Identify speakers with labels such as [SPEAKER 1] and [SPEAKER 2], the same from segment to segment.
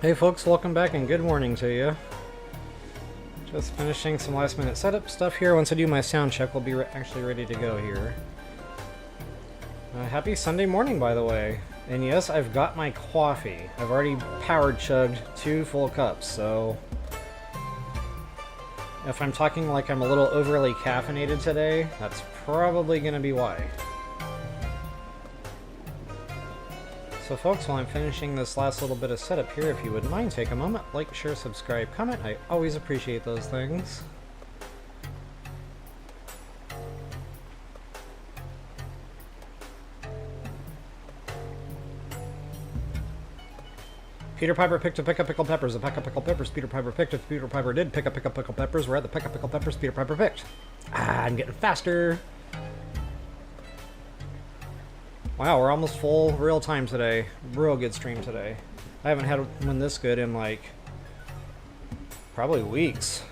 [SPEAKER 1] Hey folks, welcome back and good morning to you. Just finishing some last minute setup stuff here. Once I do my sound check, we'll be actually ready to go here. Happy Sunday morning, by the way. And yes, I've got my coffee. I've already power chugged 2 full cups, so if I'm talking like I'm a little overly caffeinated today, that's probably going to be why. So folks, while I'm finishing this last little bit of setup here, if you wouldn't mind, take a moment, like, share, subscribe, comment. I always appreciate those things. Peter Piper picked a pick up pickled peppers. A peck of pickled peppers Peter Piper picked. If Peter Piper did pick up pickled peppers, we're at the pick up pickled peppers Peter Piper picked. Ah, I'm getting faster. Wow, we're almost full real time today. Real good stream today. I haven't had one this good in like probably weeks.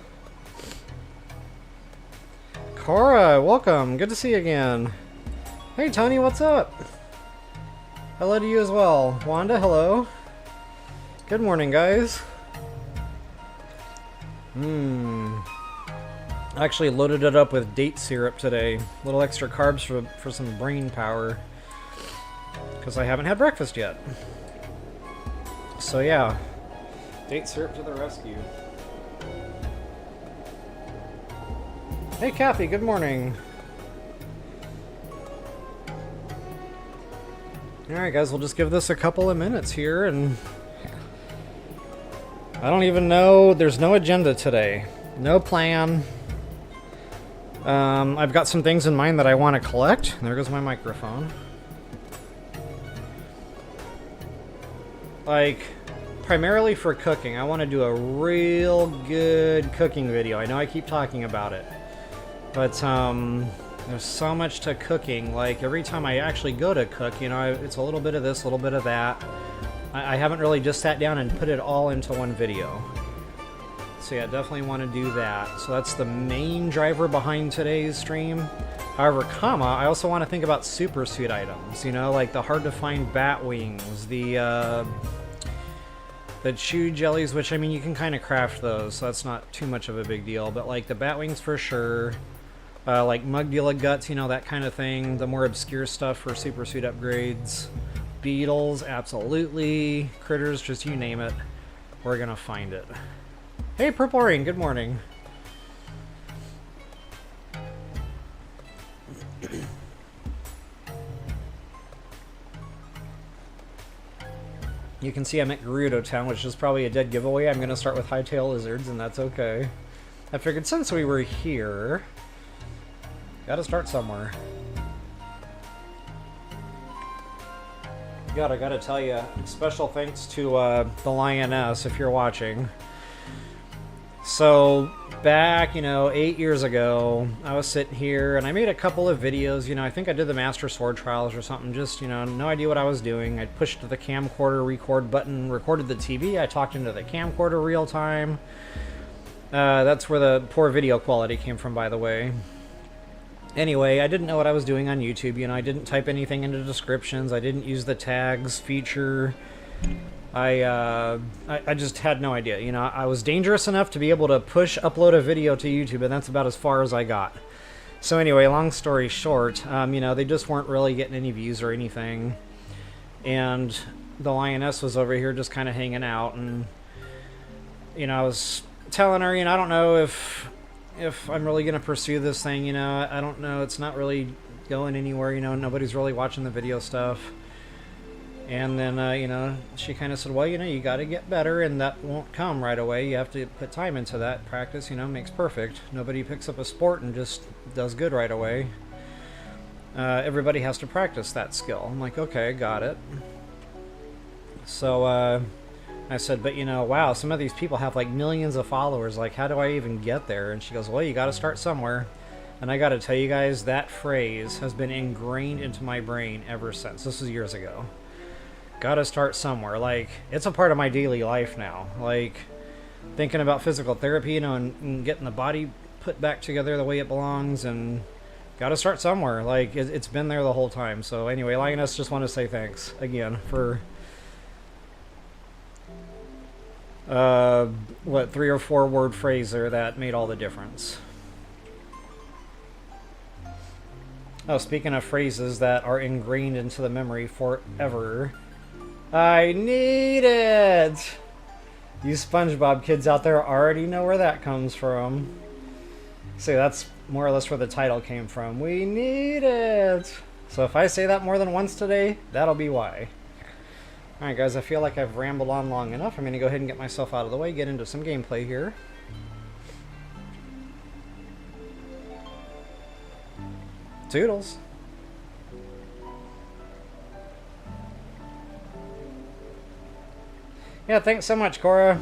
[SPEAKER 1] Cora, welcome. Good to see you again. Hey Tony, what's up? Hello to you as well. Wanda, hello. Good morning, guys. I actually loaded it up with date syrup today. A little extra carbs for some brain power. Because I haven't had breakfast yet. So yeah, date syrup to the rescue. Hey Kathy, good morning. Alright guys, we'll just give this a couple of minutes here, and I don't even know, there's no agenda today. No plan. I've got some things in mind that I want to collect. There goes my microphone. Like, primarily for cooking. I want to do a real good cooking video. I know I keep talking about it, but there's so much to cooking. Like, every time I actually go to cook, you know, it's a little bit of this, a little bit of that. I haven't really just sat down and put it all into one video. So yeah, definitely want to do that. So that's the main driver behind today's stream. However, I also want to think about super suit items, you know, like the hard to find bat wings, the chew jellies, which I mean you can kind of craft those, so that's not too much of a big deal, but like the bat wings for sure, like Mugdilla guts, you know, that kind of thing, the more obscure stuff for super suit upgrades, beetles, absolutely, critters, just you name it, we're gonna find it. Hey Purple Rain, good morning. You can see I'm at Gerudo Town, which is probably a dead giveaway. I'm going to start with Hightail lizards, and that's okay. I figured since we were here, gotta start somewhere. God, I gotta tell you, special thanks to the Lioness, if you're watching. So, back, you know, 8 years ago, I was sitting here, and I made a couple of videos, you know, I think I did the Master Sword Trials or something, just, you know, no idea what I was doing. I pushed the camcorder record button, recorded the TV, I talked into the camcorder real time. That's where the poor video quality came from, by the way. Anyway, I didn't know what I was doing on YouTube, you know, I didn't type anything into descriptions, I didn't use the tags feature. I just had no idea. You know, I was dangerous enough to be able to upload a video to YouTube, and that's about as far as I got. So anyway, long story short, you know, they just weren't really getting any views or anything. And the Lioness was over here just kind of hanging out, and, you know, I was telling her, you know, I don't know if I'm really going to pursue this thing, you know, I don't know, it's not really going anywhere, you know, nobody's really watching the video stuff. And then, you know, she kind of said, well, you know, you got to get better, and that won't come right away. You have to put time into that. Practice, you know, makes perfect. Nobody picks up a sport and just does good right away. Everybody has to practice that skill. I'm like, okay, got it. So, I said, but, you know, wow, some of these people have, like, millions of followers. Like, how do I even get there? And she goes, well, you got to start somewhere. And I got to tell you guys, that phrase has been ingrained into my brain ever since. This was years ago. Gotta start somewhere. Like, it's a part of my daily life now. Like, thinking about physical therapy, you know, and getting the body put back together the way it belongs, and gotta start somewhere. Like, it's been there the whole time. So anyway, Lioness, just want to say thanks again for what, 3 or 4 word phrase there that made all the difference. Oh, speaking of phrases that are ingrained into the memory forever. I need it! You SpongeBob kids out there already know where that comes from. See, that's more or less where the title came from. We need it! So if I say that more than once today, that'll be why. Alright guys, I feel like I've rambled on long enough. I'm going to go ahead and get myself out of the way, get into some gameplay here. Toodles. Yeah, thanks so much, Cora.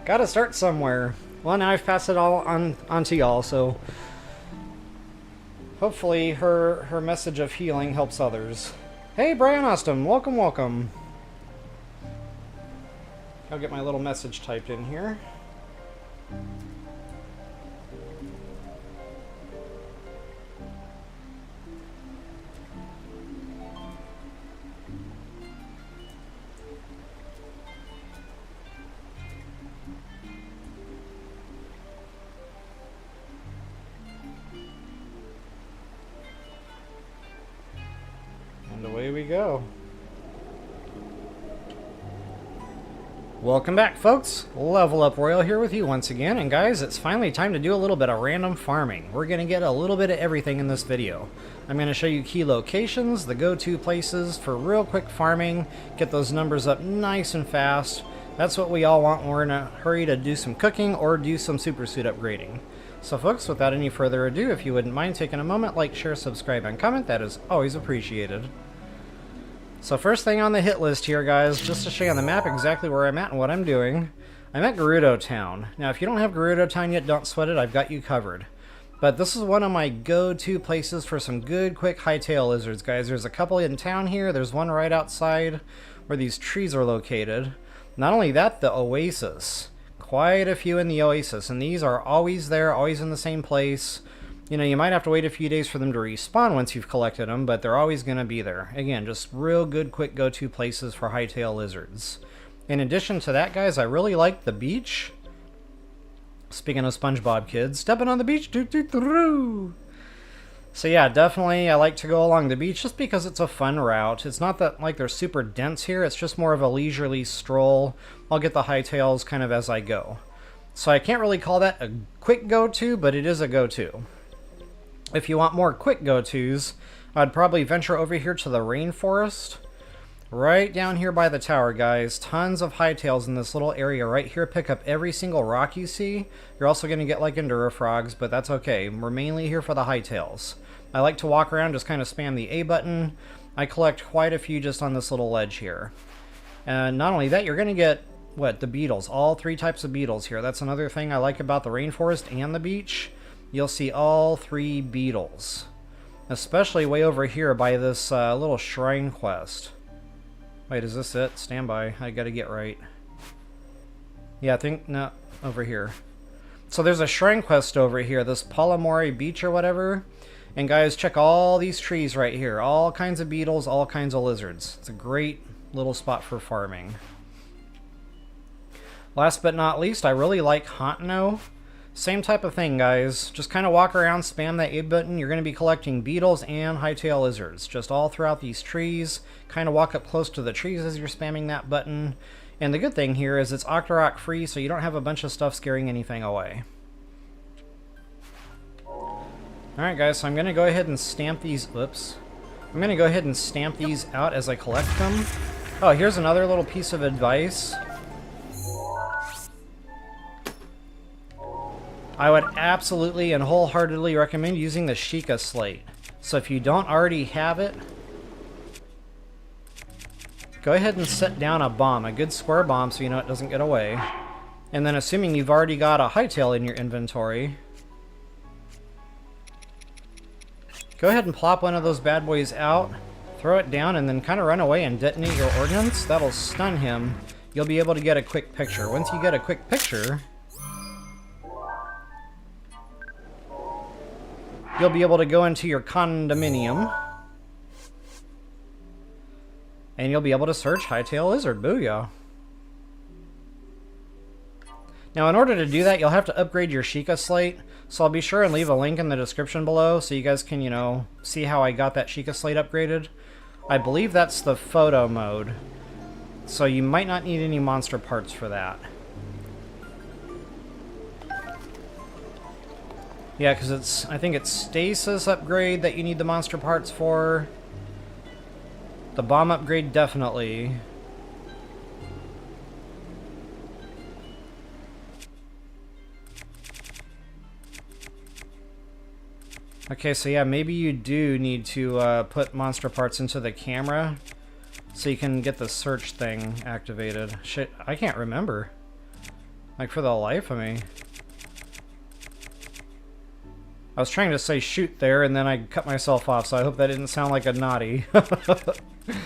[SPEAKER 1] Gotta start somewhere. Well, now I've passed it all on to y'all, so hopefully her message of healing helps others. Hey, Brian Austin, welcome, welcome. I'll get my little message typed in here. And away we go. Welcome back, folks. Level Up Royal here with you once again, and guys, it's finally time to do a little bit of random farming. We're going to get a little bit of everything in this video. I'm going to show you key locations, the go-to places for real quick farming, get those numbers up nice and fast. That's what we all want when we're in a hurry to do some cooking or do some super suit upgrading. So folks, without any further ado, if you wouldn't mind taking a moment, like, share, subscribe, and comment, that is always appreciated. So first thing on the hit list here, guys, just to show you on the map exactly where I'm at and what I'm doing, I'm at Gerudo Town. Now, if you don't have Gerudo Town yet, don't sweat it, I've got you covered. But this is one of my go-to places for some good, quick hightail lizards, guys. There's a couple in town here, there's one right outside where these trees are located. Not only that, the oasis. Quite a few in the oasis, and these are always there, always in the same place. You know, you might have to wait a few days for them to respawn once you've collected them, but they're always going to be there. Again, just real good, quick go-to places for hightail lizards. In addition to that, guys, I really like the beach. Speaking of SpongeBob kids, stepping on the beach, doo-doo-doo-doo. So yeah, definitely I like to go along the beach just because it's a fun route. It's not that like they're super dense here, it's just more of a leisurely stroll. I'll get the hightails kind of as I go. So I can't really call that a quick go-to, but it is a go-to. If you want more quick go-tos, I'd probably venture over here to the rainforest. Right down here by the tower, guys. Tons of hightails in this little area right here. Pick up every single rock you see. You're also going to get like enduro frogs, but that's okay. We're mainly here for the hightails. I like to walk around, just kind of spam the A button. I collect quite a few just on this little ledge here. And not only that, you're going to get, what, the beetles. All 3 types of beetles here. That's another thing I like about the rainforest and the beach. You'll see all 3 beetles, especially way over here by this little shrine quest. Wait, is this it? Stand by. I gotta get right. Yeah, I think, no, over here. So there's a shrine quest over here, this Palomore Beach or whatever. And guys, check all these trees right here. All kinds of beetles, all kinds of lizards. It's a great little spot for farming. Last but not least, I really like Hontano. Same type of thing, guys. Just kind of walk around, spam that A button. You're going to be collecting beetles and hightail lizards, just all throughout these trees. Kind of walk up close to the trees as you're spamming that button. And the good thing here is it's Octorok free, so you don't have a bunch of stuff scaring anything away. Alright guys, so I'm going to go ahead and stamp these, whoops. I'm going to go ahead and stamp these out as I collect them. Oh, here's another little piece of advice. I would absolutely and wholeheartedly recommend using the Sheikah slate. So if you don't already have it, go ahead and set down a bomb, a good square bomb so you know it doesn't get away. And then assuming you've already got a hightail in your inventory, go ahead and plop one of those bad boys out, throw it down, and then kind of run away and detonate your ordnance. That'll stun him. You'll be able to get a quick picture. Once you get a quick picture, you'll be able to go into your condominium and you'll be able to search Hightail Lizard. Booyah. Now, in order to do that, you'll have to upgrade your Sheikah slate. So I'll be sure and leave a link in the description below so you guys can, you know, see how I got that Sheikah slate upgraded. I believe that's the photo mode. So you might not need any monster parts for that. Yeah, because I think it's stasis upgrade that you need the monster parts for. The bomb upgrade, definitely. Okay, so yeah, maybe you do need to put monster parts into the camera so you can get the search thing activated. Shit, I can't remember. Like, for the life of me. I was trying to say shoot there, and then I cut myself off, so I hope that didn't sound like a naughty.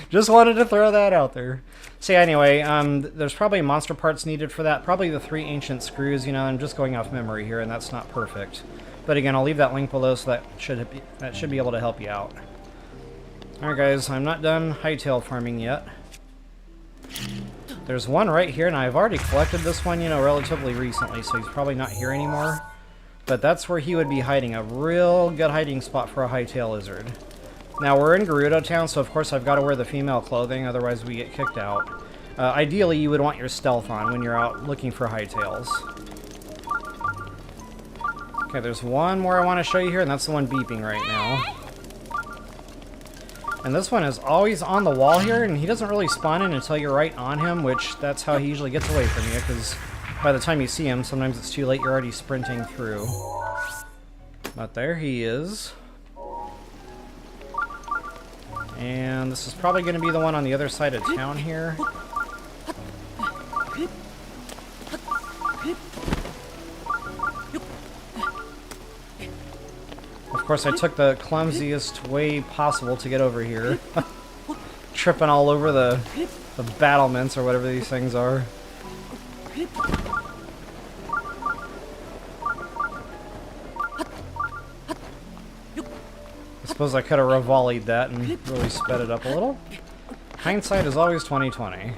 [SPEAKER 1] Just wanted to throw that out there. So yeah, anyway, there's probably monster parts needed for that. Probably the 3 ancient screws, you know, I'm just going off memory here, and that's not perfect. But again, I'll leave that link below, so that should be able to help you out. Alright guys, I'm not done Hightail farming yet. There's one right here, and I've already collected this one, you know, relatively recently, so he's probably not here anymore. But that's where he would be hiding, a real good hiding spot for a Hightail lizard. Now, we're in Gerudo Town, so of course I've got to wear the female clothing, otherwise we get kicked out. Ideally, you would want your stealth on when you're out looking for Hightails. Okay, there's one more I want to show you here, and that's the one beeping right now. And this one is always on the wall here, and he doesn't really spawn in until you're right on him, which that's how he usually gets away from you, because by the time you see him, sometimes it's too late, you're already sprinting through. But there he is. And this is probably going to be the one on the other side of town here. Of course, I took the clumsiest way possible to get over here. Tripping all over the battlements or whatever these things are. I suppose I could have revolleyed that and really sped it up a little. Hindsight is always 20/20.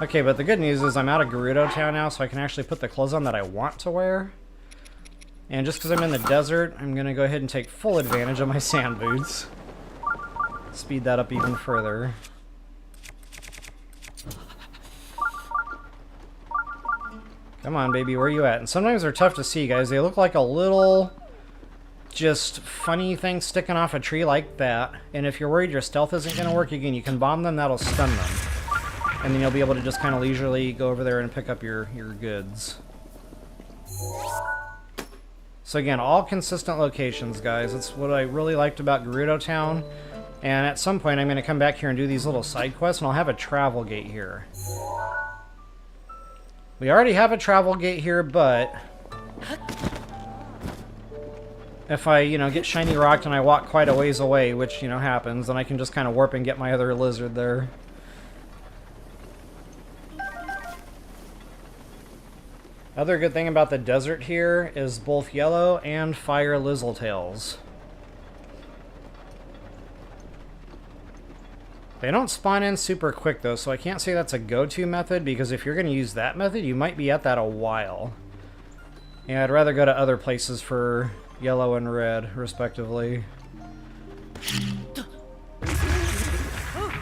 [SPEAKER 1] Okay, but the good news is I'm out of Gerudo Town now, so I can actually put the clothes on that I want to wear. And just because I'm in the desert, I'm going to go ahead and take full advantage of my sand boots. Speed that up even further. Come on, baby, where are you at? And sometimes they're tough to see, guys. They look like a little, just funny thing sticking off a tree like that. And if you're worried your stealth isn't going to work, again, you can bomb them, that'll stun them. And then you'll be able to just kind of leisurely go over there and pick up your goods. So again, all consistent locations, guys. That's what I really liked about Gerudo Town. And at some point, I'm going to come back here and do these little side quests, and I'll have a travel gate here. We already have a travel gate here, but if I, you know, get shiny rocked and I walk quite a ways away, which, you know, happens, then I can just kind of warp and get my other lizard there. Other good thing about the desert here is both yellow and fire lizzletails. They don't spawn in super quick though, so I can't say that's a go-to method, because if you're going to use that method, you might be at that a while. Yeah, I'd rather go to other places for yellow and red, respectively.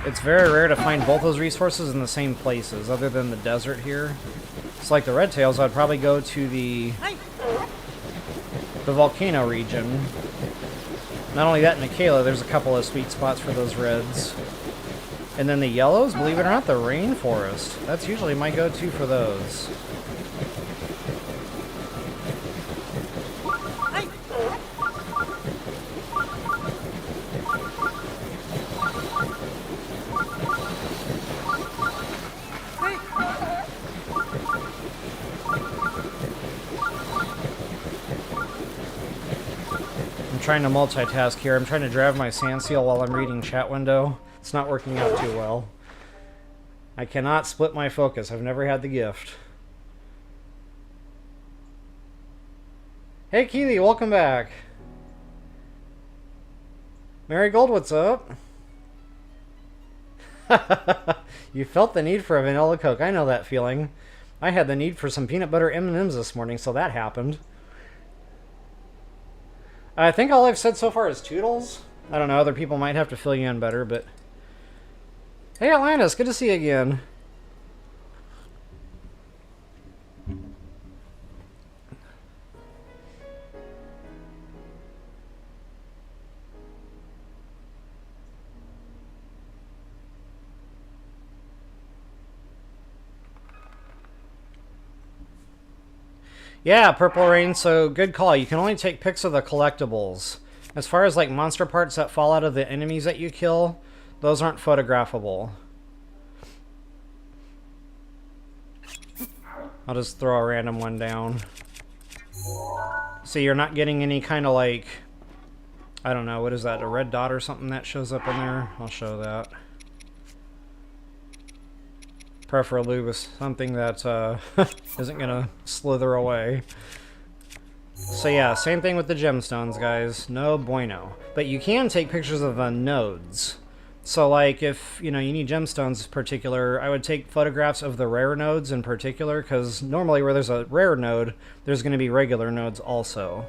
[SPEAKER 1] It's very rare to find both those resources in the same places, other than the desert here. So like the red tails, I'd probably go to the volcano region. Not only that, in Hightail, there's a couple of sweet spots for those reds. And then the yellows, believe it or not, the rainforest. That's usually my go-to for those. I'm trying to multitask here. I'm trying to drive my sand seal while I'm reading chat window. It's not working out too well. I cannot split my focus. I've never had the gift. Hey Keely, welcome back. Marigold, what's up? You felt the need for a vanilla Coke. I know that feeling. I had the need for some peanut butter M&Ms this morning, so that happened. I think all I've said so far is toodles. I don't know, other people might have to fill you in better, but... Hey, Atlantis, good to see you again. Yeah, Purple Rain, so good call. You can only take pics of the collectibles. As far as like monster parts that fall out of the enemies that you kill, those aren't photographable. I'll just throw a random one down. See, you're not getting any kind of like, I don't know, what is that, a red dot or something that shows up in there? I'll show that. Preferably with something that isn't gonna slither away. So yeah, same thing with the gemstones, guys. No bueno. But you can take pictures of the nodes. So like if, you know, you need gemstones in particular, I would take photographs of the rare nodes in particular, because normally where there's a rare node, there's going to be regular nodes also.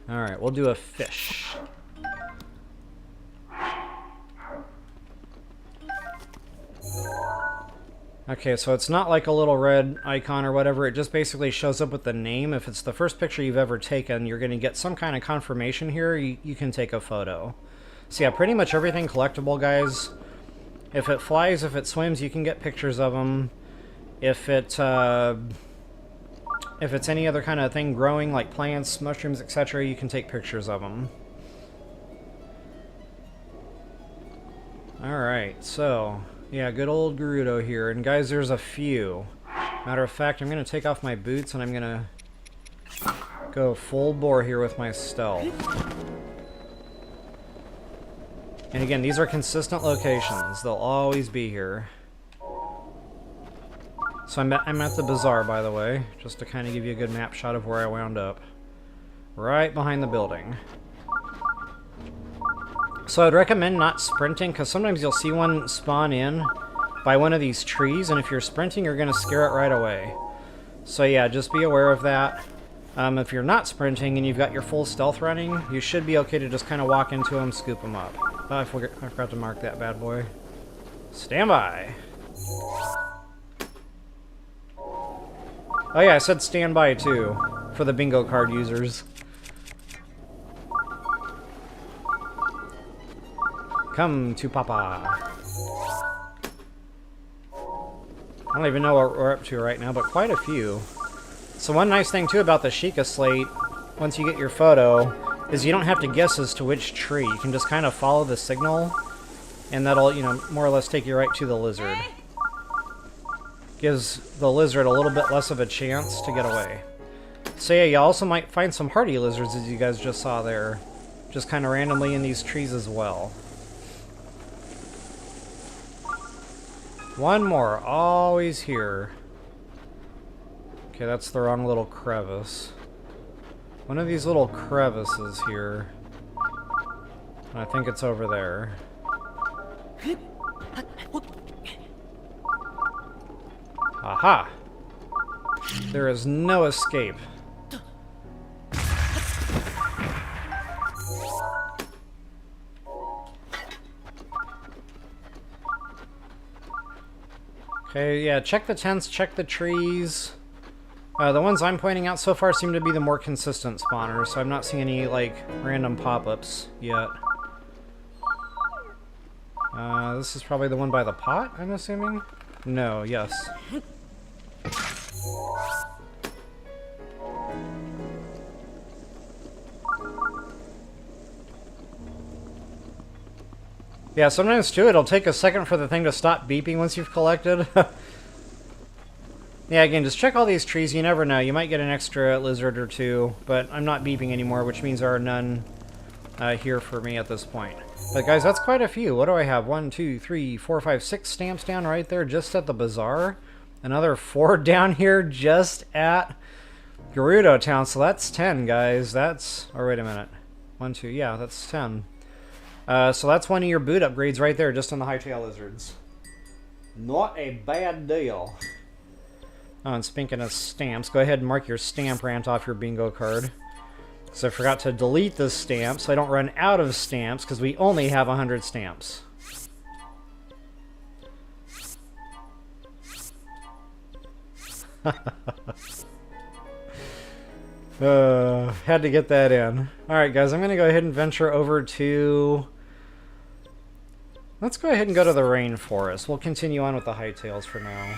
[SPEAKER 1] Alright, we'll do a fish. Okay, so it's not like a little red icon or whatever, it just basically shows up with the name. If it's the first picture you've ever taken, you're going to get some kind of confirmation here, you can take a photo. So yeah, pretty much everything collectible, guys. If it flies, if it swims, you can get pictures of them. If it's any other kind of thing growing, like plants, mushrooms, etc., you can take pictures of them. Alright, so... yeah, good old Gerudo here. And guys, there's a few. Matter of fact, I'm going to take off my boots and I'm going to go full bore here with my stealth. And again, these are consistent locations. They'll always be here. So I'm at the bazaar, by the way, just to kind of give you a good map shot of where I wound up. Right behind the building. So I'd recommend not sprinting, because sometimes you'll see one spawn in by one of these trees, and if you're sprinting, you're going to scare it right away. So yeah, just be aware of that. If you're not sprinting and you've got your full stealth running, you should be okay to just kind of walk into them, scoop them up. Oh, I forgot to mark that bad boy. Stand by. Oh yeah, I said stand by too, for the bingo card users. Come to Papa. I don't even know what we're up to right now, but quite a few. So one nice thing too about the Sheikah slate, once you get your photo, is you don't have to guess as to which tree. You can just kind of follow the signal, and that'll, you know, more or less take you right to the lizard. Gives the lizard a little bit less of a chance to get away. So yeah, you also might find some hardy lizards, as you guys just saw there, just kind of randomly in these trees as well. One more, always here. Okay, that's the wrong little crevice. One of these little crevices here. And I think it's over there. Aha! There is no escape. Okay, yeah, check the tents, check the trees. The ones I'm pointing out so far seem to be the more consistent spawners, so I'm not seeing any, like, random pop-ups yet. This is probably the one by the pot, I'm assuming? No, yes. Yeah, sometimes too, it'll take a second for the thing to stop beeping once you've collected. Yeah, again, just check all these trees. You never know. You might get an extra lizard or two, but I'm not beeping anymore, which means there are none here for me at this point. But guys, that's quite a few. What do I have? 1, 2, 3, 4, 5, 6 stamps down right there just at the bazaar. Another 4 down here just at Gerudo Town. So that's 10, guys. That's... oh, wait a minute. 1, 2, yeah, that's 10. So that's one of your boot upgrades right there, just on the Hightail lizards. Not a bad deal. Oh, and speaking of stamps, go ahead and mark your stamp rant off your bingo card. Because I forgot to delete this stamp so I don't run out of stamps, because we only have 100 stamps. Had to get that in. Alright guys, I'm going to go ahead and venture over to... Let's go ahead and go to the rainforest. We'll continue on with the hightails for now.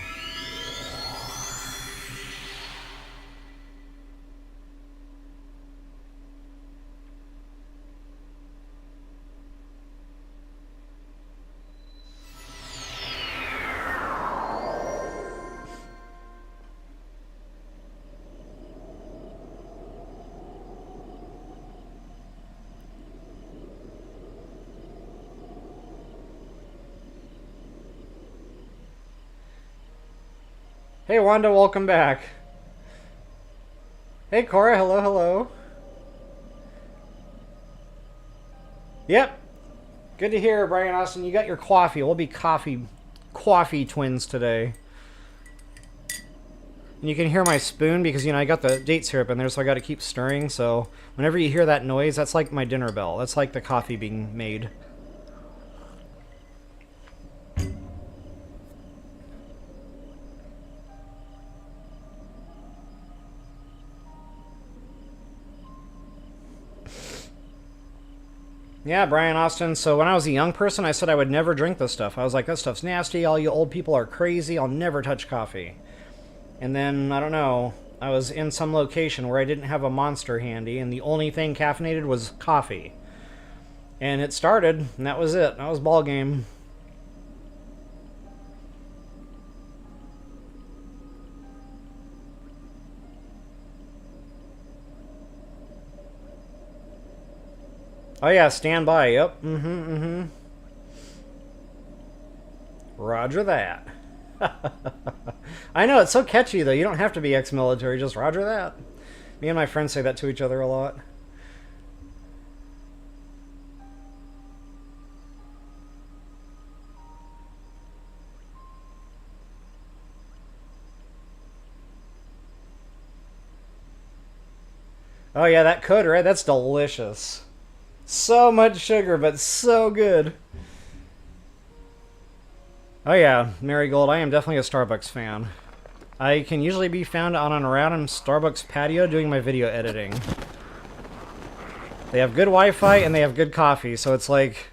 [SPEAKER 1] Hey Wanda, welcome back. Hey Cora, hello, hello. Yep. Good to hear, Brian Austin. You got your coffee. We'll be coffee twins today. And you can hear my spoon because, you know, I got the date syrup in there, so I got to keep stirring. So whenever you hear that noise, that's like my dinner bell. That's like the coffee being made. Yeah, Brian Austin. So when I was a young person, I said I would never drink this stuff. I was like, that stuff's nasty. All you old people are crazy. I'll never touch coffee. And then, I don't know, I was in some location where I didn't have a Monster handy, and the only thing caffeinated was coffee. And it started, and that was it. That was ball game. Oh yeah, stand by. Yep. Roger that. I know, it's so catchy though. You don't have to be ex-military, just roger that. Me and my friends say that to each other a lot. Oh yeah, that could, right? That's delicious. So much sugar, but so good. Oh yeah, Marigold, I am definitely a Starbucks fan. I can usually be found on a random Starbucks patio doing my video editing. They have good Wi-Fi and they have good coffee, so it's like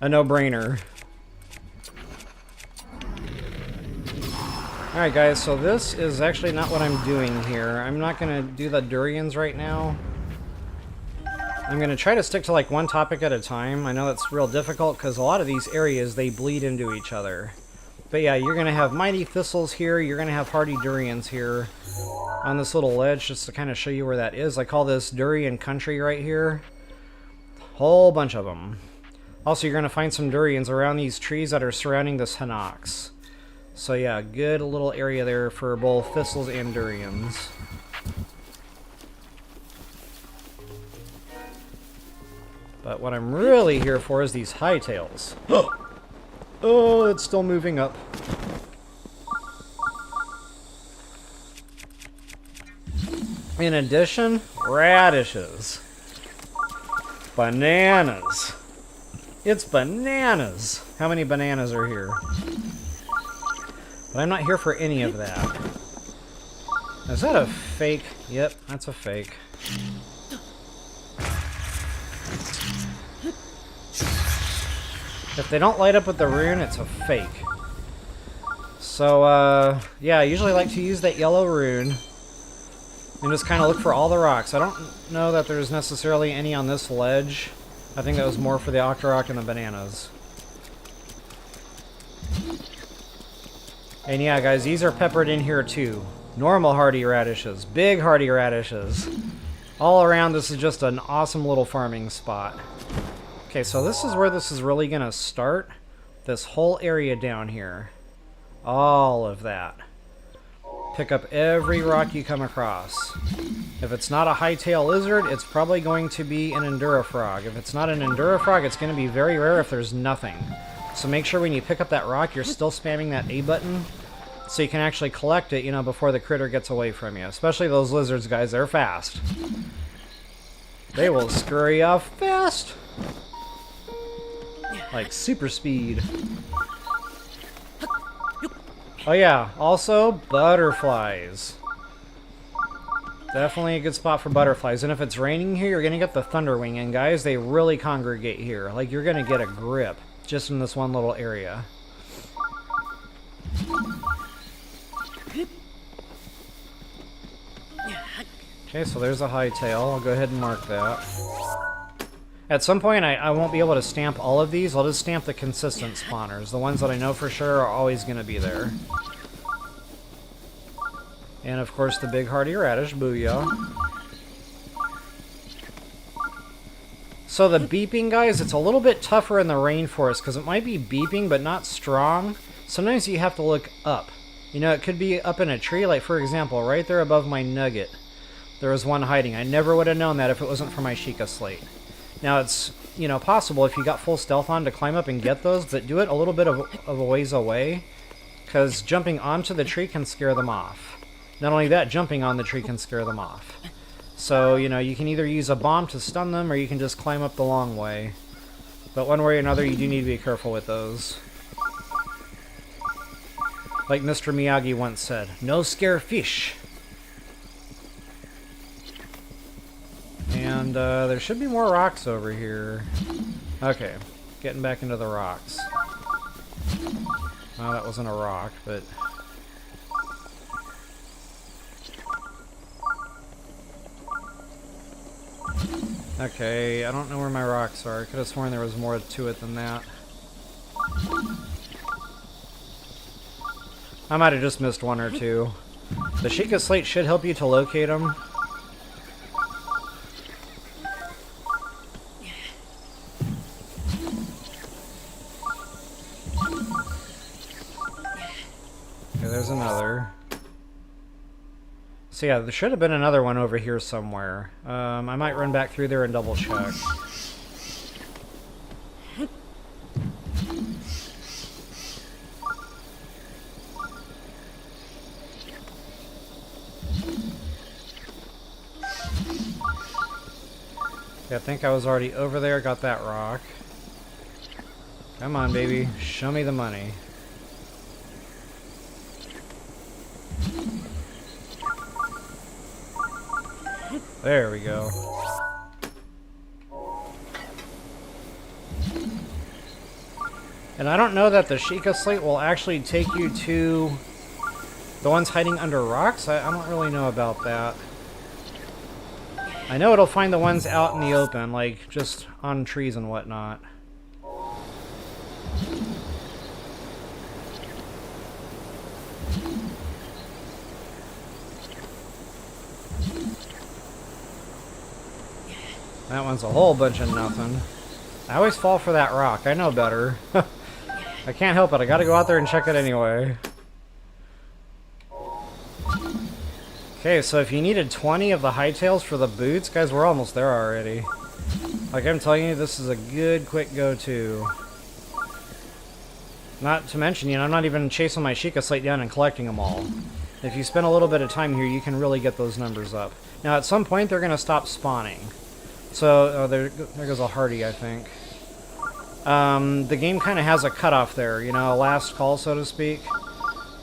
[SPEAKER 1] a no-brainer. Alright guys, so this is actually not what I'm doing here. I'm not going to do the durians right now. I'm going to try to stick to like one topic at a time. I know that's real difficult because a lot of these areas, they bleed into each other. But yeah, you're going to have mighty thistles here. You're going to have hardy durians here on this little ledge just to kind of show you where that is. I call this durian country right here. Whole bunch of them. Also, you're going to find some durians around these trees that are surrounding this hinox. So yeah, good little area there for both thistles and durians. But what I'm really here for is these hightails. Oh, it's still moving up. In addition, radishes. Bananas. It's bananas. How many bananas are here? But I'm not here for any of that. Is that a fake? Yep, that's a fake. If they don't light up with the rune, it's a fake. So, yeah, I usually like to use that yellow rune and just kind of look for all the rocks. I don't know that there's necessarily any on this ledge. I think that was more for the octorok and the bananas. And yeah, guys, these are peppered in here too. Normal hardy radishes, big hardy radishes. All around, this is just an awesome little farming spot. Okay, so this is where this is really going to start. This whole area down here. All of that. Pick up every rock you come across. If it's not a hightail lizard, it's probably going to be an endurafrog. If it's not an endurafrog, it's going to be very rare if there's nothing. So make sure when you pick up that rock, you're still spamming that A button, so you can actually collect it, you know, before the critter gets away from you. Especially those lizards, guys. They're fast. They will scurry off fast. Like super speed. Oh yeah, also butterflies. Definitely a good spot for butterflies. And if it's raining here, you're going to get the thunderwing. And guys, they really congregate here. Like, you're going to get a grip just in this one little area. Okay, so there's a hightail. I'll go ahead and mark that. At some point, I won't be able to stamp all of these. I'll just stamp the consistent spawners. The ones that I know for sure are always going to be there. And of course the big hardy radish, booyah. So the beeping, guys, it's a little bit tougher in the rainforest because it might be beeping but not strong. Sometimes you have to look up. You know, it could be up in a tree, like for example, right there above my nugget. There was one hiding. I never would have known that if it wasn't for my Sheikah slate. Now it's, you know, possible if you got full stealth on to climb up and get those, but do it a little bit of a ways away because jumping onto the tree can scare them off. Not only that, jumping on the tree can scare them off. So, you know, you can either use a bomb to stun them, or you can just climb up the long way. But one way or another, you do need to be careful with those. Like Mr. Miyagi once said, no scare fish. And there should be more rocks over here. Okay, getting back into the rocks. Well, that wasn't a rock, but... Okay, I don't know where my rocks are. I could have sworn there was more to it than that. I might have just missed one or two. The Sheikah slate should help you to locate them. Okay, there's another. So yeah, there should have been another one over here somewhere. I might run back through there and double check. Yeah, I think I was already over there, got that rock. Come on, baby, show me the money. There we go. And I don't know that the Sheikah slate will actually take you to the ones hiding under rocks. I don't really know about that. I know it'll find the ones out in the open, like just on trees and whatnot. That one's a whole bunch of nothing. I always fall for that rock. I know better. I can't help it. I gotta go out there and check it anyway. Okay, so if you needed 20 of the hightails for the boots, guys, we're almost there already. Like I'm telling you, this is a good, quick go-to. Not to mention, you know, I'm not even chasing my Sheikah slate down and collecting them all. If you spend a little bit of time here, you can really get those numbers up. Now, at some point, they're going to stop spawning. So, there goes a hardy, I think. The game kind of has a cutoff there, you know, a last call, so to speak.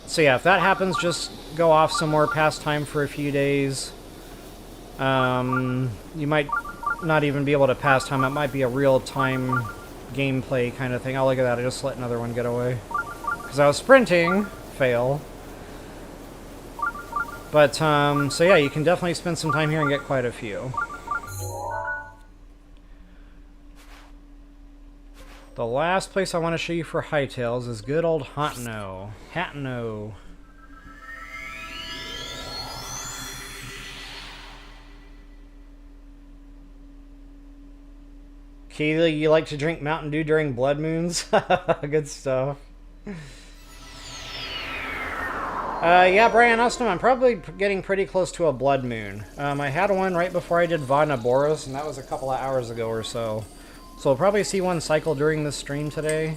[SPEAKER 1] So yeah, if that happens, just go off somewhere past time for a few days. You might not even be able to pass time. It might be a real-time gameplay kind of thing. Oh, look at that. I just let another one get away. Because I was sprinting. Fail. But, so yeah, you can definitely spend some time here and get quite a few. The last place I want to show you for hightails is good old Hatno. Hatno. Keely, you like to drink Mountain Dew during blood moons? Good stuff. Yeah, Brian Ustum, I'm probably getting pretty close to a blood moon. I had one right before I did Vanaboros, and that was a couple of hours ago or so. So we'll probably see one cycle during this stream today.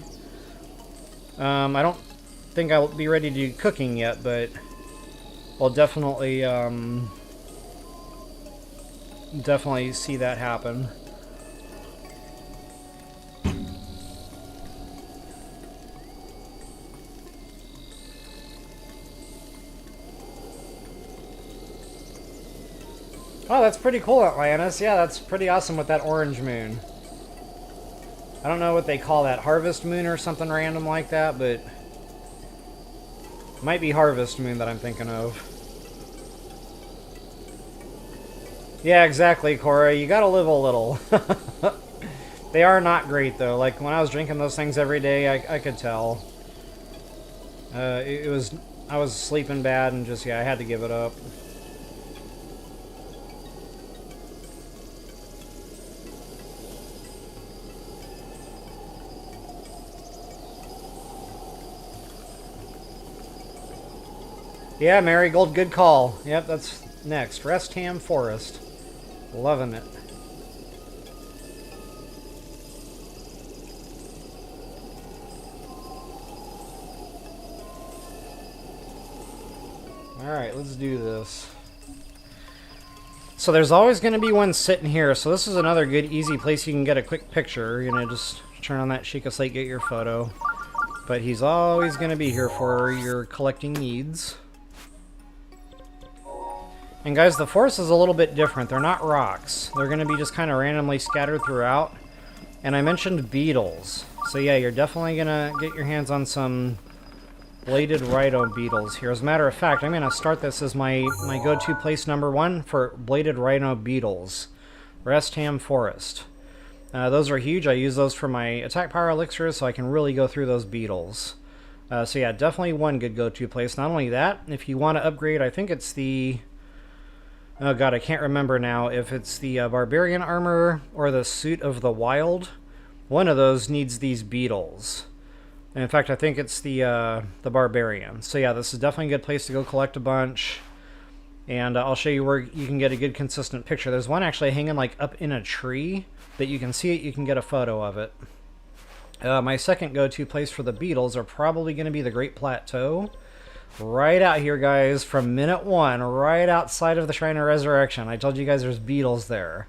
[SPEAKER 1] I don't think I'll be ready to do cooking yet, but I'll definitely, definitely see that happen. Oh, that's pretty cool, Atlantis. Yeah, that's pretty awesome with that orange moon. I don't know what they call that, harvest moon or something random like that, but it might be harvest moon that I'm thinking of. Yeah, exactly, Cora. You gotta live a little. They are not great, though. Like, when I was drinking those things every day, I could tell. I was sleeping bad and just, yeah, I had to give it up. Yeah, Marigold, good call. Yep, that's next. Restham Forest. Loving it. Alright, let's do this. So there's always going to be one sitting here, so this is another good, easy place you can get a quick picture. You know, just turn on that Sheikah slate, get your photo. But he's always going to be here for your collecting needs. And guys, the forest is a little bit different. They're not rocks. They're going to be just kind of randomly scattered throughout. And I mentioned beetles. So yeah, you're definitely going to get your hands on some bladed rhino beetles here. As a matter of fact, I'm going to start this as my go-to place number 1 for bladed rhino beetles. Restham Forest. Those are huge. I use those for my attack power elixirs, so I can really go through those beetles. So yeah, definitely one good go-to place. Not only that, if you want to upgrade, I think it's the... Oh god, I can't remember now if it's the barbarian armor or the suit of the wild. One of those needs these beetles. And in fact, I think it's the barbarian. So yeah, this is definitely a good place to go collect a bunch. And I'll show you where you can get a good consistent picture. There's one actually hanging like up in a tree that you can see it, you can get a photo of it. My second go-to place for the beetles are probably going to be the Great Plateau. Right out here, guys, from minute 1, right outside of the Shrine of Resurrection. I told you guys there's beetles there.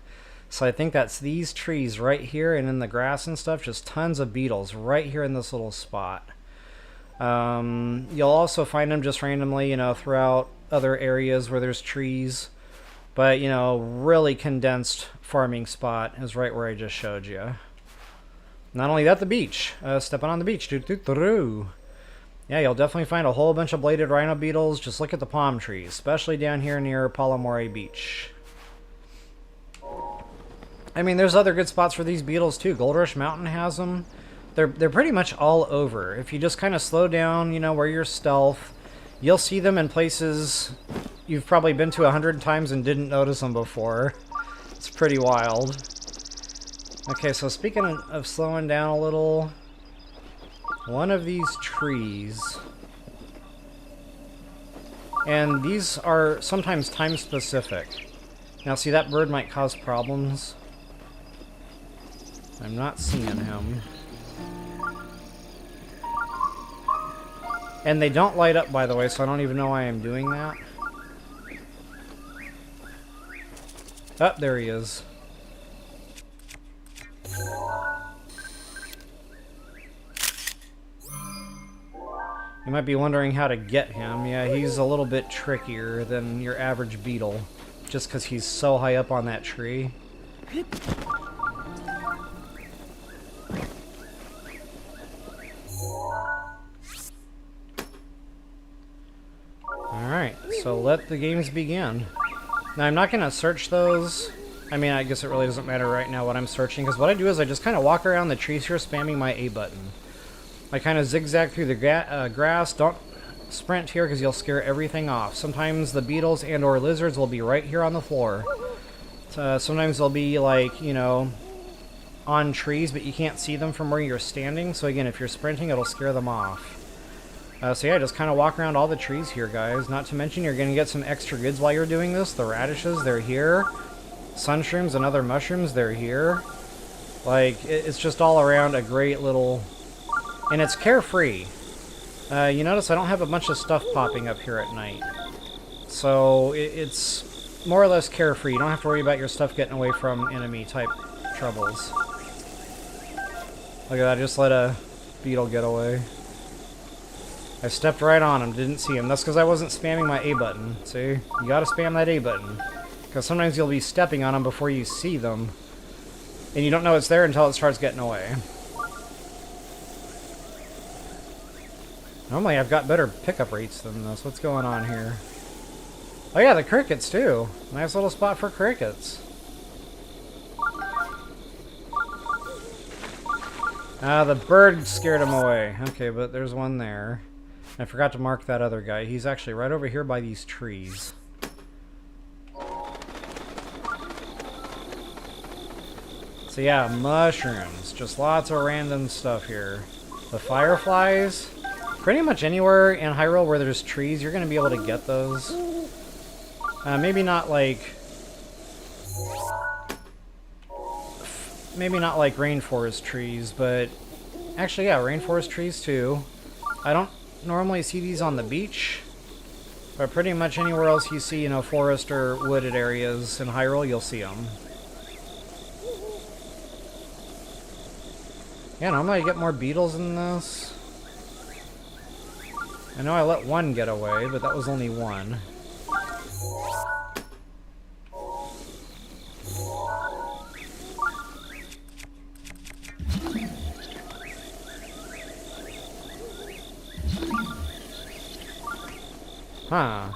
[SPEAKER 1] So I think that's these trees right here and in the grass and stuff. Just tons of beetles right here in this little spot. You'll also find them just randomly, you know, throughout other areas where there's trees. But, you know, really condensed farming spot is right where I just showed you. Not only that, the beach. Stepping on the beach. Doo-doo-doo-doo. Yeah, you'll definitely find a whole bunch of bladed rhino beetles. Just look at the palm trees, especially down here near Palomore Beach. I mean, there's other good spots for these beetles too. Gold Rush Mountain has them. They're pretty much all over. If you just kind of slow down, you know, where you're stealth, you'll see them in places you've probably been to 100 times and didn't notice them before. It's pretty wild. Okay, so speaking of slowing down a little... One of these trees, and these are sometimes time specific. Now see, that bird might cause problems. I'm not seeing him. And they don't light up, by the way, so I don't even know why I'm doing that. Oh, there he is. You might be wondering how to get him. Yeah, he's a little bit trickier than your average beetle, just because he's so high up on that tree. Alright, so let the games begin. Now, I'm not going to search those. I mean, I guess it really doesn't matter right now what I'm searching, because what I do is I just kind of walk around the trees here spamming my A button. I kind of zigzag through the grass. Don't sprint here because you'll scare everything off. Sometimes the beetles and or lizards will be right here on the floor. Sometimes they'll be like, you know, on trees, but you can't see them from where you're standing. So again, if you're sprinting, it'll scare them off. So yeah, just kind of walk around all the trees here, guys. Not to mention, you're going to get some extra goods while you're doing this. The radishes, they're here. Sunshrooms and other mushrooms, they're here. Like, it's just all around a great little... And it's carefree. You notice I don't have a bunch of stuff popping up here at night. So it's more or less carefree. You don't have to worry about your stuff getting away from enemy type troubles. Look at that, I just let a beetle get away. I stepped right on him, didn't see him. That's because I wasn't spamming my A button. See? You gotta spam that A button. Because sometimes you'll be stepping on them before you see them. And you don't know it's there until it starts getting away. Normally I've got better pickup rates than this. What's going on here? Oh yeah, the crickets too. Nice little spot for crickets. The bird scared him away. Okay, but there's one there. I forgot to mark that other guy. He's actually right over here by these trees. So yeah, mushrooms. Just lots of random stuff here. The fireflies. Pretty much anywhere in Hyrule where there's trees, you're going to be able to get those. Maybe not like rainforest trees, but actually, yeah, rainforest trees too. I don't normally see these on the beach, but pretty much anywhere else you see, you know, forest or wooded areas in Hyrule, you'll see them. Yeah, normally I get more beetles than this. I know I let one get away, but that was only one. Huh.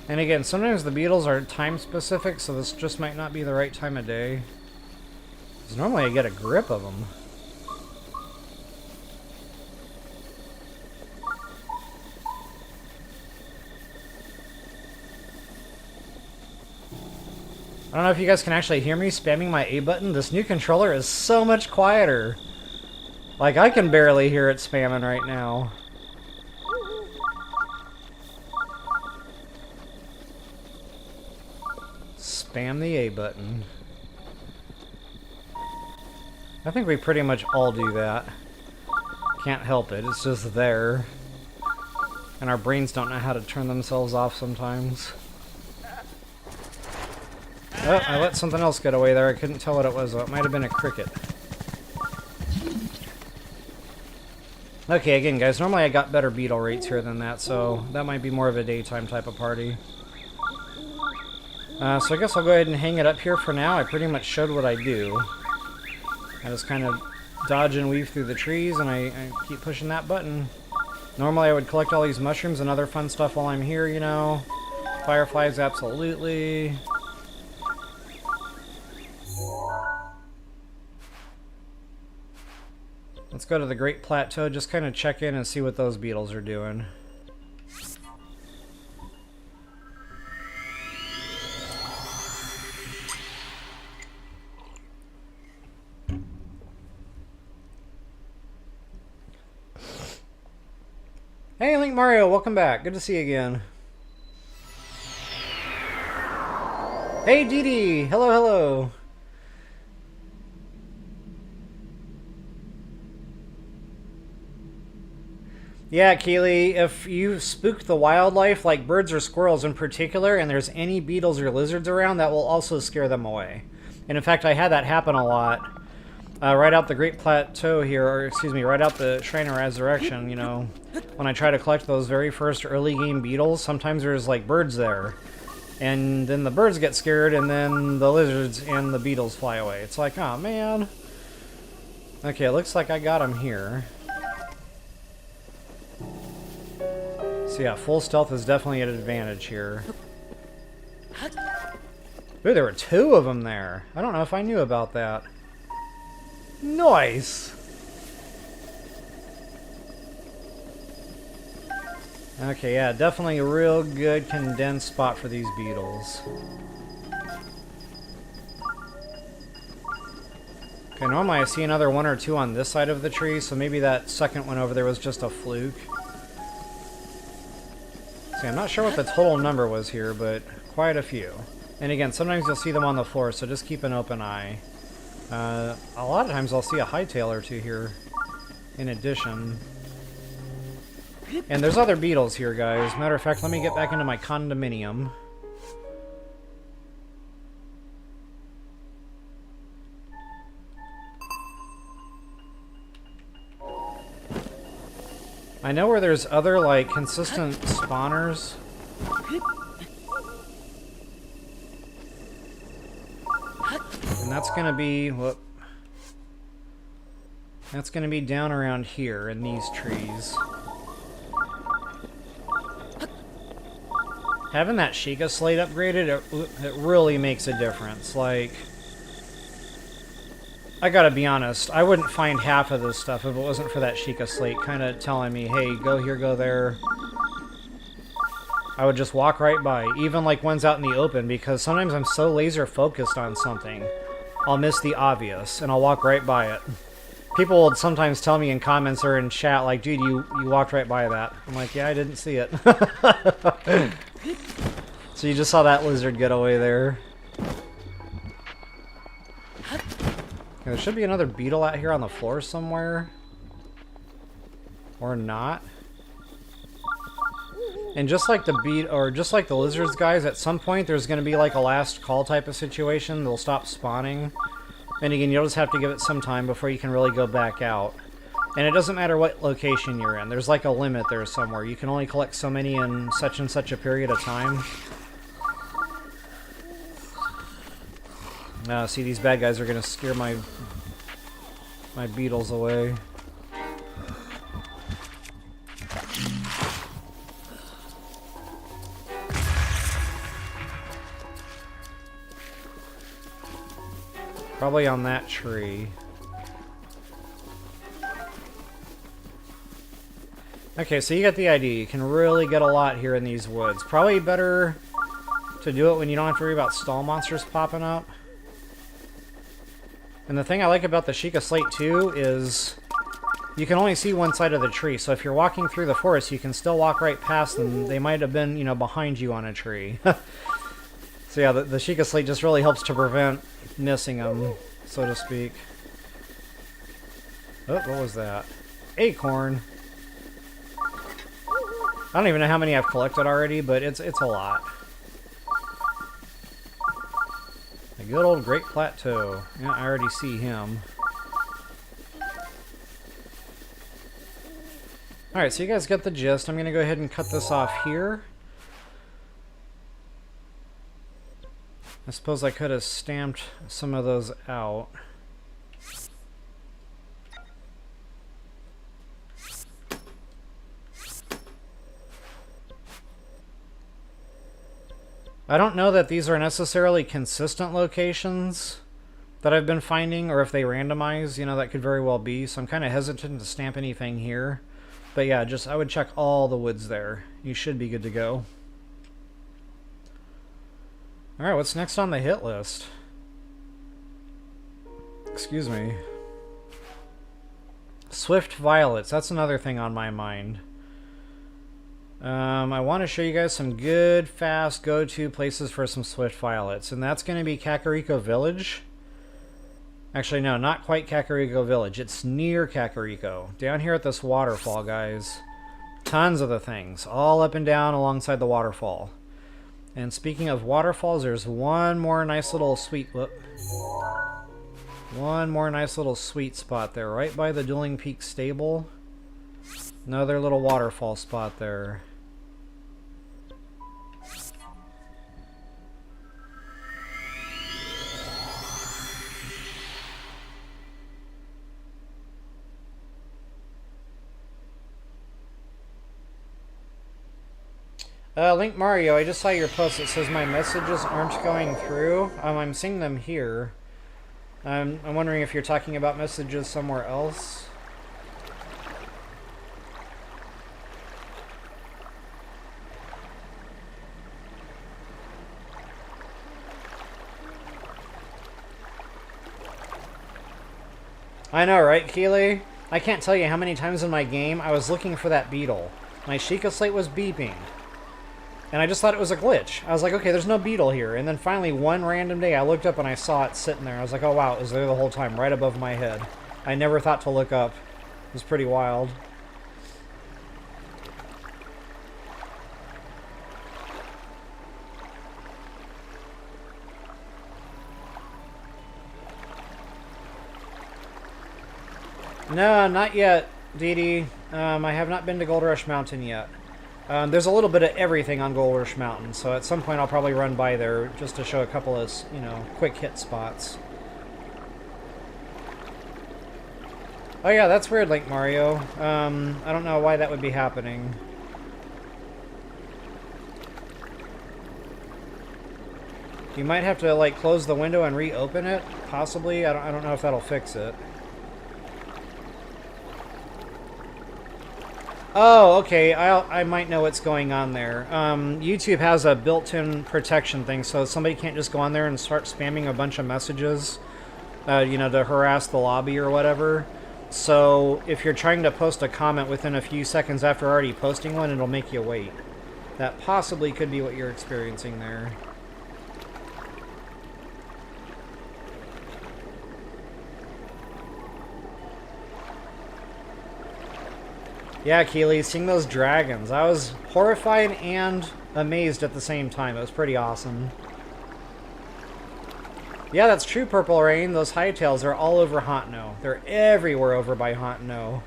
[SPEAKER 1] And again, sometimes the beetles are time specific, so this just might not be the right time of day. Because normally I get a grip of them. I don't know if you guys can actually hear me spamming my A button. This new controller is so much quieter. Like, I can barely hear it spamming right now. Spam the A button. I think we pretty much all do that. Can't help it, it's just there. And our brains don't know how to turn themselves off sometimes. Oh, I let something else get away there. I couldn't tell what it was, though. It might have been a cricket. Okay, again, guys, normally I got better beetle rates here than that, so that might be more of a daytime type of party. So I guess I'll go ahead and hang it up here for now. I pretty much showed what I do. I just kind of dodge and weave through the trees, and I keep pushing that button. Normally I would collect all these mushrooms and other fun stuff while I'm here, you know. Fireflies, absolutely. Let's go to the Great Plateau, just kind of check in and see what those beetles are doing. Hey, Link Mario, welcome back. Good to see you again. Hey, Dee Dee. Hello, hello. Yeah, Keely, if you spook the wildlife, like birds or squirrels in particular, and there's any beetles or lizards around, that will also scare them away. And in fact, I had that happen a lot. Right out the Great Plateau here, or excuse me, right out the Shrine of Resurrection, you know, when I try to collect those very first early game beetles, sometimes there's like birds there. And then the birds get scared, and then the lizards and the beetles fly away. It's like, oh man. Okay, it looks like I got them here. So yeah, full stealth is definitely an advantage here. Ooh, there were two of them there. I don't know if I knew about that. Nice! Okay, yeah, definitely a real good condensed spot for these beetles. Okay, normally I see another one or two on this side of the tree, so maybe that second one over there was just a fluke. See, I'm not sure what the total number was here, but quite a few. And again, sometimes you'll see them on the floor, so just keep an open eye. A lot of times I'll see a hightail or two here in addition. And there's other beetles here, guys. Matter of fact, let me get back into my condominium. I know where there's other, like, consistent spawners. And that's gonna be, whoop. That's gonna be down around here in these trees. Having that Sheikah slate upgraded, it really makes a difference. Like, I gotta be honest, I wouldn't find half of this stuff if it wasn't for that Sheikah slate kind of telling me, hey, go here, go there. I would just walk right by, even like ones out in the open, because sometimes I'm so laser focused on something, I'll miss the obvious, and I'll walk right by it. People will sometimes tell me in comments or in chat, like, dude, you walked right by that. I'm like, yeah, I didn't see it. So you just saw that lizard get away there. There should be another beetle out here on the floor somewhere. Or not. And just like just like the lizards, guys, at some point there's going to be like a last call type of situation. They'll stop spawning. And again, you'll just have to give it some time before you can really go back out. And it doesn't matter what location you're in. There's like a limit there somewhere. You can only collect so many in such and such a period of time. See, these bad guys are going to scare my beetles away. Probably on that tree. Okay, so you get the idea. You can really get a lot here in these woods. Probably better to do it when you don't have to worry about stall monsters popping up. And the thing I like about the Sheikah slate too is you can only see one side of the tree. So if you're walking through the forest, you can still walk right past them. They might have been, you know, behind you on a tree. So yeah, the Sheikah slate just really helps to prevent missing them, so to speak. Oh, what was that? Acorn. I don't even know how many I've collected already, but it's a lot. A good old Great Plateau. Yeah, I already see him. Alright, so you guys get the gist. I'm going to go ahead and cut this off here. I suppose I could have stamped some of those out. I don't know that these are necessarily consistent locations that I've been finding, or if they randomize, you know, that could very well be. So I'm kind of hesitant to stamp anything here. But yeah, just I would check all the woods there. You should be good to go. Alright, what's next on the hit list? Excuse me. Swift violets, that's another thing on my mind. I want to show you guys some good, fast, go-to places for some swift violets. And that's going to be Kakariko Village. Actually, no, not quite Kakariko Village. It's near Kakariko. Down here at this waterfall, guys. Tons of the things. All up and down alongside the waterfall. And speaking of waterfalls, there's one more nice little sweet... One more nice little sweet spot there. Right by the Dueling Peak Stable. Another little waterfall spot there. Link Mario, I just saw your post. It says my messages aren't going through. I'm seeing them here. I'm wondering if you're talking about messages somewhere else. I know, right, Keely? I can't tell you how many times in my game I was looking for that beetle. My Sheikah slate was beeping. And I just thought it was a glitch. I was like, okay, there's no beetle here. And then finally, one random day, I looked up and I saw it sitting there. I was like, oh wow, it was there the whole time, right above my head. I never thought to look up. It was pretty wild. No, not yet, Dee Dee. I have not been to Gold Rush Mountain yet. There's a little bit of everything on Gold Rush Mountain, so at some point I'll probably run by there just to show a couple of, you know, quick hit spots. Oh yeah, that's weird, Link Mario. I don't know why that would be happening. You might have to, like, close the window and reopen it, possibly. I don't know if that'll fix it. Oh, okay. I might know what's going on there. YouTube has a built-in protection thing, so somebody can't just go on there and start spamming a bunch of messages, you know, to harass the lobby or whatever. So if you're trying to post a comment within a few seconds after already posting one, it'll make you wait. That possibly could be what you're experiencing there. Yeah, Keely, seeing those dragons. I was horrified and amazed at the same time. It was pretty awesome. Yeah, that's true, Purple Rain. Those Hightails are all over Hauntno. They're everywhere over by Hauntno.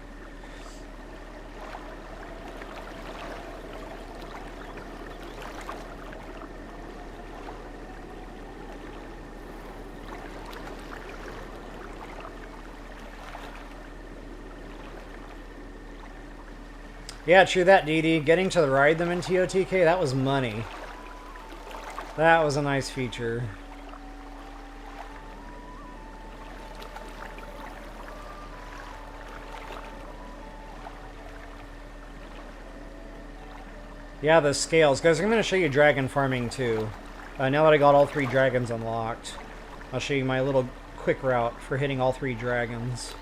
[SPEAKER 1] Yeah, true that, Dee Dee. Getting to ride them in TOTK, that was money. That was a nice feature. Yeah, the scales. Guys, I'm going to show you dragon farming too. Now that I got all 3 dragons unlocked, I'll show you my little quick route for hitting all 3 dragons.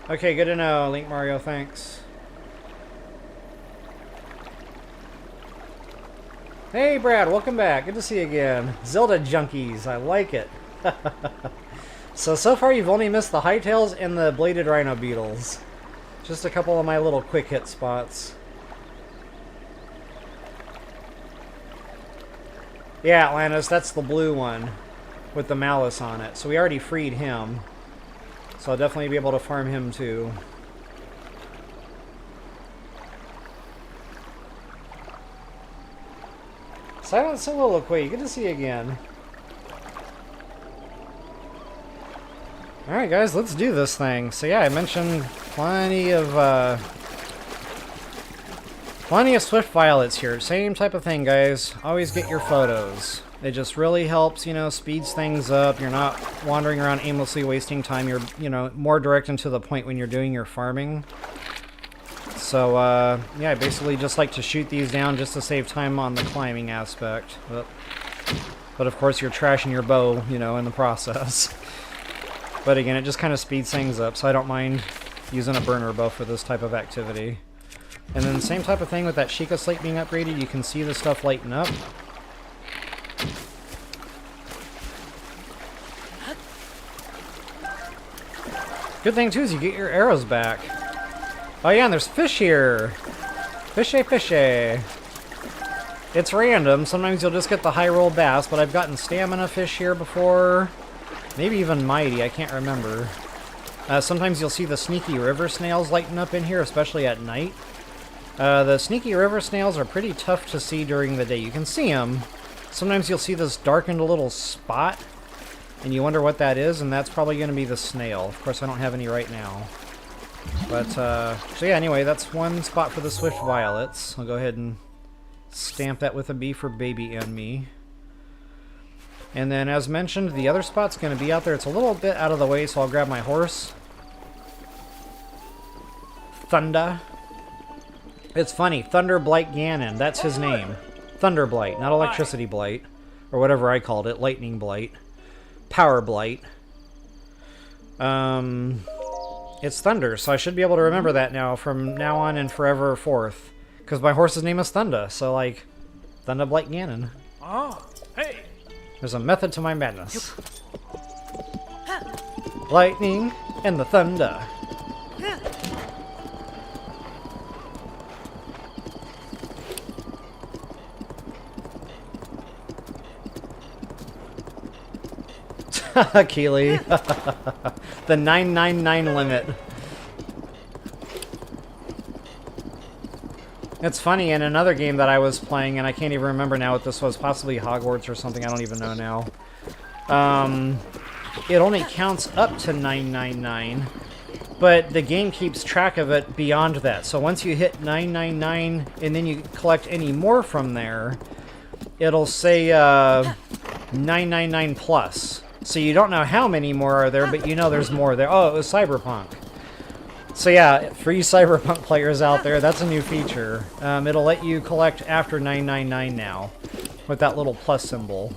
[SPEAKER 1] Okay, good to know, Link Mario, thanks. Hey Brad, welcome back. Good to see you again. Zelda junkies, I like it. So far you've only missed the Hightails and the bladed rhino beetles. Just a couple of my little quick hit spots. Yeah, Atlantis, that's the blue one with the malice on it. So we already freed him. So I'll definitely be able to farm him too. Silent Soliloquy, good to see you again. Alright guys, let's do this thing. So yeah, I mentioned plenty of Swift Violets here. Same type of thing, guys. Always get your photos. It just really helps, you know, speeds things up. You're not wandering around aimlessly wasting time. You're, you know, more direct and to the point when you're doing your farming. So, yeah, I basically just like to shoot these down just to save time on the climbing aspect. But of course, you're trashing your bow, you know, in the process. But again, it just kind of speeds things up, so I don't mind using a burner bow for this type of activity. And then same type of thing with that Sheikah Slate being upgraded. You can see the stuff lighten up. Good thing, too, is you get your arrows back. Oh, yeah, and there's fish here. Fishy, fishy. It's random. Sometimes you'll just get the high roll bass, but I've gotten stamina fish here before. Maybe even mighty, I can't remember. Sometimes you'll see the sneaky river snails lighten up in here, especially at night. The sneaky river snails are pretty tough to see during the day. You can see them. Sometimes you'll see this darkened little spot, and you wonder what that is, and that's probably going to be the snail. Of course, I don't have any right now. But, so yeah, anyway, that's one spot for the Swift Violets. I'll go ahead and stamp that with a B for Baby and Me. And then, as mentioned, the other spot's going to be out there. It's a little bit out of the way, so I'll grab my horse. Thunder. It's funny, Thunderblight Ganon, that's his name. Thunderblight, not Electricity Blight. Or whatever I called it, Lightning Blight. Power Blight. It's Thunder, so I should be able to remember that now from now on and forever forth. Because my horse's name is Thunda, so like, Thunda Blight Ganon.
[SPEAKER 2] Oh, hey!
[SPEAKER 1] There's a method to my madness. Lightning and the thunder. Keely. The 999 limit. It's funny, in another game that I was playing, and I can't even remember now what this was, possibly Hogwarts or something, I don't even know now. It only counts up to 999, but the game keeps track of it beyond that. So once you hit 999 and then you collect any more from there, it'll say 999 plus. So you don't know how many more are there, but you know there's more there. Oh, it was Cyberpunk. So yeah, for you Cyberpunk players out there, that's a new feature. It'll let you collect after 999 now, with that little plus symbol.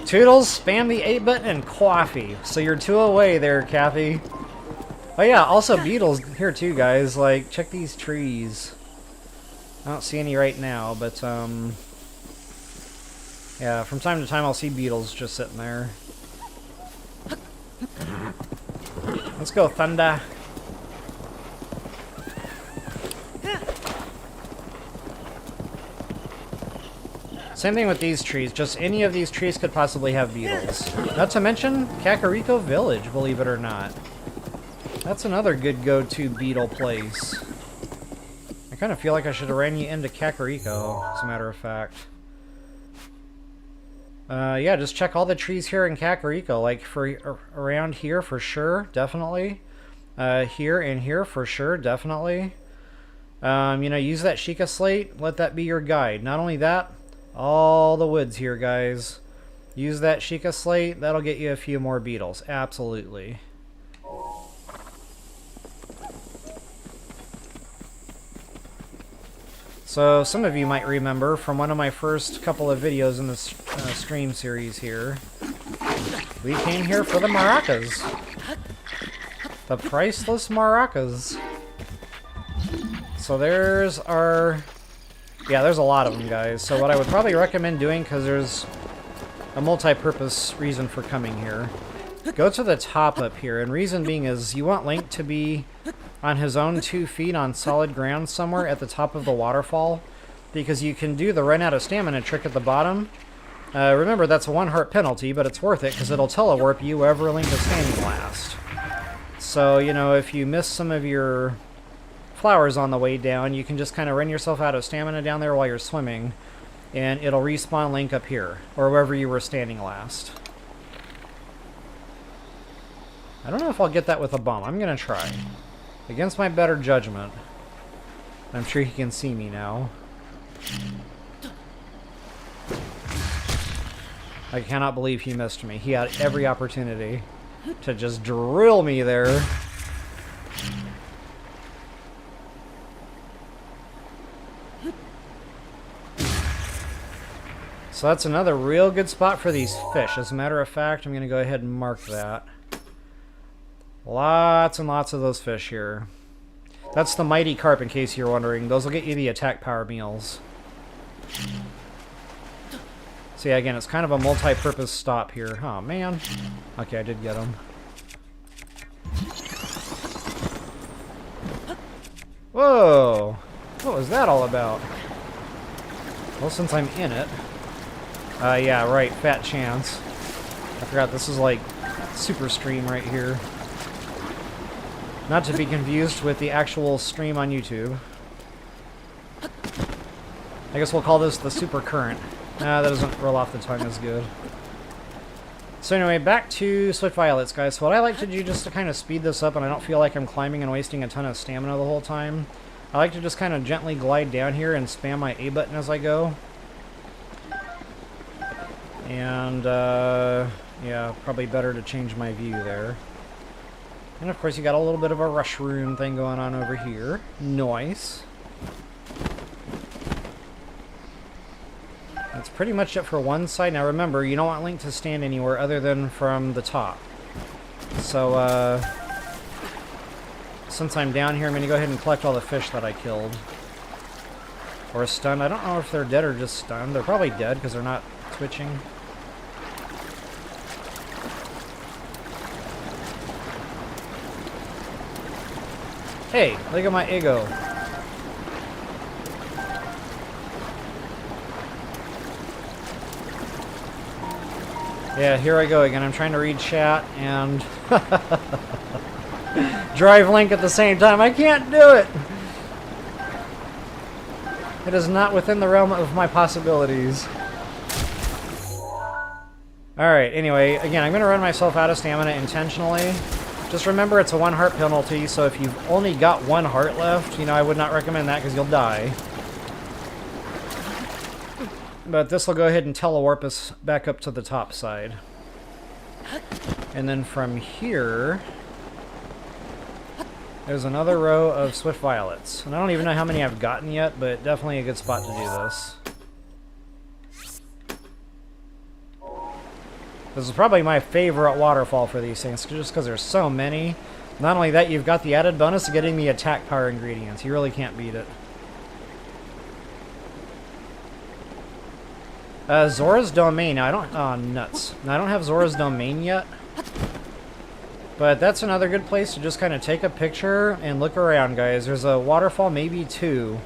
[SPEAKER 1] Toodles, spam the A button and coffee. So you're 2 away there, Kathy. Oh yeah, also beetles here too, guys. Like, check these trees. I don't see any right now, but yeah, from time to time I'll see beetles just sitting there. Let's go, Thunder. Same thing with these trees. Just any of these trees could possibly have beetles. Not to mention Kakariko Village, believe it or not. That's another good go-to beetle place. I kind of feel like I should have ran you into Kakariko, as a matter of fact. Yeah, just check all the trees here in Kakariko. Like, for around here, for sure, definitely. Here and here, for sure, definitely. You know, use that Sheikah Slate. Let that be your guide. Not only that, all the woods here, guys. Use that Sheikah Slate. That'll get you a few more beetles. Absolutely. So, some of you might remember from one of my first couple of videos in this stream series here, we came here for the maracas. The priceless maracas. So there's our... Yeah, there's a lot of them, guys. So what I would probably recommend doing, because there's a multi-purpose reason for coming here, go to the top up here. And reason being is you want Link to be on his own 2 feet on solid ground somewhere at the top of the waterfall, because you can do the run out of stamina trick at the bottom. Remember, that's a 1 heart penalty, but it's worth it because it'll telewarp you wherever Link is standing last. So, you know, if you miss some of your flowers on the way down, you can just kind of run yourself out of stamina down there while you're swimming, and it'll respawn Link up here, or wherever you were standing last. I don't know if I'll get that with a bomb. I'm going to try. Against my better judgment. I'm sure he can see me now. I cannot believe he missed me. He had every opportunity to just drill me there. So that's another real good spot for these fish. As a matter of fact, I'm going to go ahead and mark that. Lots and lots of those fish here. That's the Mighty Carp, in case you're wondering. Those will get you the attack power meals. So yeah, again, it's kind of a multi-purpose stop here. Oh, man. Okay, I did get him. Whoa! What was that all about? Well, since I'm in it... yeah, right, fat chance. I forgot this is like super stream right here. Not to be confused with the actual stream on YouTube. I guess we'll call this the super current. That doesn't roll off the tongue as good. So anyway, back to Swift Violets, guys. So what I like to do just to kind of speed this up and I don't feel like I'm climbing and wasting a ton of stamina the whole time, I like to just kind of gently glide down here and spam my A button as I go. And, yeah, probably better to change my view there. And of course you got a little bit of a rush room thing going on over here. Nice. That's pretty much it for one side. Now remember, you don't want Link to stand anywhere other than from the top. So, since I'm down here, I'm going to go ahead and collect all the fish that I killed. Or stunned. I don't know if they're dead or just stunned. They're probably dead because they're not twitching. Hey, look at my ego. Yeah, here I go again. I'm trying to read chat and drive Link at the same time. I can't do it! It is not within the realm of my possibilities. Alright, anyway, again, I'm going to run myself out of stamina intentionally. Just remember it's a 1 heart penalty, so if you've only got 1 heart left, you know, I would not recommend that because you'll die. But this will go ahead and telewarp us back up to the top side. And then from here, there's another row of swift violets. And I don't even know how many I've gotten yet, but definitely a good spot to do this. This is probably my favorite waterfall for these things, just because there's so many. Not only that, you've got the added bonus of getting the attack power ingredients. You really can't beat it. Zora's Domain. Now, I don't... Oh, nuts. Now, I don't have Zora's Domain yet. But that's another good place to just kind of take a picture and look around, guys. There's a waterfall, maybe 2,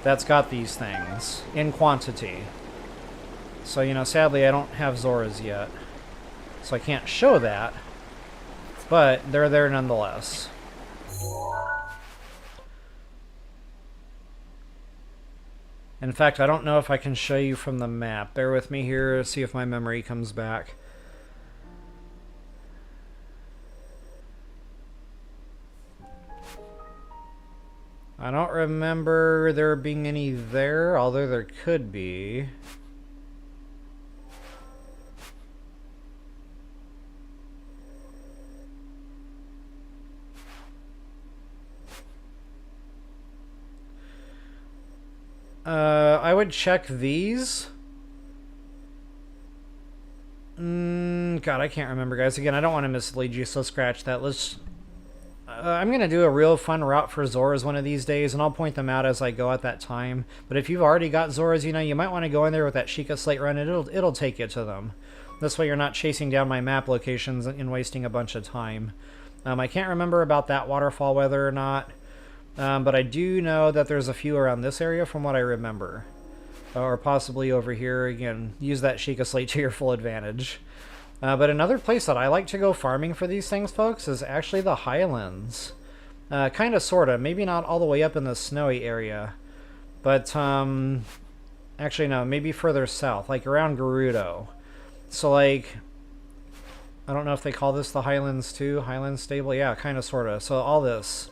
[SPEAKER 1] that's got these things in quantity. So, you know, sadly, I don't have Zora's yet. So I can't show that. But they're there nonetheless. In fact, I don't know if I can show you from the map. Bear with me here, see if my memory comes back. I don't remember there being any there, although there could be. I would check these. God, I can't remember, guys. Again, I don't want to mislead you, so scratch that. Let's... I'm going to do a real fun route for Zoras one of these days, and I'll point them out as I go at that time. But if you've already got Zoras, you know, you might want to go in there with that Sheikah Slate run, and it'll take you to them. This way you're not chasing down my map locations and wasting a bunch of time. I can't remember about that waterfall, whether or not, but I do know that there's a few around this area from what I remember. Or possibly over here. Again, use that Sheikah Slate to your full advantage. But another place that I like to go farming for these things, folks, is actually the Highlands. Kind of, sort of. Maybe not all the way up in the snowy area. But, actually, no. Maybe further south. Like, around Gerudo. So, like... I don't know if they call this the Highlands, too. Highlands Stable? Yeah, kind of, sort of. So, all this.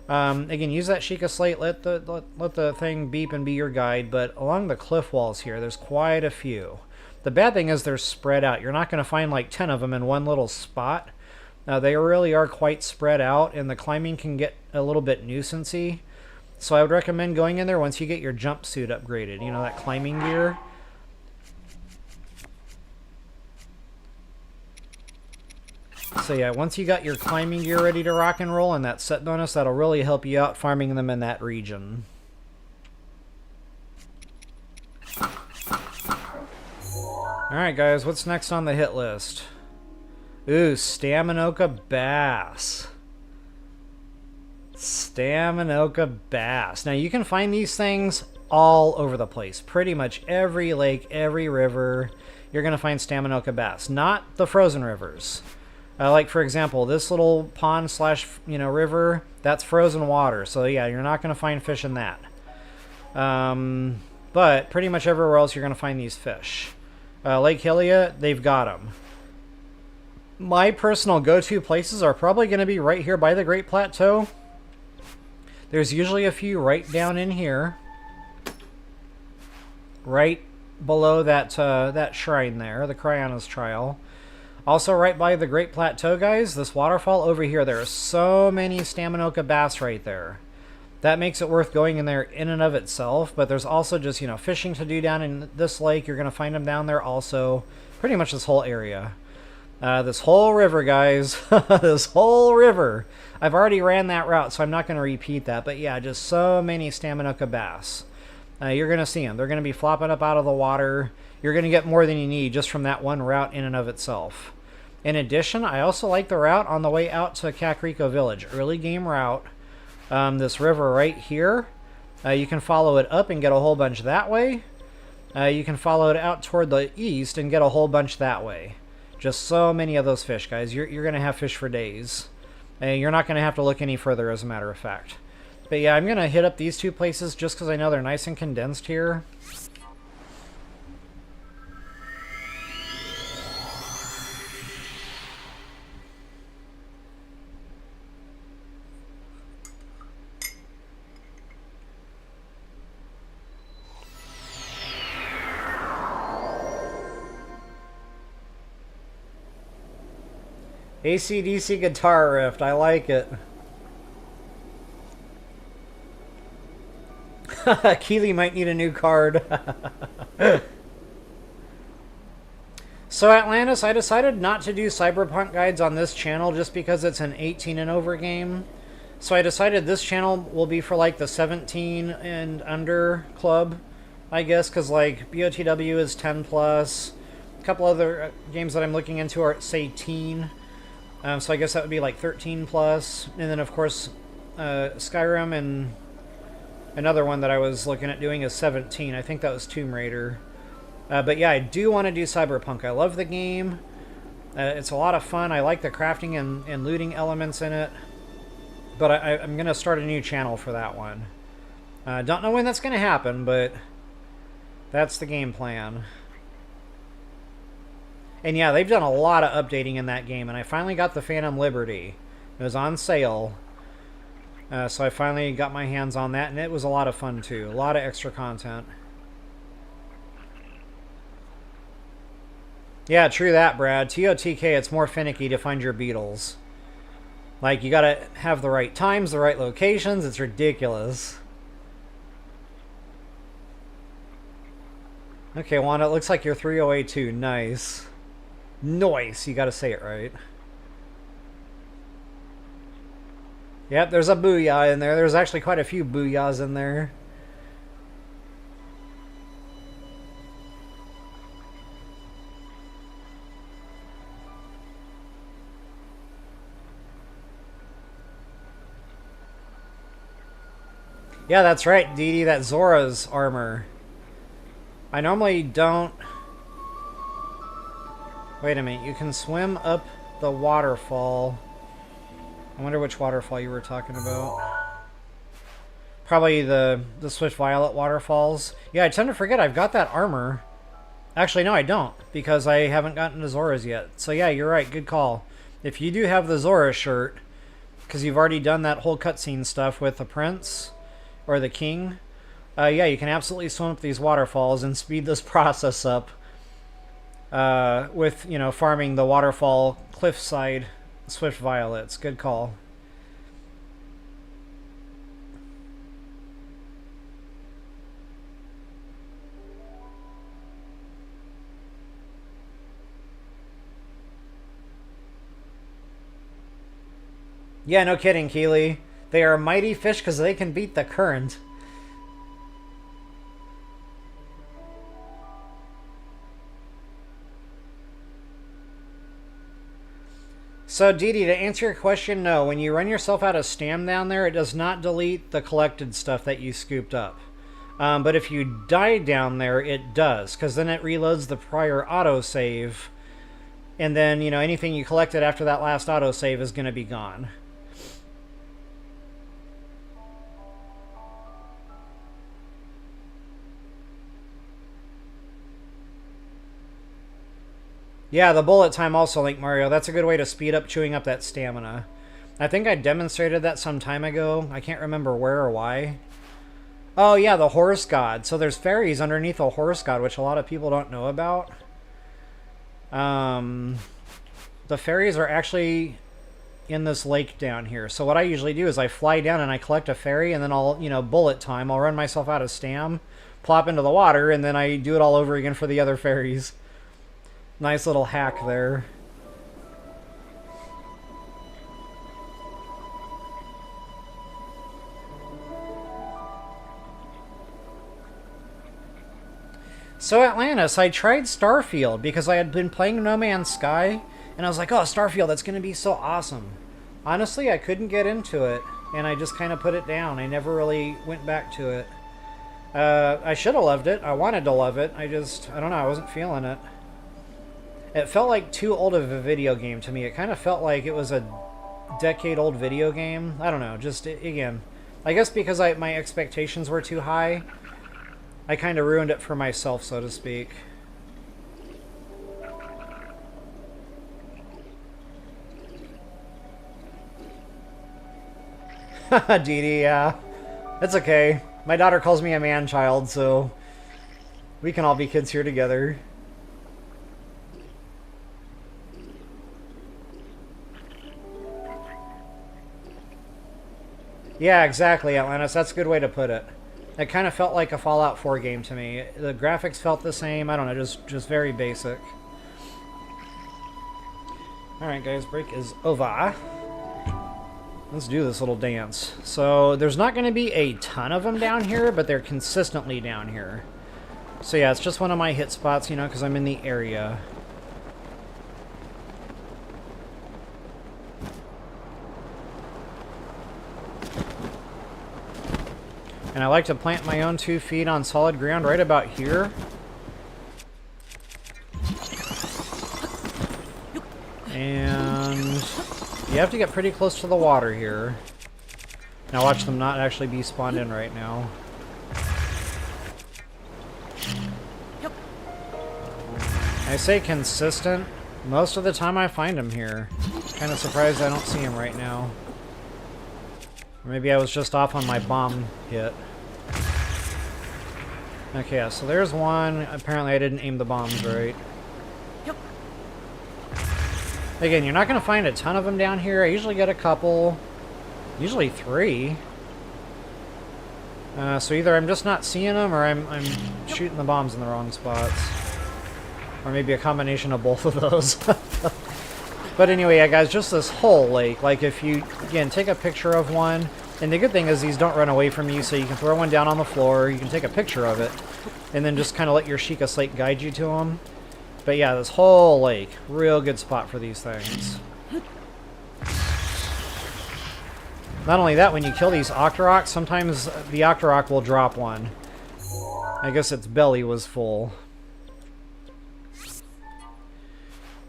[SPEAKER 1] Again, use that Sheikah Slate. Let the thing beep and be your guide. But along the cliff walls here, there's quite a few. The bad thing is they're spread out. You're not going to find like 10 of them in one little spot. They really are quite spread out, and the climbing can get a little bit nuisancey. So I would recommend going in there once you get your jumpsuit upgraded. You know, that climbing gear. So yeah, once you got your climbing gear ready to rock and roll and that set bonus, that'll really help you out farming them in that region. Alright guys, what's next on the hit list? Ooh, Staminoka Bass. Staminoka Bass. Now you can find these things all over the place. Pretty much every lake, every river, you're going to find Staminoka Bass. Not the frozen rivers. Like for example, this little pond slash, you know, river, that's frozen water. So yeah, you're not going to find fish in that. But pretty much everywhere else you're going to find these fish. Lake Hylia, they've got them. My personal go-to places are probably going to be right here by the Great Plateau. There's usually a few right down in here. Right below that that shrine there, the Cryonis Trial. Also right by the Great Plateau, guys, this waterfall over here, there are so many Staminoka bass right there. That makes it worth going in there in and of itself, but there's also just, you know, fishing to do down in this lake. You're going to find them down there also. Pretty much this whole area. This whole river, guys. This whole river. I've already ran that route, so I'm not going to repeat that. But yeah, just so many Staminoka bass. You're going to see them. They're going to be flopping up out of the water. You're going to get more than you need just from that one route in and of itself. In addition, I also like the route on the way out to Kakariko Village. Early game route. This river right here. You can follow it up and get a whole bunch that way. You can follow it out toward the east and get a whole bunch that way. Just so many of those fish, guys. You're going to have fish for days. And you're not going to have to look any further, as a matter of fact. But yeah, I'm going to hit up these two places just because I know they're nice and condensed here. AC/DC guitar riff, I like it. Keely might need a new card. So Atlantis, I decided not to do Cyberpunk guides on this channel just because it's an 18 and over game. So I decided this channel will be for like the 17 and under club, I guess, because like BotW is 10 plus. A couple other games that I'm looking into are, say, teen. So I guess that would be like 13 plus. And then, of course, Skyrim and another one that I was looking at doing is 17. I think that was Tomb Raider. But yeah, I do want to do Cyberpunk. I love the game. It's a lot of fun. I like the crafting and looting elements in it. But I'm going to start a new channel for that one. Don't know when that's going to happen, but that's the game plan. And yeah, they've done a lot of updating in that game, and I finally got the Phantom Liberty. It was on sale, so I finally got my hands on that, and it was a lot of fun too. A lot of extra content. Yeah, true that, Brad. TOTK, it's more finicky to find your beetles. Like, you gotta have the right times, the right locations. It's ridiculous. Okay, Wanda, it looks like you're 3082. Nice. Nice, you gotta say it right. Yep, there's a booyah in there. There's actually quite a few booyahs in there. Yeah, that's right, Dee Dee, that's Zora's armor. I normally don't... Wait a minute, you can swim up the waterfall. I wonder which waterfall you were talking about. Probably the Swift Violet waterfalls. Yeah, I tend to forget I've got that armor. Actually, no, I don't, because I haven't gotten to Zora's yet. So yeah, you're right, good call. If you do have the Zora shirt, because you've already done that whole cutscene stuff with the prince, or the king, yeah, you can absolutely swim up these waterfalls and speed this process up. With, you know, farming the waterfall cliffside Swift Violets. Good call. Yeah, no kidding, Keely. They are mighty fish because they can beat the current. So, Dee Dee, to answer your question, no. When you run yourself out of stam down there, it does not delete the collected stuff that you scooped up. But if you die down there, it does, because then it reloads the prior autosave. And then, you know, anything you collected after that last autosave is going to be gone. Yeah, the bullet time also, Link Mario. That's a good way to speed up chewing up that stamina. I think I demonstrated that some time ago. I can't remember where or why. Oh, yeah, the Horse God. So there's fairies underneath the Horse God, which a lot of people don't know about. The fairies are actually in this lake down here. So what I usually do is I fly down and I collect a ferry, and then I'll, you know, bullet time. I'll run myself out of stam, plop into the water, and then I do it all over again for the other ferries. Nice little hack there. So Atlantis, I tried Starfield because I had been playing No Man's Sky, and I was like, oh, Starfield, that's going to be so awesome. Honestly, I couldn't get into it, and I just kind of put it down. I never really went back to it. I should have loved it. I wanted to love it. I don't know, I wasn't feeling it. It felt like too old of a video game to me. It kind of felt like it was a decade-old video game. I don't know, just, again, I guess because my expectations were too high, I kind of ruined it for myself, so to speak. Haha, Dee Dee, yeah. It's okay. My daughter calls me a man-child, so we can all be kids here together. Yeah, exactly, Atlantis. That's a good way to put it. It kind of felt like a Fallout 4 game to me. The graphics felt the same. I don't know, just very basic. Alright, guys, break is over. Let's do this little dance. So, there's not going to be a ton of them down here, but they're consistently down here. So yeah, it's just one of my hit spots, you know, because I'm in the area. And I like to plant my own 2 feet on solid ground right about here. And you have to get pretty close to the water here. Now watch them not actually be spawned in right now. I say consistent. Most of the time I find them here. Kind of surprised I don't see them right now. Or maybe I was just off on my bomb hit. Okay, yeah, so there's one. Apparently I didn't aim the bombs right. Again, you're not going to find a ton of them down here. I usually get a couple. Usually 3. So either I'm just not seeing them, or I'm shooting the bombs in the wrong spots. Or maybe a combination of both of those. But anyway, yeah, guys, just this whole lake. Like, if you, again, take a picture of one, and the good thing is these don't run away from you, so you can throw one down on the floor, you can take a picture of it, and then just kind of let your Sheikah Slate guide you to them. But yeah, this whole lake, real good spot for these things. Not only that, when you kill these Octoroks, sometimes the Octorok will drop one. I guess its belly was full.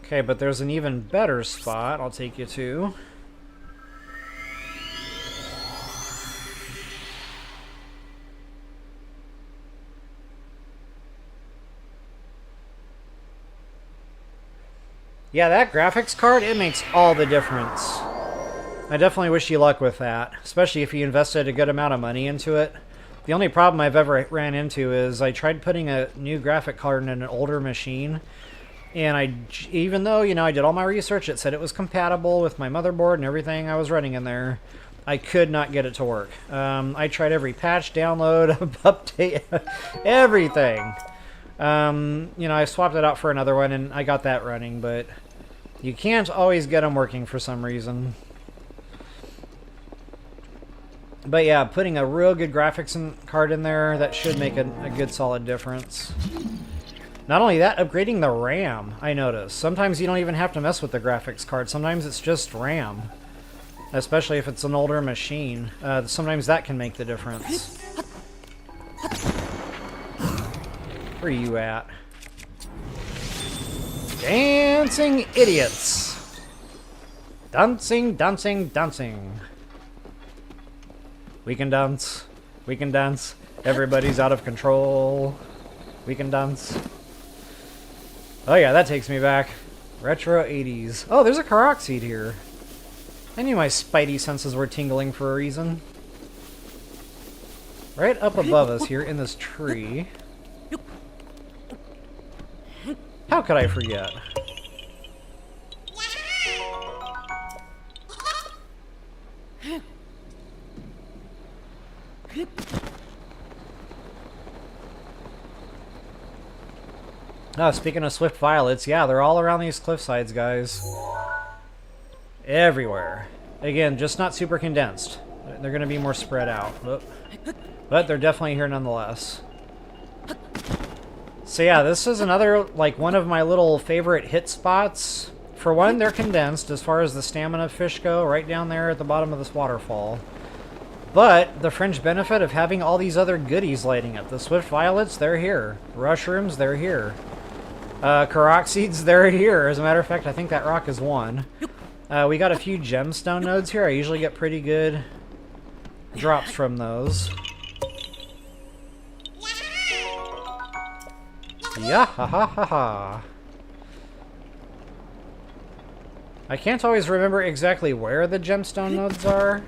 [SPEAKER 1] Okay, but there's an even better spot I'll take you to. Yeah, that graphics card, it makes all the difference. I definitely wish you luck with that, especially if you invested a good amount of money into it. The only problem I've ever ran into is I tried putting a new graphic card in an older machine, and even though, you know, I did all my research, it said it was compatible with my motherboard and everything I was running in there, I could not get it to work. I tried every patch, download, update, everything. You know, I swapped it out for another one, and I got that running, but you can't always get them working for some reason. But yeah, putting a real good graphics card in there, that should make a good solid difference. Not only that, upgrading the RAM, I noticed. Sometimes you don't even have to mess with the graphics card. Sometimes it's just RAM. Especially if it's an older machine. Sometimes that can make the difference. Where are you at? Dancing idiots! Dancing, dancing, dancing. We can dance. We can dance. Everybody's out of control. We can dance. Oh yeah, that takes me back. Retro 80s. Oh, there's a Korok seed here. I knew my spidey senses were tingling for a reason. Right up above us here in this tree. How could I forget? Oh, speaking of swift violets, yeah, they're all around these cliff sides, guys. Everywhere. Again, just not super condensed. They're going to be more spread out. But they're definitely here nonetheless. So yeah, this is another, like, one of my little favorite hit spots. For one, they're condensed as far as the stamina fish go, right down there at the bottom of this waterfall. But the fringe benefit of having all these other goodies lighting up. The swift violets, they're here. Rushrooms, they're here. Karoxides, they're here. As a matter of fact, I think that rock is one. We got a few gemstone nodes here. I usually get pretty good drops from those. Yeah, ha ha ha ha. I can't always remember exactly where the gemstone nodes are.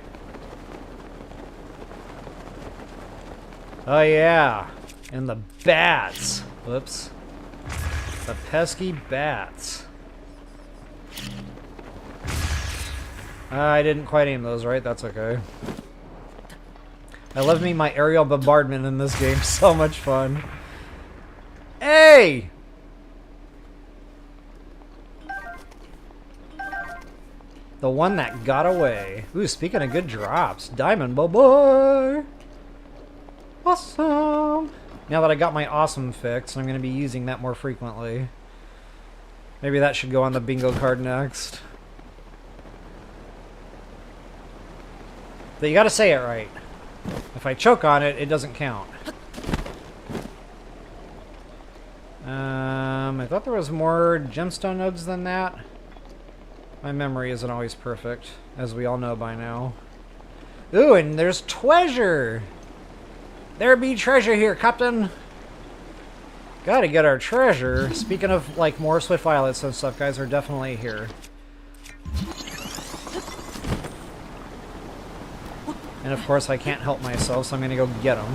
[SPEAKER 1] Oh yeah, and the bats. Whoops. The pesky bats. I didn't quite aim those right, that's okay. I love me my aerial bombardment in this game, so much fun. Hey! The one that got away. Ooh, speaking of good drops, diamond boy. Awesome. Now that I got my awesome fix, I'm going to be using that more frequently. Maybe that should go on the bingo card next. But you got to say it right. If I choke on it, it doesn't count. I thought there was more gemstone nodes than that. My memory isn't always perfect, as we all know by now. Ooh, and there's treasure! There be treasure here, Captain! Gotta get our treasure. Speaking of, like, more swift violets and stuff, guys, are definitely here. And of course, I can't help myself, so I'm gonna go get them.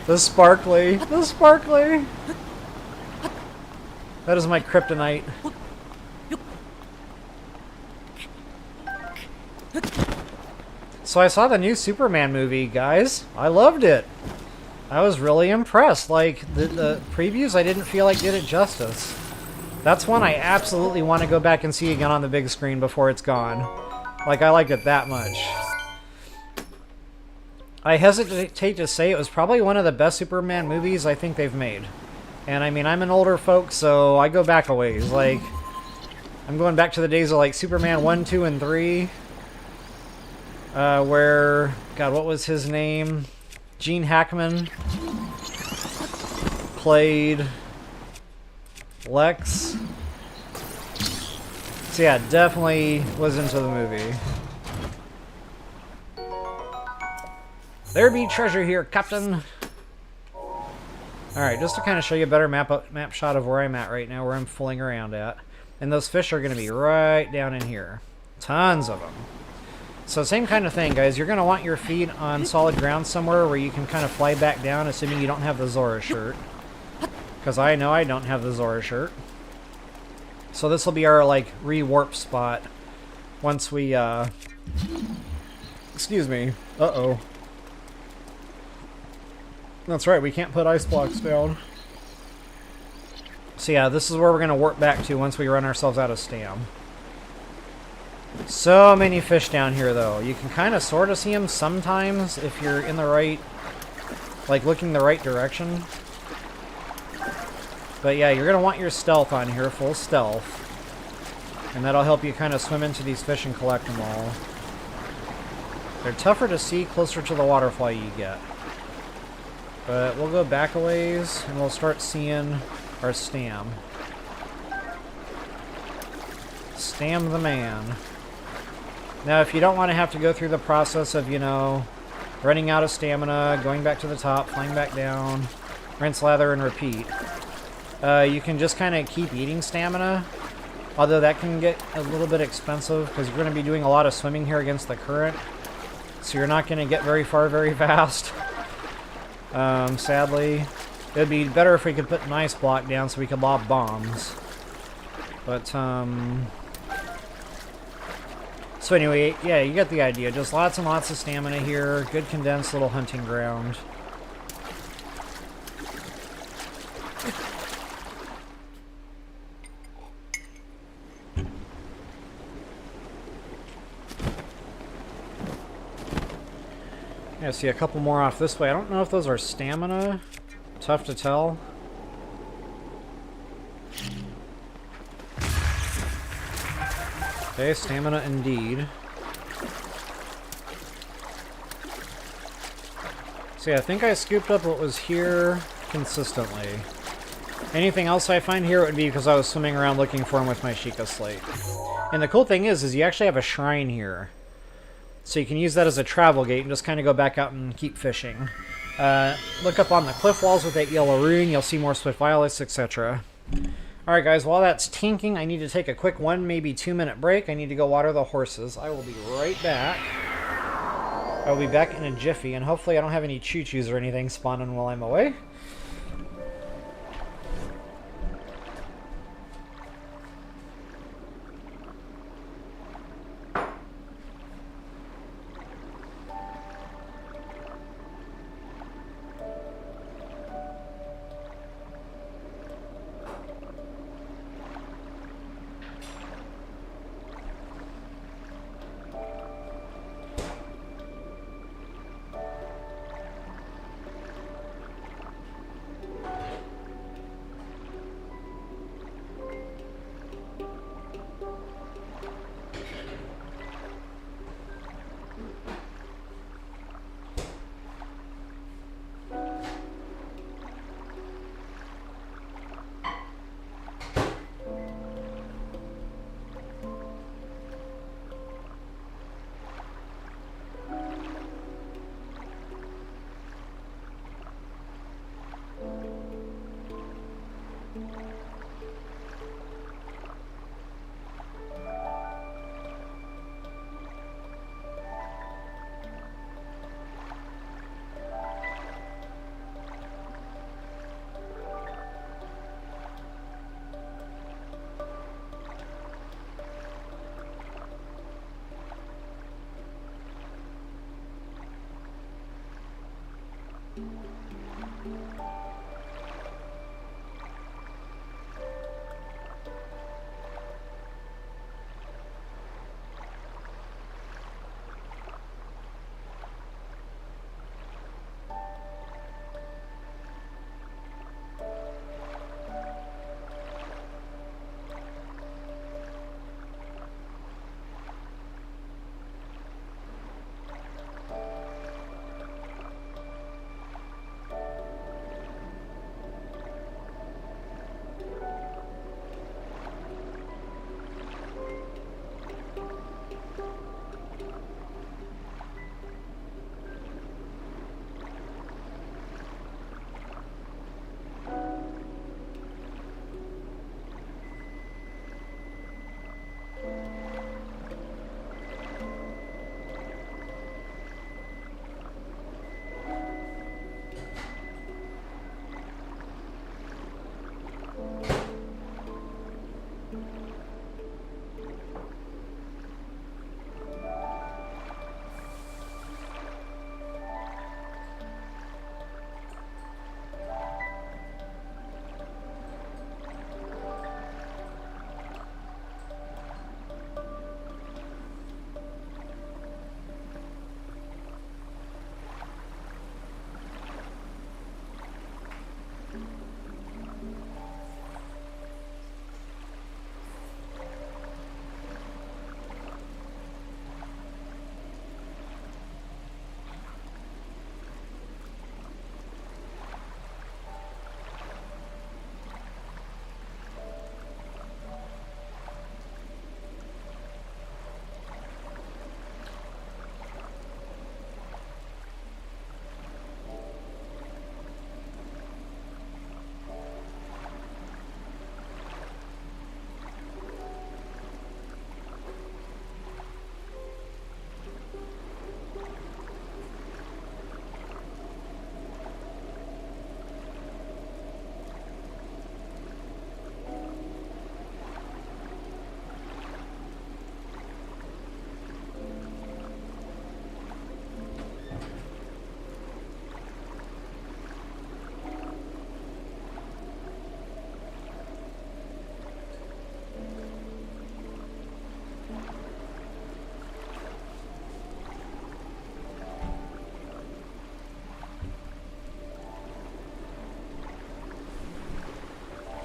[SPEAKER 1] The sparkly! The sparkly! That is my kryptonite. So I saw the new Superman movie, guys. I loved it. I was really impressed. Like, the previews I didn't feel like did it justice. That's one I absolutely want to go back and see again on the big screen before it's gone. Like, I liked it that much. I hesitate to say it was probably one of the best Superman movies I think they've made. And I mean, I'm an older folk, so I go back a ways. Like, I'm going back to the days of, like, Superman 1, 2, and 3. Where, God, what was his name? Gene Hackman played Lex. So yeah, definitely was into the movie. There be treasure here, Captain. Alright, just to kind of show you a better map shot of where I'm at right now, where I'm fooling around at. And those fish are going to be right down in here. Tons of them. So same kind of thing, guys. You're going to want your feet on solid ground somewhere where you can kind of fly back down, assuming you don't have the Zora shirt. Because I know I don't have the Zora shirt. So this will be our, like, re-warp spot once we, Excuse me. Uh-oh. That's right, we can't put ice blocks down. So yeah, this is where we're going to warp back to once we run ourselves out of stam. So many fish down here, though. You can kind of sort of see them sometimes if you're in the right, like, looking the right direction. But yeah, you're going to want your stealth on here, full stealth. And that'll help you kind of swim into these fish and collect them all. They're tougher to see closer to the waterfall you get. But we'll go back a ways, and we'll start seeing our stam. Stam the man. Now, if you don't want to have to go through the process of, you know, running out of stamina, going back to the top, flying back down, rinse, lather, and repeat, you can just kind of keep eating stamina. Although that can get a little bit expensive, because you're going to be doing a lot of swimming here against the current. So you're not going to get very far very fast. Sadly. It would be better if we could put an ice block down so we could lob bombs. But, so anyway, yeah, you get the idea. Just lots and lots of stamina here. Good condensed little hunting ground. Yeah, see a couple more off this way. I don't know if those are stamina. Tough to tell. Okay, stamina indeed. See, I think I scooped up what was here consistently. Anything else I find here, it would be because I was swimming around looking for them with my Sheikah slate. And the cool thing is you actually have a shrine here. So you can use that as a travel gate and just kind of go back out and keep fishing. Look up on the cliff walls with that yellow rune. You'll see more swift violets, etc. Alright guys, while that's tinking, I need to take a quick 1, maybe 2 minute break. I need to go water the horses. I will be right back. I will be back in a jiffy, and hopefully I don't have any choo-choos or anything spawning while I'm away.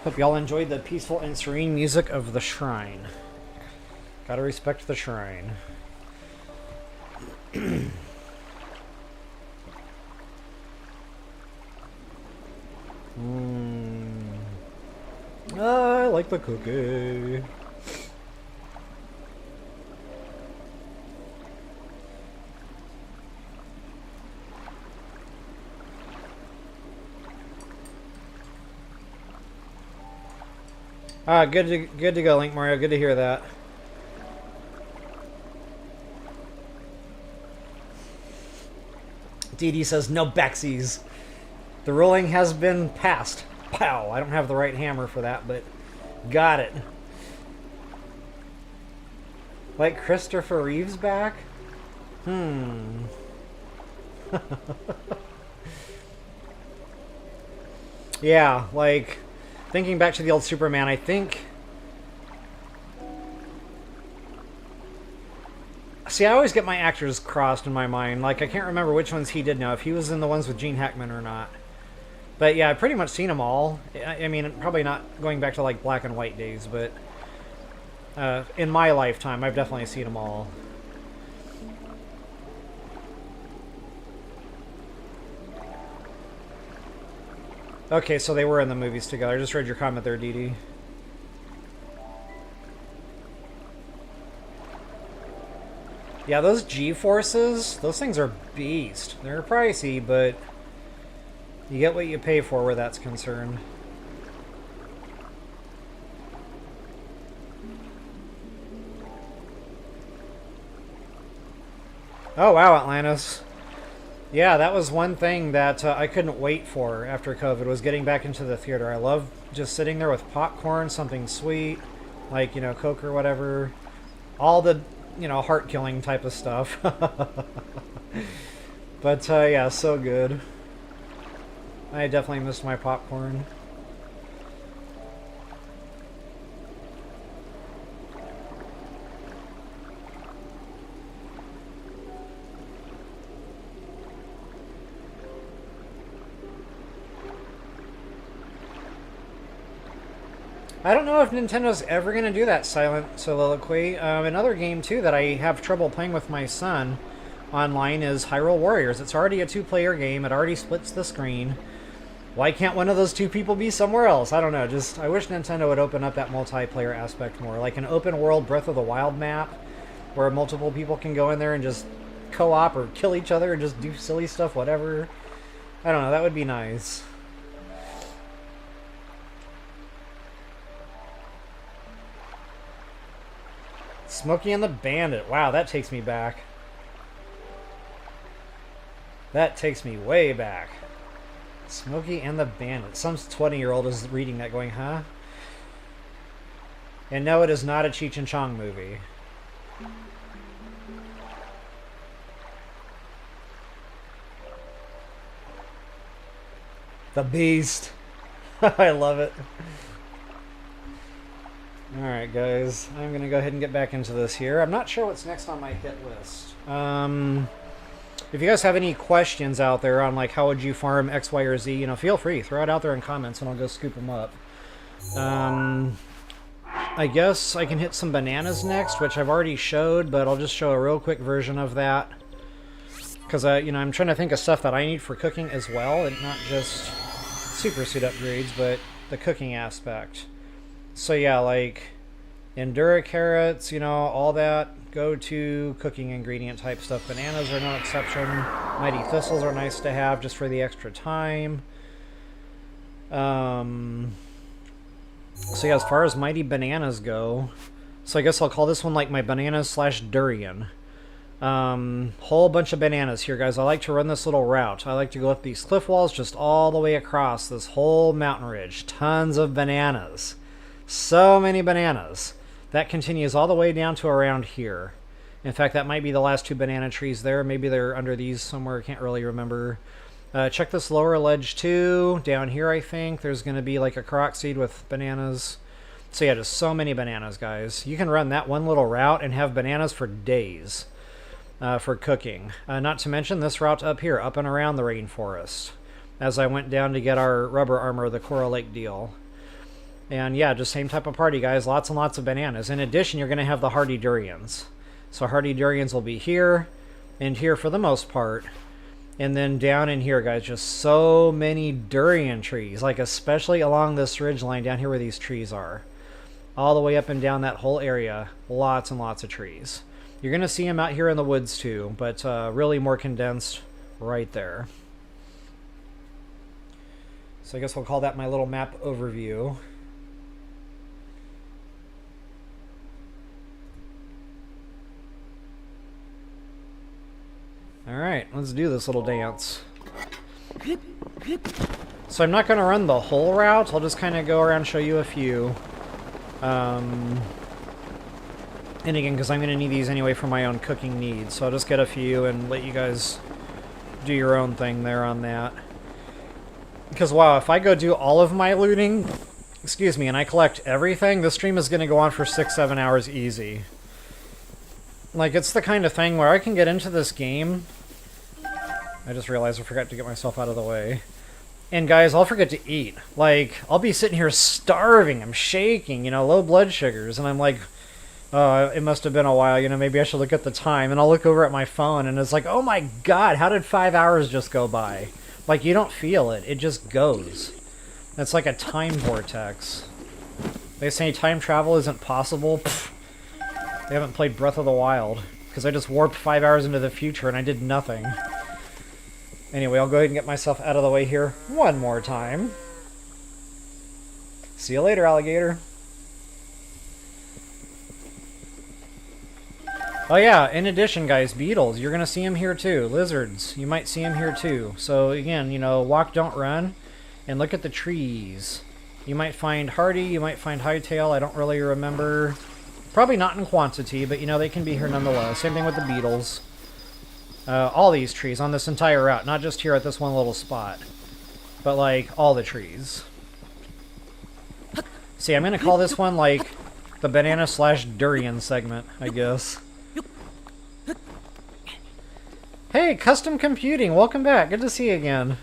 [SPEAKER 1] Hope y'all enjoyed the peaceful and serene music of the shrine. Gotta respect the shrine. I like the cookie. Good to go, Link Mario. Good to hear that. DD says no backsies. The ruling has been passed. Pow! I don't have the right hammer for that, but got it. Like Christopher Reeve's back? Yeah, like thinking back to the old Superman, I think. See, I always get my actors crossed in my mind. Like, I can't remember which ones he did now, if he was in the ones with Gene Hackman or not. But yeah, I've pretty much seen them all. I mean, probably not going back to like black and white days, but in my lifetime, I've definitely seen them all. Okay, so they were in the movies together. I just read your comment there, Dee Dee. Yeah, those G-forces, those things are beast. They're pricey, but you get what you pay for where that's concerned. Oh, wow, Atlantis. Yeah, that was one thing that I couldn't wait for after COVID, was getting back into the theater. I love just sitting there with popcorn, something sweet, like, you know, Coke or whatever. All the, you know, heart-killing type of stuff. But, yeah, so good. I definitely missed my popcorn. I don't know if Nintendo's ever going to do that silent soliloquy. Another game, too, that I have trouble playing with my son online is Hyrule Warriors. It's already a two-player game. It already splits the screen. Why can't one of those two people be somewhere else? I don't know. Just, I wish Nintendo would open up that multiplayer aspect more. Like an open-world Breath of the Wild map where multiple people can go in there and just co-op or kill each other and just do silly stuff, whatever. I don't know. That would be nice. Smokey and the Bandit. Wow, that takes me back. That takes me way back. Smokey and the Bandit. Some 20-year-old is reading that going, huh? And no, it is not a Cheech and Chong movie. The Beast. I love it. Alright, guys. I'm going to go ahead and get back into this here. I'm not sure what's next on my hit list. If you guys have any questions out there on, like, how would you farm X, Y, or Z, you know, feel free. Throw it out there in comments and I'll go scoop them up. I guess I can hit some bananas next, which I've already showed, but I'll just show a real quick version of that. Because, you know, I'm trying to think of stuff that I need for cooking as well, and not just super suit upgrades, but the cooking aspect. So yeah, like Endura carrots, you know, all that go-to cooking ingredient type stuff. Bananas are no exception. Mighty thistles are nice to have just for the extra time. So yeah, as far as mighty bananas go, so I guess I'll call this one like my bananas slash durian. Whole bunch of bananas here, guys. I like to run this little route. I like to go up these cliff walls just all the way across this whole mountain ridge. Tons of bananas. So many bananas. That continues all the way down to around here. In fact, that might be the last two banana trees there. Maybe they're under these somewhere. I can't really remember. Check this lower ledge too. Down here, I think, there's going to be like a croc seed with bananas. So yeah, just so many bananas, guys. You can run that one little route and have bananas for days for cooking. Not to mention this route up here, up and around the rainforest, as I went down to get our rubber armor, the Coral Lake deal. And yeah, just same type of party, guys. Lots and lots of bananas. In addition, you're going to have the hardy durians. So hardy durians will be here and here for the most part. And then down in here, guys, just so many durian trees. Like especially along this ridge line down here where these trees are. All the way up and down that whole area. Lots and lots of trees. You're going to see them out here in the woods too. But really more condensed right there. So I guess we'll call that my little map overview. Alright, let's do this little dance. So I'm not going to run the whole route. I'll just kind of go around and show you a few. And again, because I'm going to need these anyway for my own cooking needs. So I'll just get a few and let you guys do your own thing there on that. Because, wow, if I go do all of my looting, excuse me, and I collect everything, this stream is going to go on for 6-7 hours easy. Like, it's the kind of thing where I can get into this game. I just realized I forgot to get myself out of the way. And guys, I'll forget to eat. Like, I'll be sitting here starving. I'm shaking, you know, low blood sugars. And I'm like, oh, it must have been a while. You know, maybe I should look at the time. And I'll look over at my phone and it's like, oh my God, how did 5 hours just go by? Like, you don't feel it. It just goes. It's like a time vortex. They say time travel isn't possible. Pfft. They haven't played Breath of the Wild. Because I just warped 5 hours into the future and I did nothing. Anyway, I'll go ahead and get myself out of the way here one more time. See you later, alligator. Oh yeah, in addition, guys, beetles. You're going to see them here too. Lizards. You might see them here too. So again, you know, walk, don't run. And look at the trees. You might find hardy, you might find hightail. I don't really remember. Probably not in quantity, but you know, they can be here nonetheless. Same thing with the beetles. All these trees on this entire route, not just here at this one little spot, but like all the trees. See, I'm going to call this one like the banana/durian segment, I guess. Hey, Custom Computing, welcome back. Good to see you again.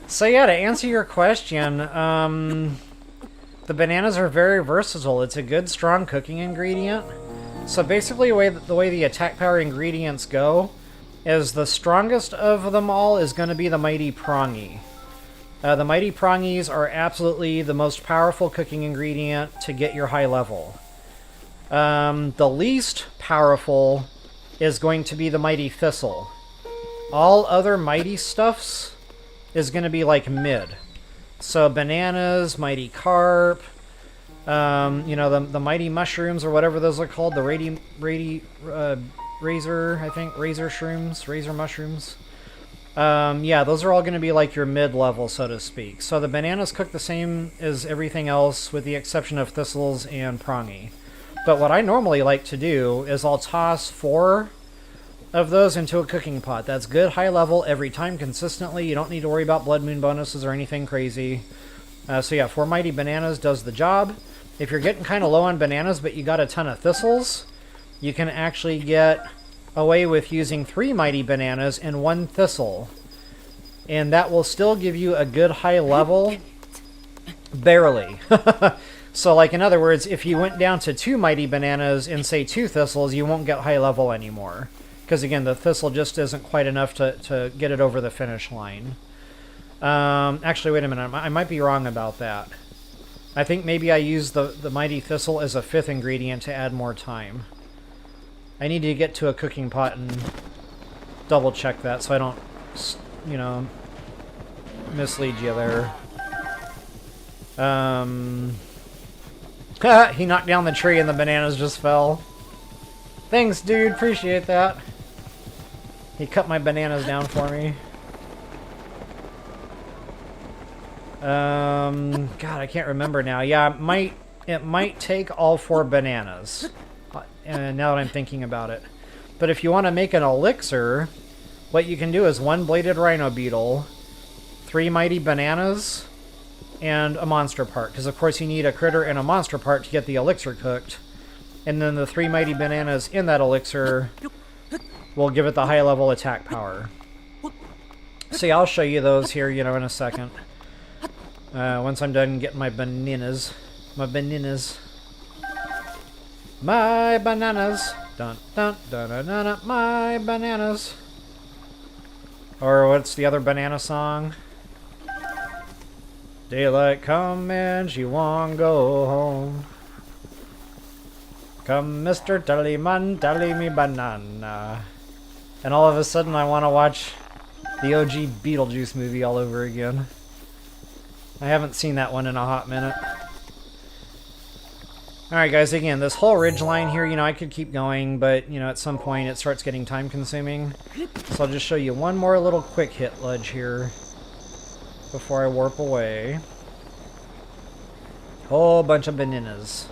[SPEAKER 1] So yeah, to answer your question, the bananas are very versatile. It's a good, strong cooking ingredient. So basically, the way the attack power ingredients go is the strongest of them all is going to be the Mighty Prongy. The Mighty Prongies are absolutely the most powerful cooking ingredient to get your high level. The least powerful is going to be the Mighty Thistle. All other Mighty stuffs is going to be like mid. So bananas, Mighty Carp, you know, the Mighty Mushrooms or whatever those are called, the razor, I think, razor shrooms, razor mushrooms. Yeah, those are all going to be like your mid-level, so to speak. So the bananas cook the same as everything else with the exception of thistles and prongy. But what I normally like to do is I'll toss 4 of those into a cooking pot. That's good high level every time consistently. You don't need to worry about blood moon bonuses or anything crazy. So yeah, 4 Mighty Bananas does the job. If you're getting kind of low on bananas but you got a ton of thistles, you can actually get away with using 3 Mighty Bananas and 1 thistle. And that will still give you a good high level. Barely. So like in other words, if you went down to 2 Mighty Bananas and say 2 thistles, you won't get high level anymore. Because again, the thistle just isn't quite enough to get it over the finish line. Actually, wait a minute. I might be wrong about that. I think maybe I used the Mighty Thistle as a 5th ingredient to add more time. I need to get to a cooking pot and double check that so I don't, you know, mislead you there. He knocked down the tree and the bananas just fell. Thanks, dude. Appreciate that. He cut my bananas down for me. God, I can't remember now. Yeah, it might take all 4 bananas. And now that I'm thinking about it. But if you want to make an elixir, what you can do is 1 bladed rhino beetle, 3 Mighty Bananas, and a monster part. Because of course you need a critter and a monster part to get the elixir cooked. And then the 3 Mighty Bananas in that elixir will give it the high level attack power. See, I'll show you those here, you know, in a second. Once I'm done getting my bananas. My bananas. My bananas. Dun dun dun dun dun, dun my bananas. Or what's the other banana song? Daylight come and she won't go home. Come, Mr. Tallyman, tally me banana. And all of a sudden I want to watch the OG Beetlejuice movie all over again. I haven't seen that one in a hot minute. Alright guys, again, this whole ridge line here, you know, I could keep going, but, you know, at some point it starts getting time consuming. So I'll just show you one more little quick hit ledge here before I warp away. Whole bunch of bananas.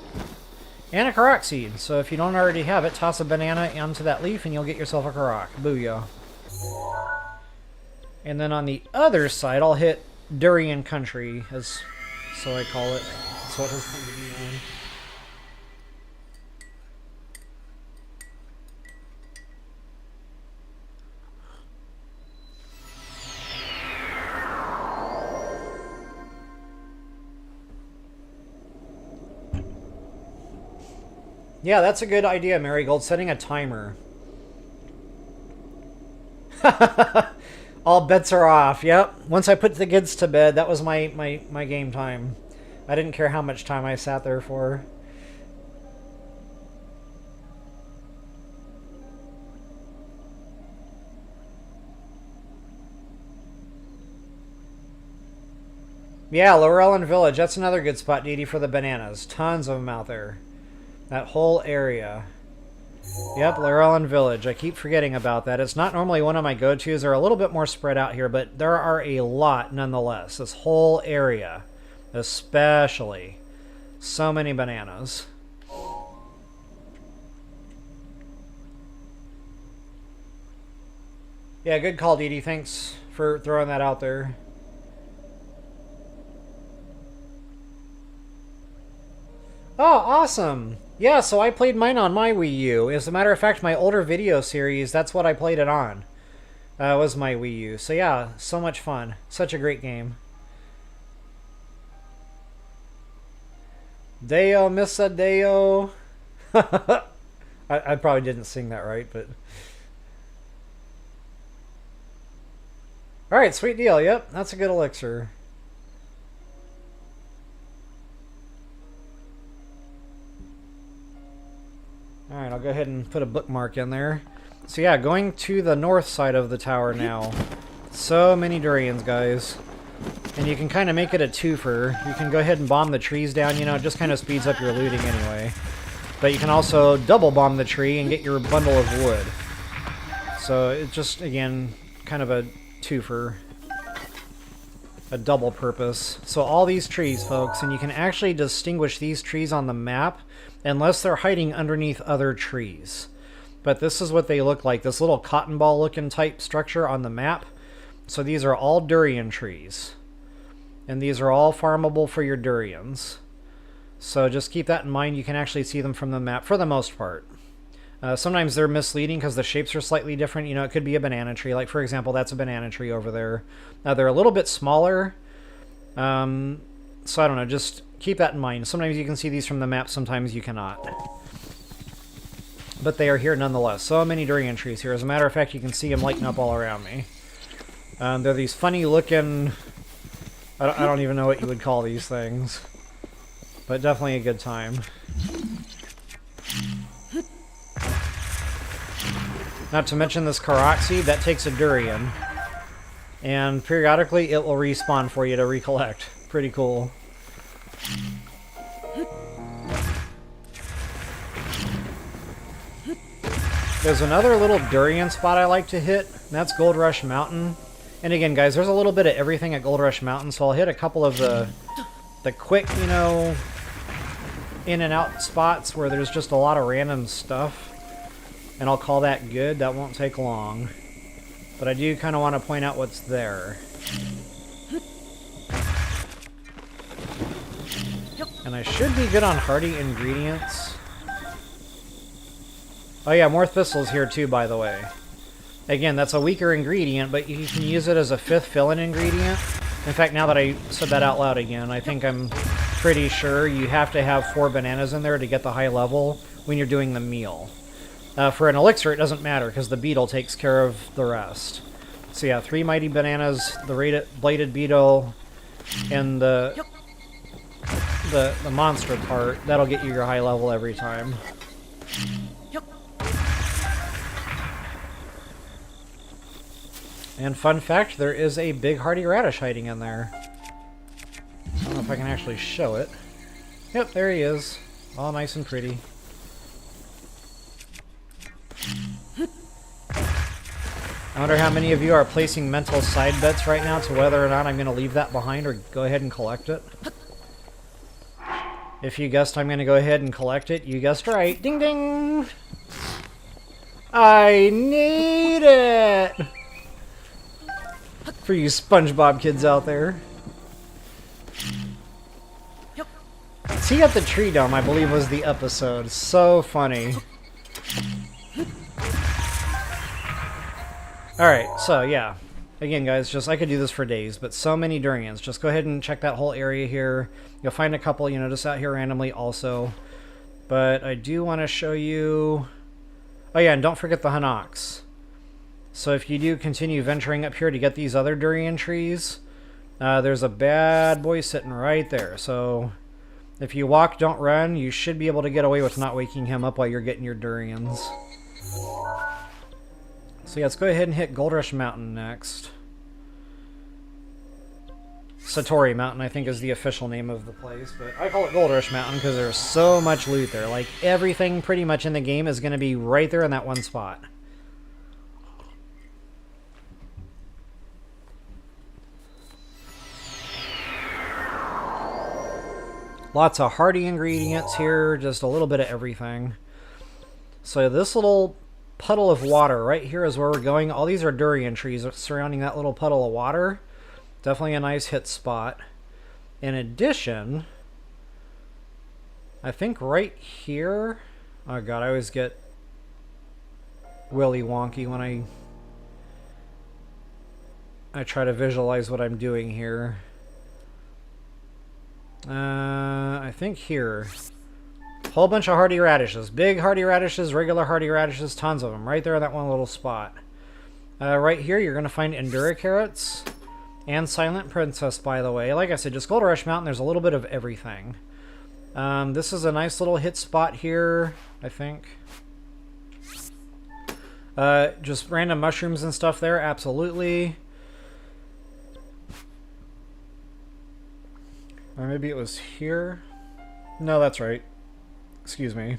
[SPEAKER 1] And a Karak seed. So if you don't already have it, toss a banana onto that leaf and you'll get yourself a Karak. Booyah. And then on the other side, I'll hit Durian Country, as so I call it. That's what has come to be known. Yeah, that's a good idea, Marigold. Setting a timer. All bets are off. Yep. Once I put the kids to bed, that was my game time. I didn't care how much time I sat there for. Yeah, Laurelland Village. That's another good spot, Dee Dee, for the bananas. Tons of them out there. That whole area. Yep, Laurelland Village. I keep forgetting about that. It's not normally one of my go-tos. They're a little bit more spread out here, but there are a lot nonetheless. This whole area, especially. So many bananas. Yeah, good call, Dee Dee. Thanks for throwing that out there. Oh, awesome! Yeah, so I played mine on my Wii U. As a matter of fact, my older video series, that's what I played it on. Was my Wii U. So yeah, so much fun. Such a great game. Deo, Missa Deo. I probably didn't sing that right, but... Alright, sweet deal. Yep, that's a good elixir. Alright, I'll go ahead and put a bookmark in there. So yeah, going to the north side of the tower now. So many durians, guys. And you can kind of make it a twofer. You can go ahead and bomb the trees down, you know, it just kind of speeds up your looting anyway. But you can also double bomb the tree and get your bundle of wood. So it's just, again, kind of a twofer. A double purpose. So all these trees, folks, and you can actually distinguish these trees on the map unless they're hiding underneath other trees. But this is what they look like, this little cotton ball looking type structure on the map. So these are all durian trees. And these are all farmable for your durians. So just keep that in mind. You can actually see them from the map for the most part. Sometimes they're misleading because the shapes are slightly different. You know, it could be a banana tree. Like, for example, that's a banana tree over there. They're a little bit smaller. So I don't know, just keep that in mind. Sometimes you can see these from the map, sometimes you cannot. But they are here nonetheless. So many durian trees here. As a matter of fact, you can see them lighting up all around me. They're these funny looking... I don't even know what you would call these things. But definitely a good time. Not to mention this Karak seed, that takes a durian. And periodically it will respawn for you to recollect. Pretty cool. There's another little durian spot I like to hit, and that's Gold Rush Mountain. And again, guys, there's a little bit of everything at Gold Rush Mountain, so I'll hit a couple of the quick, you know, in and out spots where there's just a lot of random stuff. And I'll call that good. That won't take long. But I do kind of want to point out what's there. And I should be good on hardy ingredients. Oh yeah, more thistles here too, by the way. Again, that's a weaker ingredient, but you can use it as a 5th fill-in ingredient. In fact, now that I said that out loud again, I think I'm pretty sure you have to have 4 bananas in there to get the high level when you're doing the meal. For an elixir, it doesn't matter because the beetle takes care of the rest. So yeah, 3 mighty bananas, the bladed beetle, and the monster part. That'll get you your high level every time. And fun fact, there is a big hardy radish hiding in there. I don't know if I can actually show it. Yep, there he is. All nice and pretty. I wonder how many of you are placing mental side bets right now to whether or not I'm going to leave that behind or go ahead and collect it. If you guessed I'm going to go ahead and collect it, you guessed right. Ding ding! I need it! For you SpongeBob kids out there. Tea at the Tree Dome, I believe, was the episode. So funny. Alright, so yeah. Again, guys, just I could do this for days, but so many durians. Just go ahead and check that whole area here. You'll find a couple, you know, just out here randomly also. But I do want to show you... Oh yeah, and don't forget the Hinox. So if you do continue venturing up here to get these other durian trees, there's a bad boy sitting right there. So if you walk, don't run, you should be able to get away with not waking him up while you're getting your durians. So yeah, let's go ahead and hit Gold Rush Mountain next. Satori Mountain, I think, is the official name of the place, but I call it Gold Rush Mountain because there's so much loot there. Like, everything pretty much in the game is going to be right there in that one spot. Lots of hardy ingredients here, just a little bit of everything. So this little puddle of water right here is where we're going. All these are durian trees surrounding that little puddle of water. Definitely a nice hit spot. In addition, I think right here... Oh god, I always get willy wonky when I try to visualize what I'm doing here. I think here. Whole bunch of hardy radishes. Big hardy radishes, regular hardy radishes, tons of them. Right there in that one little spot. Right here, you're going to find Endura carrots. And Silent Princess, by the way. Like I said, just Gold Rush Mountain, there's a little bit of everything. This is a nice little hit spot here, I think. Just random mushrooms and stuff there, absolutely. Or maybe it was here. No, that's right. Excuse me.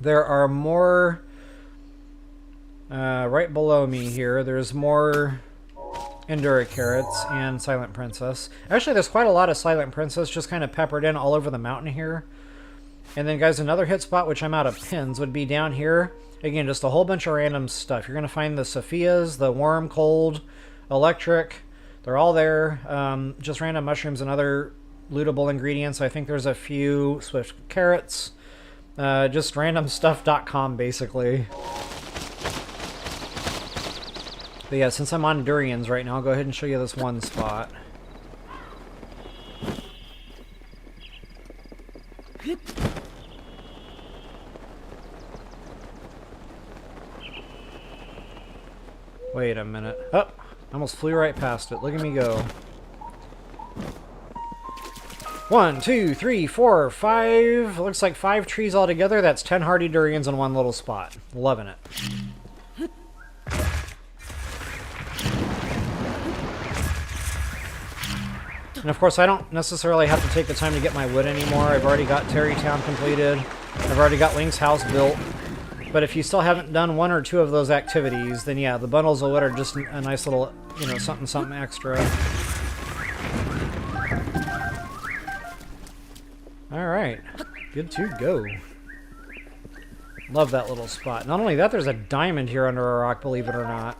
[SPEAKER 1] There are more... right below me here, there's more... Endura carrots and Silent Princess. Actually, there's quite a lot of Silent Princess just kind of peppered in all over the mountain here. And then, guys, another hit spot, which I'm out of pins, would be down here. Again, just a whole bunch of random stuff. You're going to find the Sophias, the Worm, Cold, Electric. They're all there. Just random mushrooms and other lootable ingredients. I think there's a few Swift carrots. Just randomstuff.com, basically. But yeah, since I'm on durians right now, I'll go ahead and show you this one spot. Wait a minute. Oh, I almost flew right past it. Look at me go. 1, 2, 3, 4, 5. Looks like 5 trees altogether. That's 10 hardy durians in one little spot. Loving it. And of course, I don't necessarily have to take the time to get my wood anymore. I've already got Terrytown completed. I've already got Link's house built. But if you still haven't done 1 or 2 of those activities, then yeah, the bundles of wood are just a nice little, you know, something extra. Alright. Good to go. Love that little spot. Not only that, there's a diamond here under a rock, believe it or not.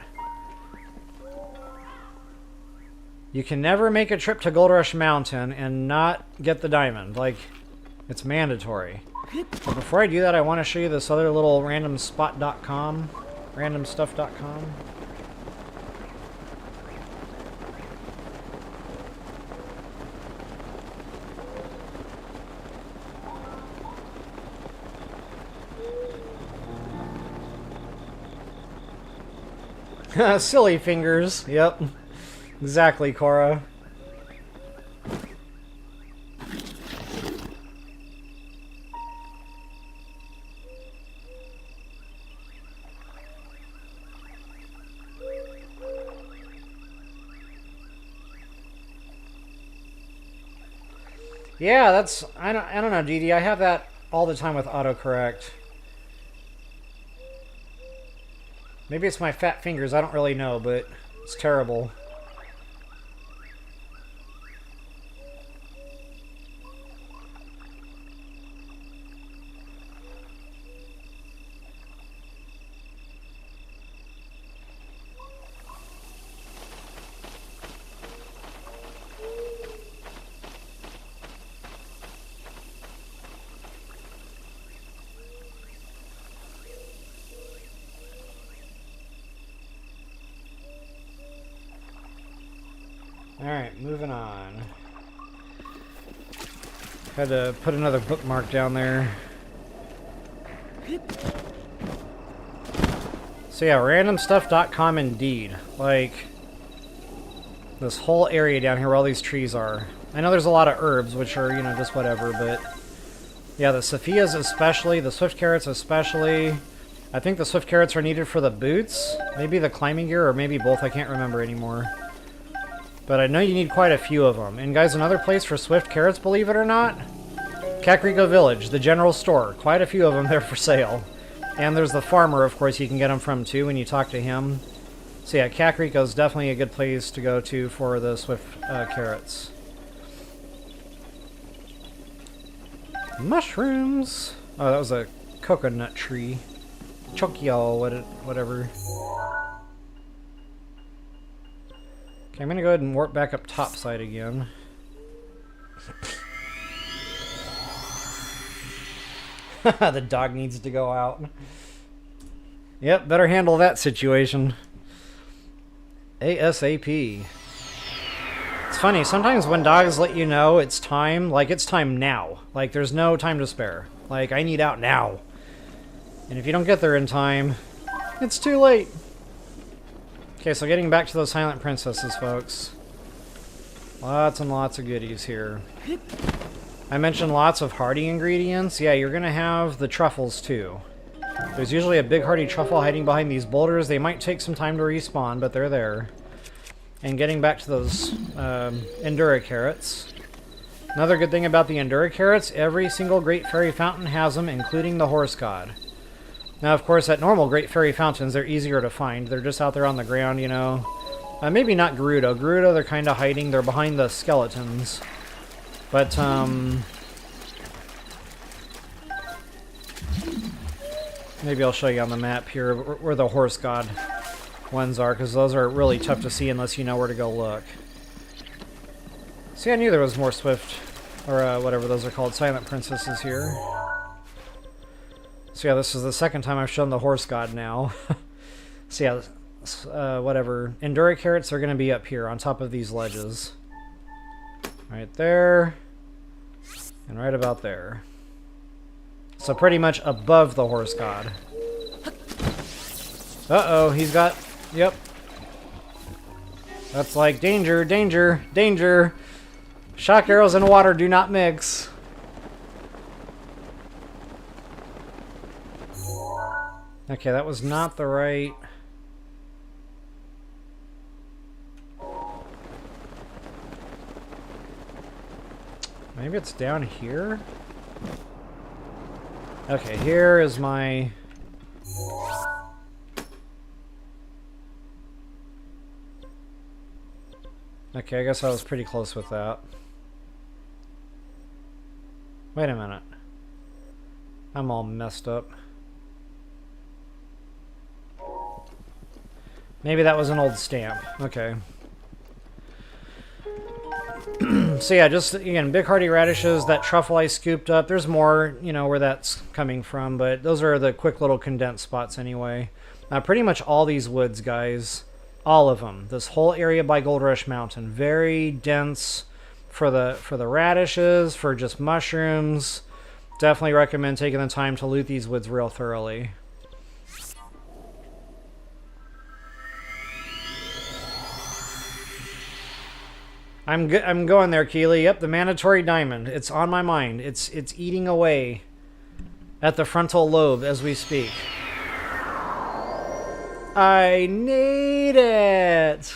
[SPEAKER 1] You can never make a trip to Gold Rush Mountain and not get the diamond. Like, it's mandatory. But before I do that, I want to show you this other little randomspot.com. Randomstuff.com. Silly fingers. Yep. Exactly, Cora. Yeah, that's I don't know, Dee Dee. I have that all the time with autocorrect. Maybe it's my fat fingers, I don't really know, but it's terrible. Alright, moving on. Had to put another bookmark down there. So yeah, randomstuff.com indeed. Like, this whole area down here where all these trees are. I know there's a lot of herbs, which are, you know, just whatever, but... Yeah, the Sophias especially, the Swift Carrots especially. I think the Swift Carrots are needed for the boots. Maybe the climbing gear, or maybe both, I can't remember anymore. But I know you need quite a few of them. And guys, another place for Swift Carrots, believe it or not? Kakariko Village, the general store. Quite a few of them there for sale. And there's the farmer, of course, you can get them from too when you talk to him. So yeah, Kakariko is definitely a good place to go to for the Swift Carrots. Mushrooms! Oh, that was a coconut tree. Chokyo, whatever. Okay, I'm gonna go ahead and warp back up topside again. The dog needs to go out. Yep, better handle that situation. ASAP. It's funny, sometimes when dogs let you know it's time, like it's time now. Like there's no time to spare. Like I need out now. And if you don't get there in time, it's too late. Okay, so getting back to those silent princesses, folks. Lots and lots of goodies here. I mentioned lots of hardy ingredients. Yeah, you're gonna have the truffles too. There's usually a big hardy truffle hiding behind these boulders. They might take some time to respawn, but they're there. And getting back to those Endura carrots. Another good thing about the Endura carrots, every single Great Fairy Fountain has them, including the Horse God. Now, of course, at normal Great Fairy Fountains, they're easier to find. They're just out there on the ground, you know. Maybe not Gerudo. Gerudo, they're kind of hiding. They're behind the skeletons. But, maybe I'll show you on the map here where the Horse God ones are, because those are really tough to see unless you know where to go look. See, I knew there was more Swift, or whatever those are called, Silent Princesses here. So yeah, this is the second time I've shown the Horse God now. So yeah, whatever. Endura carrots are going to be up here on top of these ledges. Right there. And right about there. So pretty much above the Horse God. Uh-oh, he's got... Yep. That's like, danger, danger, danger. Shock arrows and water do not mix. Okay, that was not the right... Maybe it's down here? Okay, here is my... Okay, I guess I was pretty close with that. Wait a minute. I'm all messed up. Maybe that was an old stamp. Okay. So yeah, just, again, big hardy radishes, that truffle I scooped up. There's more, you know, where that's coming from, but those are the quick little condensed spots anyway. Pretty much all these woods, guys, all of them. This whole area by Gold Rush Mountain, very dense for the radishes, for just mushrooms. Definitely recommend taking the time to loot these woods real thoroughly. I'm going there, Keely. Yep, the mandatory diamond. It's on my mind. It's eating away at the frontal lobe as we speak. I need it.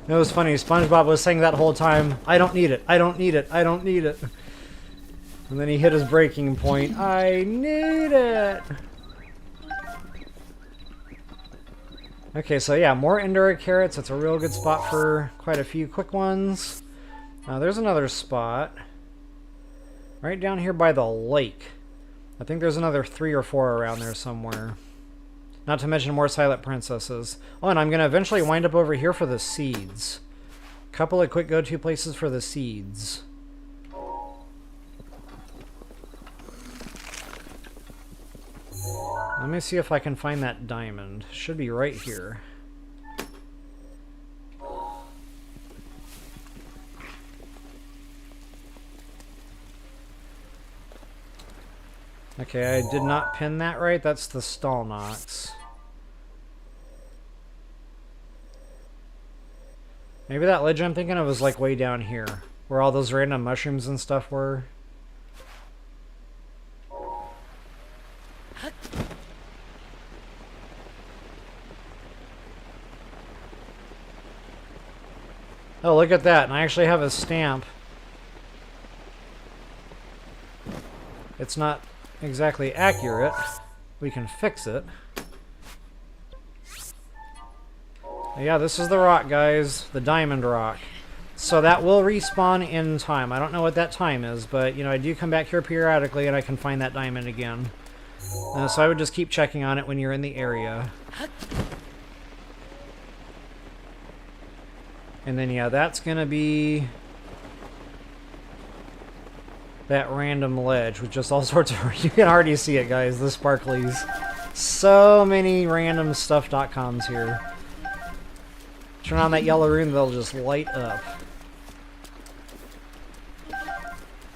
[SPEAKER 1] It was funny. SpongeBob was saying that whole time, I don't need it. I don't need it. I don't need it. And then he hit his breaking point. I need it. Okay, so yeah, more Endura carrots. That's a real good spot for quite a few quick ones. There's another spot. Right down here by the lake. I think there's another 3 or 4 around there somewhere. Not to mention more silent princesses. Oh, and I'm going to eventually wind up over here for the seeds. Couple of quick go-to places for the seeds. Let me see if I can find that diamond. Should be right here. Okay, I did not pin that right. That's the stall knots. Maybe that ledge I'm thinking of was like way down here, where all those random mushrooms and stuff were. Oh, look at that. And I actually have a stamp. It's not exactly accurate. We can fix it. Yeah, this is the rock, guys. The diamond rock. So that will respawn in time. I don't know what that time is, but, you know, I do come back here periodically and I can find that diamond again. So I would just keep checking on it when you're in the area. And then, yeah, that's going to be that random ledge with just all sorts of... You can already see it, guys, the sparklies. So many random stuff.coms here. Turn on that yellow rune, they'll just light up.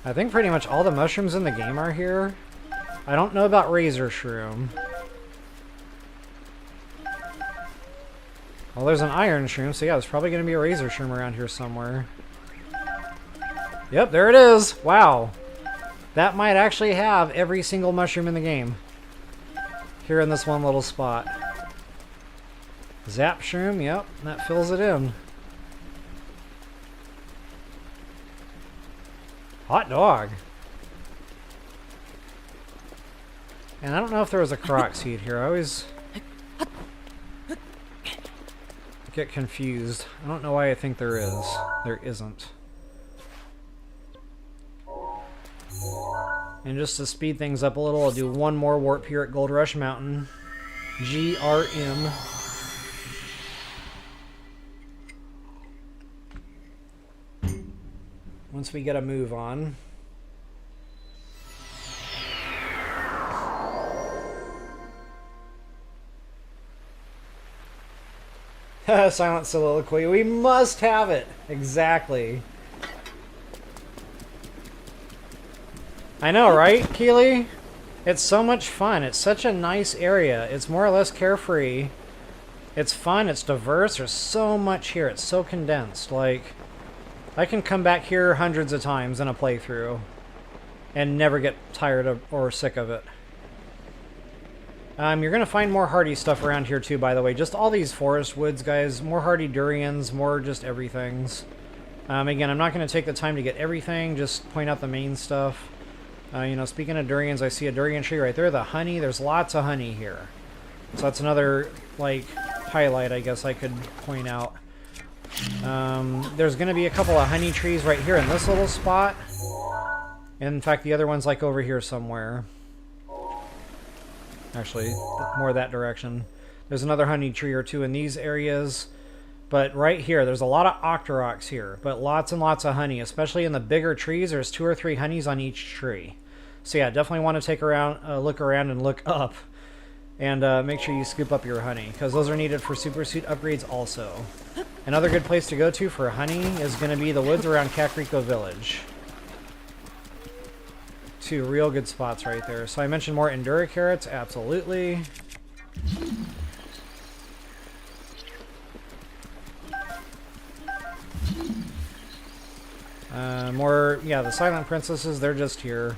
[SPEAKER 1] I think pretty much all the mushrooms in the game are here. I don't know about razor shroom. Well, there's an iron shroom, so yeah, there's probably going to be a razor shroom around here somewhere. Yep, there it is! Wow. That might actually have every single mushroom in the game. Here in this one little spot. Zap shroom, yep, that fills it in. Hot dog. And I don't know if there was a Korok seed here. I always get confused. I don't know why I think there is. There isn't. And just to speed things up a little, I'll do one more warp here at Gold Rush Mountain. GRM. Once we get a move on. Silent soliloquy. We must have it. Exactly. I know, right, Keely? It's so much fun. It's such a nice area. It's more or less carefree. It's fun. It's diverse. There's so much here. It's so condensed. Like, I can come back here hundreds of times in a playthrough and never get tired of or sick of it. You're going to find more hardy stuff around here too, by the way. Just all these forest woods, guys. More hardy durians, more just everythings. Again, I'm not going to take the time to get everything, just point out the main stuff. You know, speaking of durians, I see a durian tree right there. The honey, there's lots of honey here. So that's another, like, highlight, I guess I could point out. There's going to be a couple of honey trees right here in this little spot. In fact, the other one's, like, over here somewhere. Actually, more that direction. There's another honey tree or two in these areas. But right here, there's a lot of octoroks here. But lots and lots of honey, especially in the bigger trees. There's 2 or 3 honeys on each tree. So yeah, definitely want to take around, look around and look up. And make sure you scoop up your honey, because those are needed for super suit upgrades also. Another good place to go to for honey is going to be the woods around Kakariko Village. 2 real good spots right there. So I mentioned more Endura carrots, absolutely. Yeah, the silent princesses, they're just here.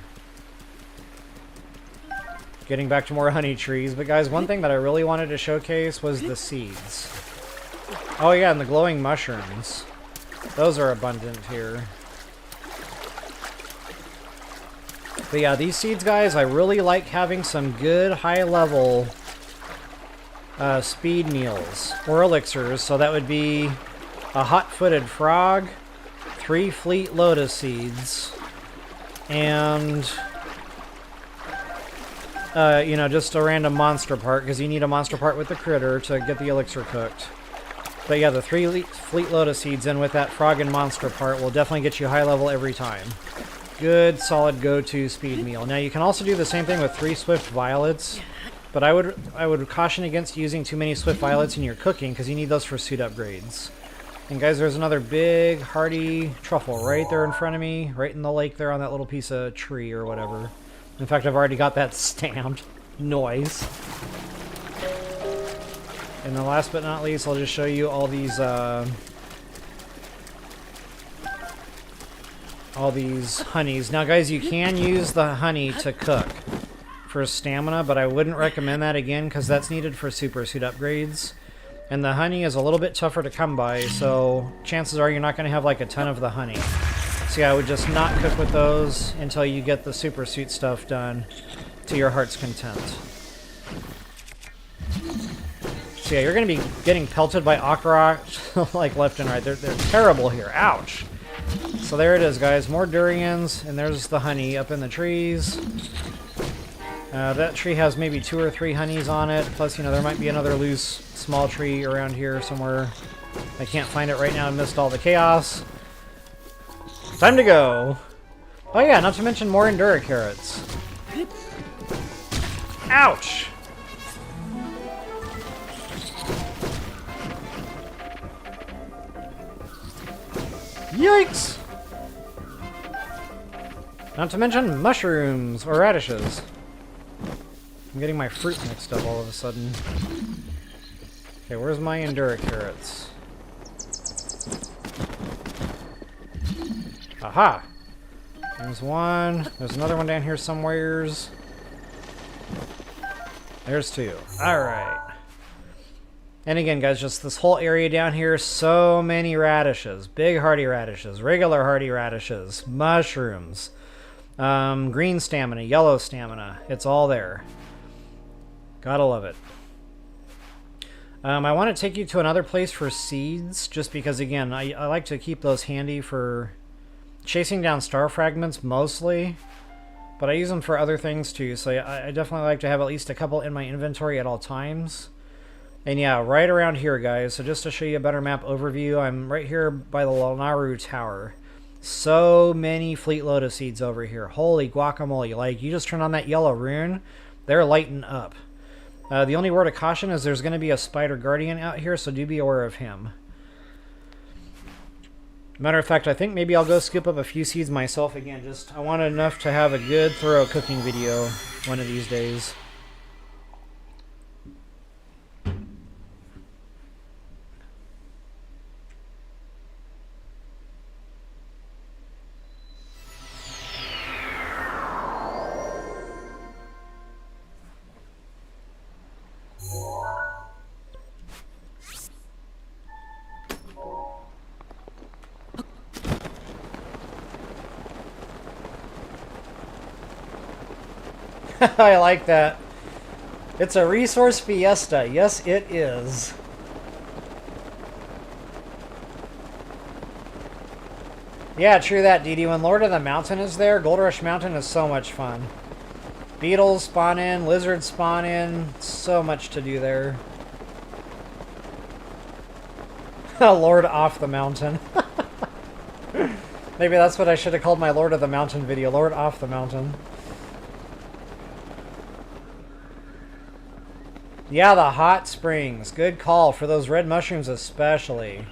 [SPEAKER 1] Getting back to more honey trees. But guys, one thing that I really wanted to showcase was the seeds. Oh yeah, and the glowing mushrooms. Those are abundant here. But yeah, these seeds, guys, I really like having some good high-level speed meals or elixirs. So that would be a hot-footed frog, 3 fleet lotus seeds, and you know, just a random monster part, because you need a monster part with the critter to get the elixir cooked. But yeah, the 3 fleet lotus seeds in with that frog and monster part will definitely get you high level every time. Good, solid go-to speed meal. Now you can also do the same thing with 3 swift violets, but I would caution against using too many swift violets in your cooking, because you need those for suit upgrades. And guys, there's another big, hearty truffle right there in front of me, right in the lake there on that little piece of tree or whatever. In fact, I've already got that stamped. Noise. And then last but not least, I'll just show you all these honeys. Now guys, you can use the honey to cook for stamina, but I wouldn't recommend that again, because that's needed for super suit upgrades. And the honey is a little bit tougher to come by, so chances are you're not going to have like a ton of the honey. So yeah, I would just not cook with those until you get the super suit stuff done to your heart's content. So yeah, you're going to be getting pelted by Akarok like left and right. They're terrible here. Ouch! So there it is, guys. More durians, and there's the honey up in the trees. That tree has maybe 2 or 3 honeys on it. Plus, you know, there might be another loose small tree around here somewhere. I can't find it right now. I missed all the chaos. Time to go. Oh yeah, not to mention more Endura carrots. Ouch! Yikes! Not to mention mushrooms or radishes. I'm getting my fruit mixed up all of a sudden. Okay, where's my Endura carrots? Aha! There's one. There's another one down here somewheres. There's 2. Alright. And again, guys, just this whole area down here, so many radishes. Big hardy radishes, regular hardy radishes, mushrooms, green stamina, yellow stamina. It's all there. Gotta love it. I want to take you to another place for seeds, just because, again, I like to keep those handy for chasing down star fragments mostly, but I use them for other things too, so I definitely like to have at least a couple in my inventory at all times. And yeah, right around here, guys, so just to show you a better map overview, I'm right here by the Lanaru Tower. So many fleet lotus seeds over here. Holy guacamole. Like, you just turn on that yellow rune, they're lighting up. The only word of caution is there's going to be a spider guardian out here, so do be aware of him. Matter of fact, I think maybe I'll go scoop up a few seeds myself again. Just, I want enough to have a good, thorough cooking video one of these days. I like that. It's a resource fiesta. Yes, it is. Yeah, true that, Dee Dee. When Lord of the Mountain is there, Gold Rush Mountain is so much fun. Beetles spawn in, lizards spawn in. So much to do there. Lord off the mountain. Maybe that's what I should have called my Lord of the Mountain video. Lord off the mountain. Yeah, the hot springs. Good call for those red mushrooms especially.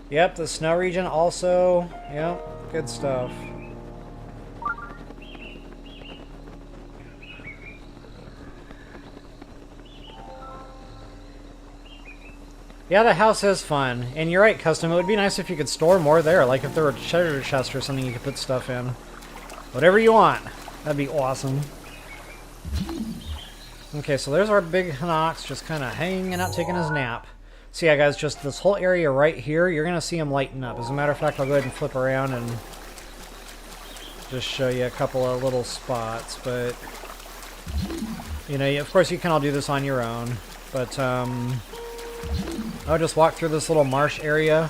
[SPEAKER 1] Yep, the snow region also. Yep, good stuff. Yeah, the house is fun. And you're right, Custom, it would be nice if you could store more there. Like if there were a treasure chest or something you could put stuff in. Whatever you want. That'd be awesome. Okay, so there's our big Hinox just kind of hanging out, taking his nap. So yeah, guys, just this whole area right here, you're going to see him lighten up. As a matter of fact, I'll go ahead and flip around and just show you a couple of little spots. But, you know, of course you can all do this on your own. But, I'll just walk through this little marsh area.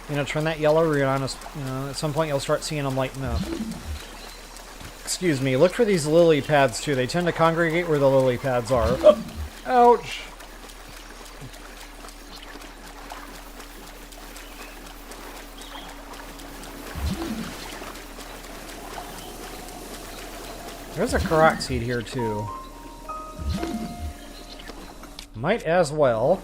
[SPEAKER 1] You know, turn that yellow rune on. You know, at some point you'll start seeing them lighten up. Excuse me, look for these lily pads too. They tend to congregate where the lily pads are. Oh, ouch! There's a Karak seed here too. Might as well.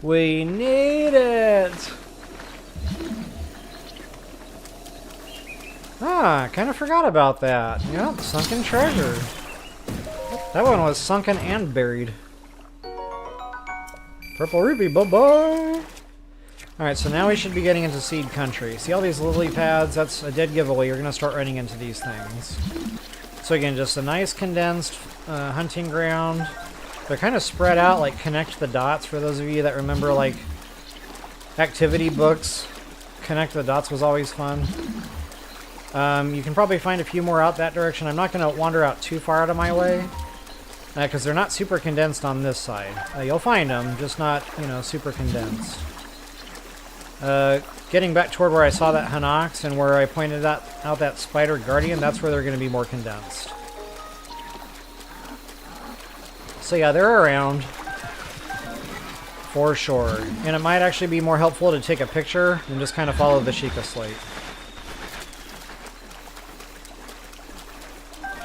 [SPEAKER 1] We need it! Ah, kind of forgot about that. Yep, sunken treasure. That one was sunken and buried. Purple ruby, bye-bye! Alright, so now we should be getting into seed country. See all these lily pads? That's a dead giveaway. You're going to start running into these things. So again, just a nice condensed hunting ground. They're kind of spread out, like Connect the Dots, for those of you that remember, like, activity books. Connect the Dots was always fun. You can probably find a few more out that direction. I'm not going to wander out too far out of my way, because they're not super condensed on this side. You'll find them, just not, you know, super condensed. Getting back toward where I saw that Hinox and where I pointed out that Spider Guardian, that's where they're going to be more condensed. So yeah, they're around. For sure. And it might actually be more helpful to take a picture and just kind of follow the Sheikah slate.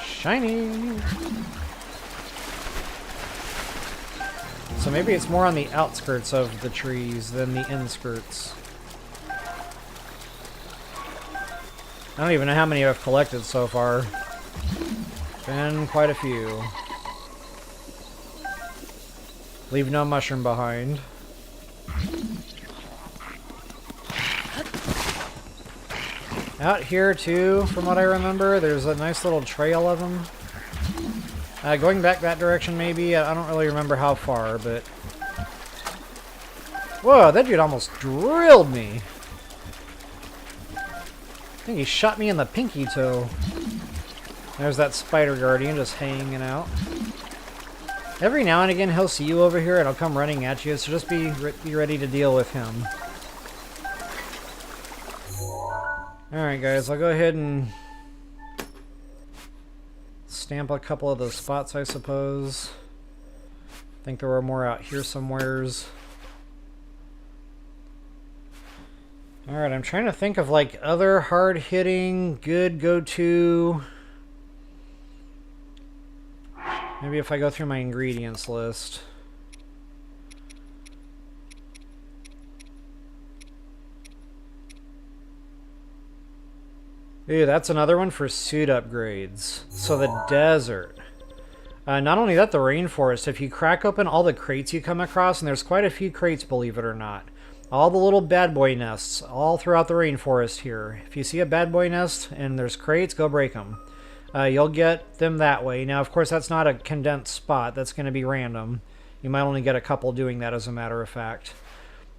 [SPEAKER 1] Shiny! So maybe it's more on the outskirts of the trees than the inskirts. I don't even know how many I've collected so far. Been quite a few. Leave no mushroom behind. Out here too, from what I remember, there's a nice little trail of them. Going back that direction maybe, I don't really remember how far, but... Whoa, that dude almost drilled me! I think he shot me in the pinky toe. There's that Spider Guardian just hanging out. Every now and again he'll see you over here and he'll come running at you, so just be ready to deal with him. Alright guys, I'll go ahead and stamp a couple of those spots, I suppose. I think there were more out here somewheres. Alright, I'm trying to think of like other hard-hitting, good go-to... Maybe if I go through my ingredients list. Ooh, that's another one for suit upgrades. So the desert. Not only that, the rainforest. If you crack open all the crates you come across, and there's quite a few crates, believe it or not. All the little bad boy nests, all throughout the rainforest here. If you see a bad boy nest and there's crates, go break them. You'll get them that way. Now, of course, that's not a condensed spot. That's going to be random. You might only get a couple doing that, as a matter of fact.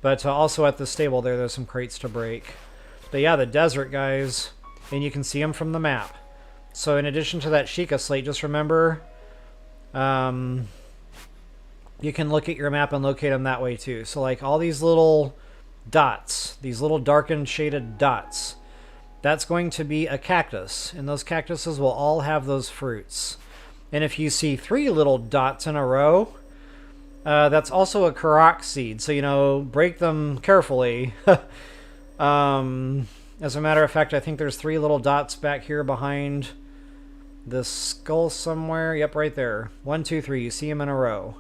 [SPEAKER 1] But also at the stable there's some crates to break. But yeah, the desert, guys. And you can see them from the map. So in addition to that Sheikah slate, just remember... you can look at your map and locate them that way, too. So, like, all these little dots, these little darkened shaded dots... That's going to be a cactus, and those cactuses will all have those fruits. And if you see 3 little dots in a row, that's also a Karak seed. So, you know, break them carefully. As a matter of fact, I think there's 3 little dots back here behind the skull somewhere. Yep, right there. 1, 2, 3. You see them in a row.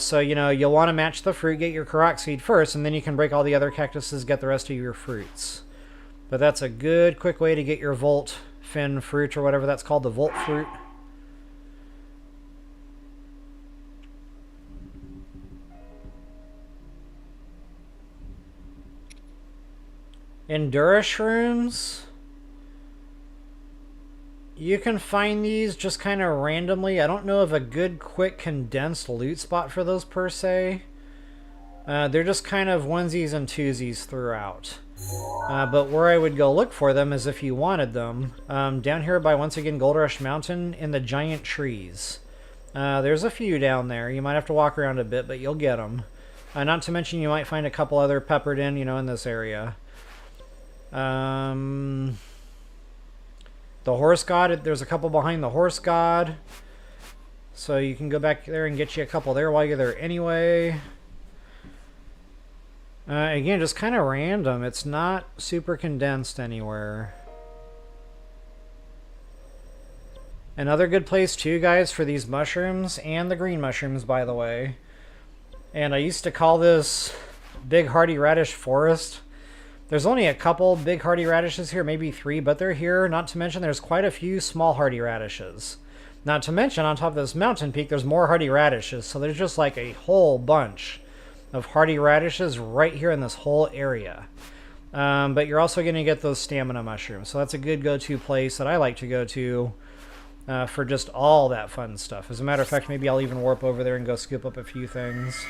[SPEAKER 1] So, you know, you'll want to match the fruit, get your Karak seed first, and then you can break all the other cactuses, get the rest of your fruits. But that's a good, quick way to get your Volt fin fruit or whatever that's called, the volt fruit. Endura shrooms. You can find these just kind of randomly. I don't know of a good, quick, condensed loot spot for those per se. They're just kind of onesies and twosies throughout. But where I would go look for them is if you wanted them. Down here by, once again, Gold Rush Mountain in the giant trees. There's a few down there. You might have to walk around a bit, but you'll get them. Not to mention you might find a couple other peppered in, you know, in this area. The Horse God, there's a couple behind the Horse God. So you can go back there and get you a couple there while you're there anyway. Again, just kind of random. It's not super condensed anywhere. Another good place too, guys, for these mushrooms, and the green mushrooms, by the way. And I used to call this Big Hardy Radish Forest. There's only a couple big hardy radishes here, maybe 3, but they're here. Not to mention there's quite a few small hardy radishes. Not to mention on top of this mountain peak, there's more hardy radishes. So there's just like a whole bunch of hardy radishes right here in this whole area. But you're also going to get those stamina mushrooms. So that's a good go-to place that I like to go to for just all that fun stuff. As a matter of fact, maybe I'll even warp over there and go scoop up a few things.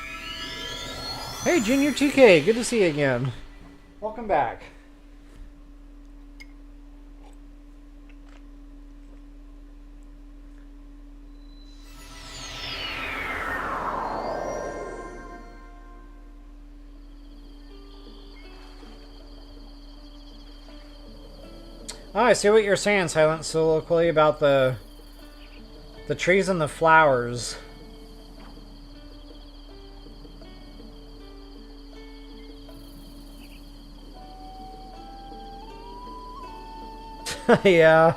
[SPEAKER 1] Hey, Junior 2K, good to see you again. Welcome back. Oh, I see what you're saying, Silent Soliloquy, about the trees and the flowers. Yeah.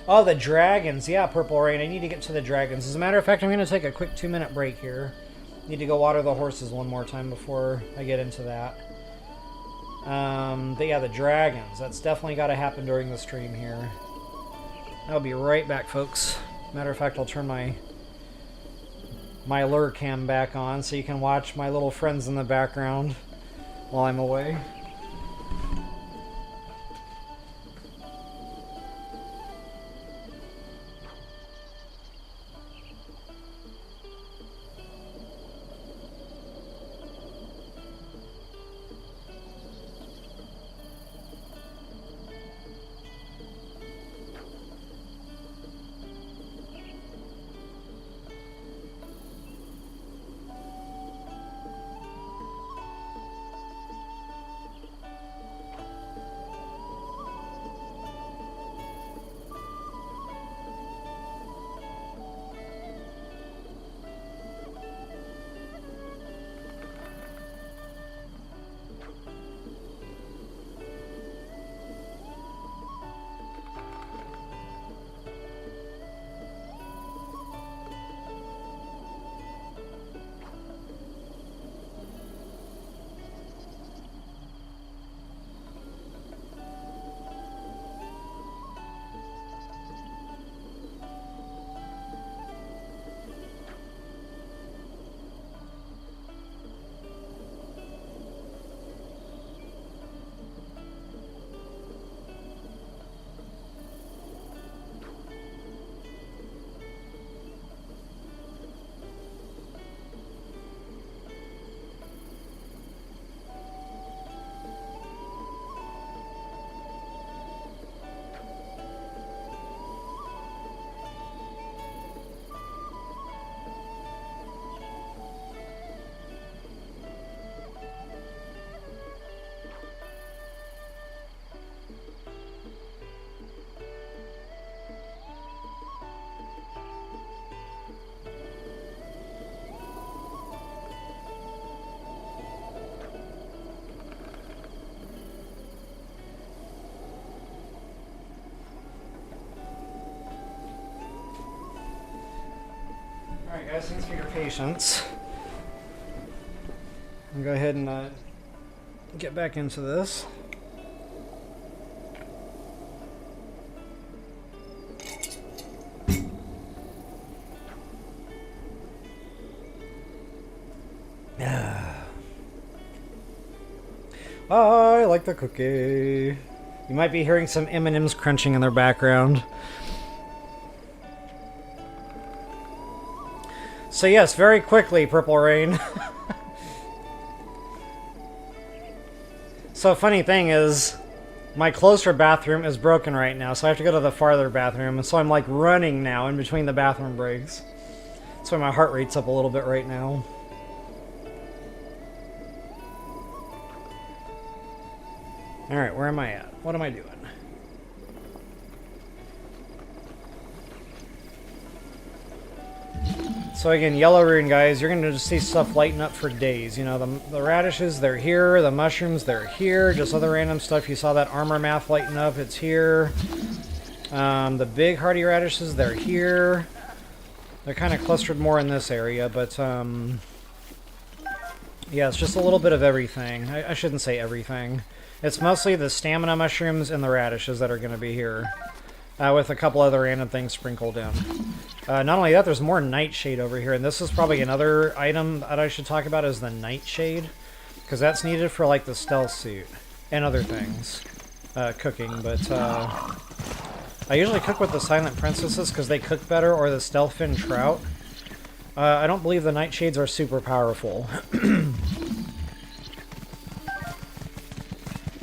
[SPEAKER 1] Oh, the dragons. Yeah, Purple Rain. I need to get to the dragons. As a matter of fact, I'm going to take a quick 2-minute break here. Need to go water the horses one more time before I get into that. But yeah, the dragons. That's definitely got to happen during the stream here. I'll be right back, folks. Matter of fact, I'll turn my lure cam back on so you can watch my little friends in the background while I'm away. Alright guys, thanks for your patience. I'll go ahead and get back into this. I like the cookie. You might be hearing some M&Ms crunching in their background. So yes, very quickly, Purple Rain. So funny thing is, my closer bathroom is broken right now, so I have to go to the farther bathroom, and so I'm like running now in between the bathroom breaks. That's why my heart rate's up a little bit right now. Alright, where am I at? What am I doing? So again, yellow rune, guys, you're going to just see stuff lighten up for days. You know, the radishes, they're here. The mushrooms, they're here. Just other random stuff. You saw that armor math lighten up. It's here. The big hardy radishes, they're here. They're kind of clustered more in this area, but yeah, it's just a little bit of everything. I shouldn't say everything. It's mostly the stamina mushrooms and the radishes that are going to be here. With a couple other random things sprinkled in. Not only that, there's more nightshade over here, and this is probably another item that I should talk about is the nightshade, because that's needed for like the stealth suit and other things, cooking. But I usually cook with the silent princesses because they cook better, or the stealth fin trout. I don't believe the nightshades are super powerful.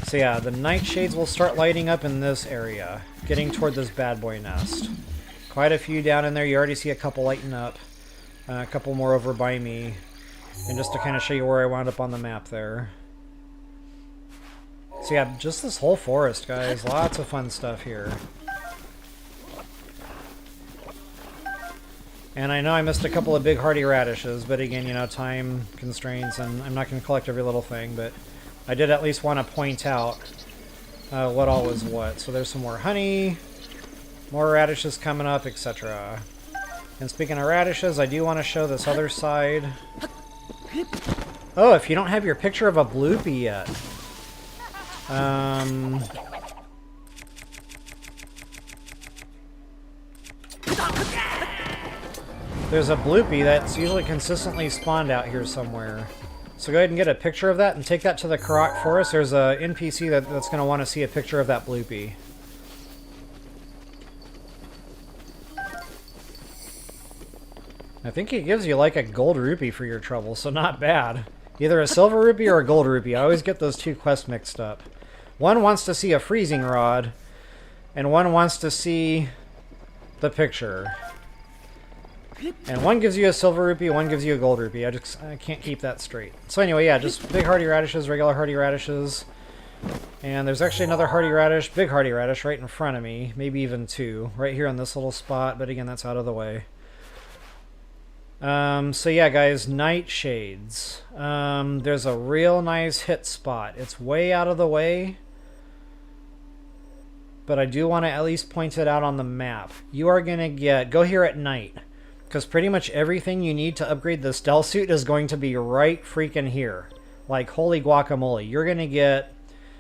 [SPEAKER 1] So yeah, the nightshades will start lighting up in this area, getting toward this bad boy nest. Quite a few down in there. You already see a couple lighting up. A couple more over by me. And just to kind of show you where I wound up on the map there. So yeah, just this whole forest, guys. Lots of fun stuff here. And I know I missed a couple of big hardy radishes, but again, you know, time constraints, and I'm not going to collect every little thing, but I did at least want to point out what all was what. So there's some more honey, more radishes coming up, etc. And speaking of radishes, I do want to show this other side. Oh, if you don't have your picture of a bloopy yet. There's a bloopy that's usually consistently spawned out here somewhere. So go ahead and get a picture of that and take that to the Karak Forest. There's a NPC that's going to want to see a picture of that bloopy. I think he gives you like a gold rupee for your trouble, so not bad. Either a silver rupee or a gold rupee. I always get those two quests mixed up. One wants to see a freezing rod, and one wants to see the picture. And one gives you a silver rupee, one gives you a gold rupee. I can't keep that straight. So anyway, yeah, just big hardy radishes, regular hardy radishes. And there's actually another hardy radish, big hardy radish right in front of me. Maybe even two, right here on this little spot. But again, that's out of the way. So yeah, guys, nightshades. There's a real nice hit spot. It's way out of the way. But I do want to at least point it out on the map. You are going to go here at night. Because pretty much everything you need to upgrade the stealth suit is going to be right freaking here. Like, holy guacamole. You're going to get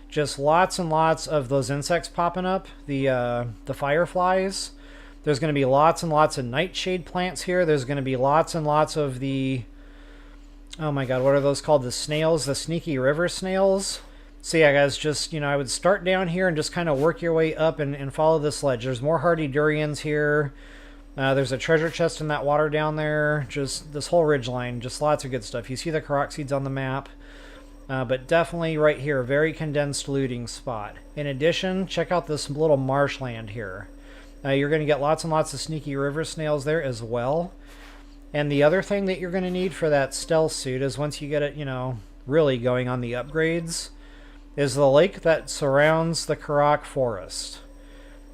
[SPEAKER 1] just lots and lots of those insects popping up. The fireflies. There's going to be lots and lots of nightshade plants here. There's going to be lots and lots of the... Oh my god, what are those called? The snails? The sneaky river snails? So yeah, guys, just, you know, I would start down here and just kind of work your way up and follow this ledge. There's more hardy durians here. There's a treasure chest in that water down there. Just this whole ridge line, just lots of good stuff. You see the Karak seeds on the map. But definitely right here, very condensed looting spot. In addition, check out this little marshland here. You're going to get lots and lots of sneaky river snails there as well. And the other thing that you're going to need for that stealth suit is once you get it, you know, really going on the upgrades, is the lake that surrounds the Karak Forest.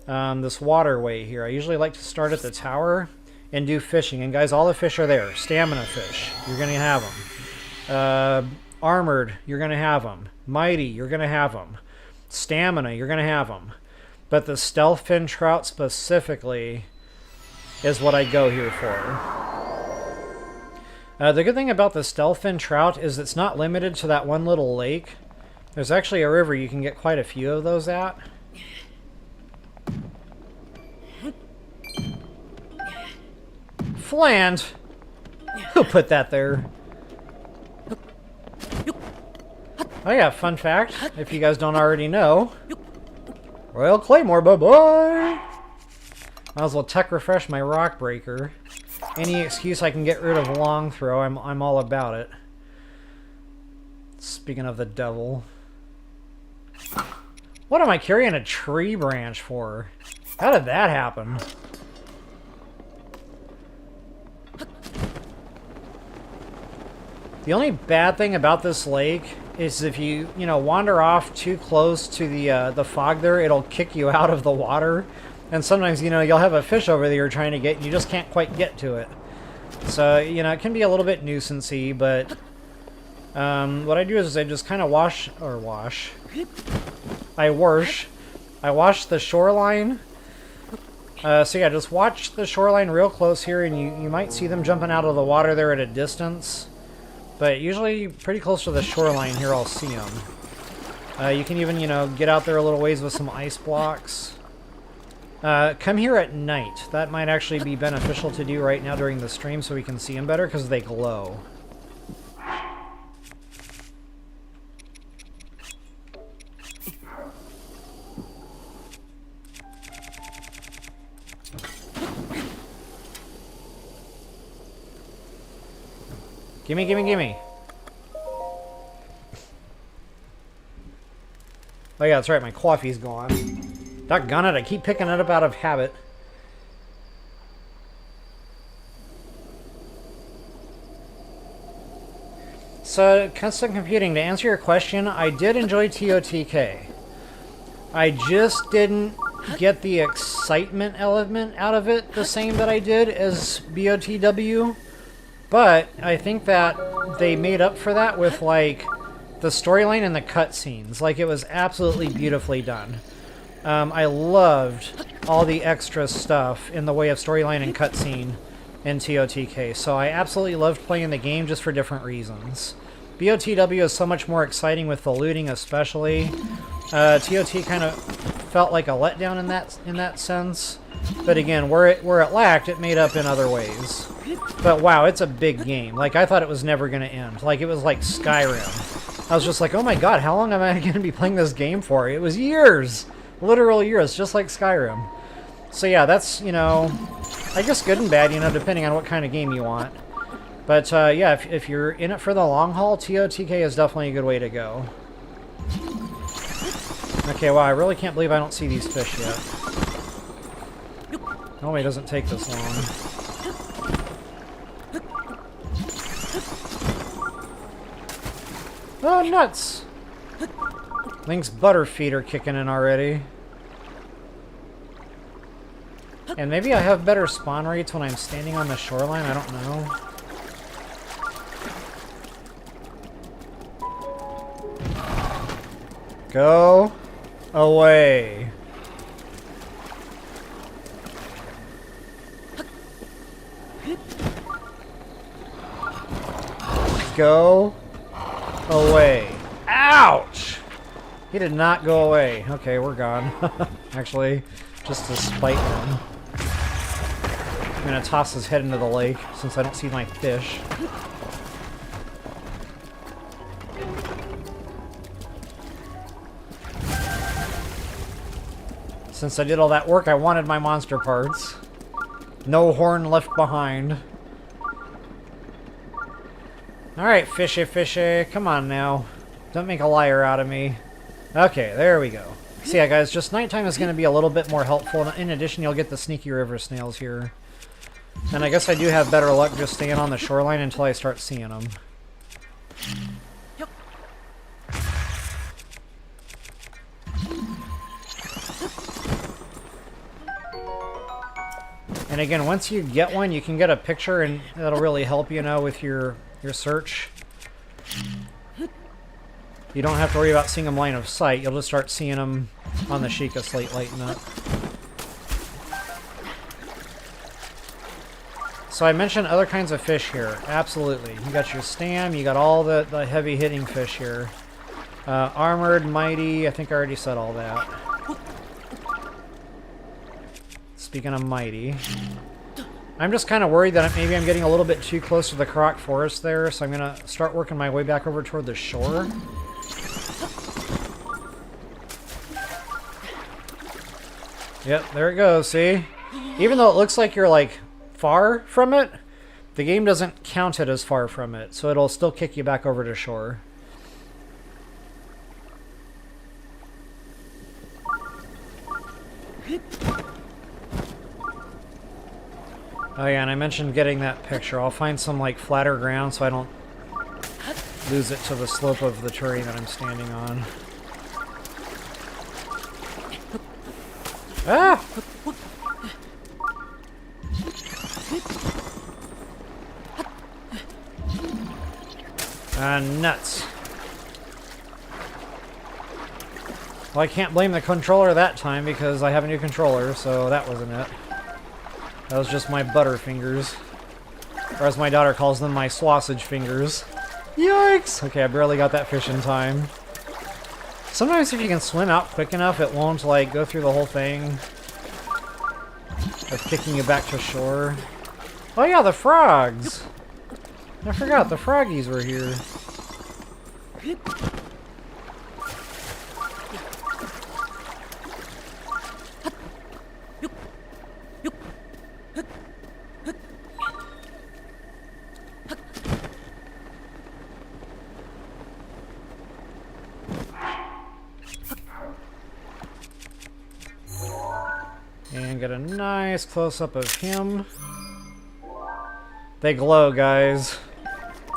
[SPEAKER 1] This waterway here. I usually like to start at the tower and do fishing. And guys, all the fish are there. Stamina fish, you're going to have them. Armored, you're going to have them. Mighty, you're going to have them. Stamina, you're going to have them. But the stealth fin trout specifically is what I go here for. The good thing about the stealthfin trout is it's not limited to that one little lake. There's actually a river you can get quite a few of those at. Fland! Who put that there? Oh yeah, fun fact, if you guys don't already know. Royal Claymore, bye-bye! Might as well tech refresh my rock breaker. Any excuse I can get rid of long throw, I'm all about it. Speaking of the devil. What am I carrying a tree branch for? How did that happen? The only bad thing about this lake is if you wander off too close to the fog there, it'll kick you out of the water. And sometimes, you'll have a fish over there you're trying to get, and you just can't quite get to it. So, it can be a little bit nuisance-y, but what I do is I just kind of I wash the shoreline. So yeah, just watch the shoreline real close here, and you might see them jumping out of the water there at a distance. But usually pretty close to the shoreline here I'll see them. You can even, get out there a little ways with some ice blocks. Come here at night. That might actually be beneficial to do right now during the stream so we can see them better because they glow. Gimme, gimme, gimme. Oh yeah, that's right, my coffee's gone. Doggone it, I keep picking it up out of habit. So, custom computing, to answer your question, I did enjoy TOTK. I just didn't get the excitement element out of it the same that I did as BOTW. But I think that they made up for that with, like, the storyline and the cutscenes. Like, it was absolutely beautifully done. I loved all the extra stuff in the way of storyline and cutscene in TOTK. So I absolutely loved playing the game just for different reasons. BOTW is so much more exciting with the looting especially. TOT kind of felt like a letdown in that sense. But again, where it lacked, it made up in other ways. But wow, it's a big game. Like, I thought it was never going to end. Like, it was like Skyrim. I was just like, oh my god, how long am I going to be playing this game for? It was years! Literal years, just like Skyrim. So yeah, that's, I guess good and bad, depending on what kind of game you want. But yeah, if you're in it for the long haul, TOTK is definitely a good way to go. Okay, wow, I really can't believe I don't see these fish yet. Normally it doesn't take this long. Oh, nuts! Link's butterfeet are kicking in already. And maybe I have better spawn rates when I'm standing on the shoreline, I don't know. Go away. Go away. Ouch! He did not go away. Okay, we're gone. Actually, just to spite him. I'm gonna toss his head into the lake since I don't see my fish. Since I did all that work, I wanted my monster parts. No horn left behind. Alright, fishy, fishy. Come on now. Don't make a liar out of me. Okay, there we go. So yeah, guys, just nighttime is going to be a little bit more helpful. In addition, you'll get the sneaky river snails here. And I guess I do have better luck just staying on the shoreline until I start seeing them. And again, once you get one, you can get a picture, and that'll really help with your search. You don't have to worry about seeing them line of sight. You'll just start seeing them on the Sheikah slate lighting up. So I mentioned other kinds of fish here. Absolutely. You got your stam, you got all the heavy hitting fish here. Armored, mighty, I think I already said all that. Speaking of mighty. I'm just kind of worried that maybe I'm getting a little bit too close to the Karak Forest there, so I'm going to start working my way back over toward the shore. Yep, there it goes, see? Even though it looks like you're, like, far from it, the game doesn't count it as far from it, so it'll still kick you back over to shore. Oh yeah, and I mentioned getting that picture. I'll find some, like, flatter ground so I don't lose it to the slope of the terrain that I'm standing on. Ah! Nuts. Well, I can't blame the controller that time because I have a new controller, so that wasn't it. That was just my butterfingers. Or as my daughter calls them, my sausage fingers. Yikes! Okay, I barely got that fish in time. Sometimes if you can swim out quick enough, it won't, like, go through the whole thing of kicking you back to shore. Oh yeah, the frogs! I forgot, the froggies were here. And get a nice close-up of him. They glow, guys.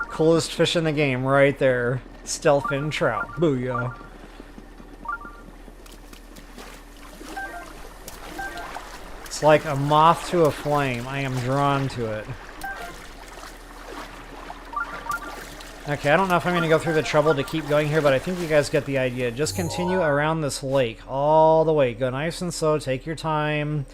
[SPEAKER 1] Coolest fish in the game right there. Stealthfin trout. Booyah. It's like a moth to a flame. I am drawn to it. Okay, I don't know if I'm going to go through the trouble to keep going here, but I think you guys get the idea. Just continue around this lake all the way. Go nice and slow. Take your time.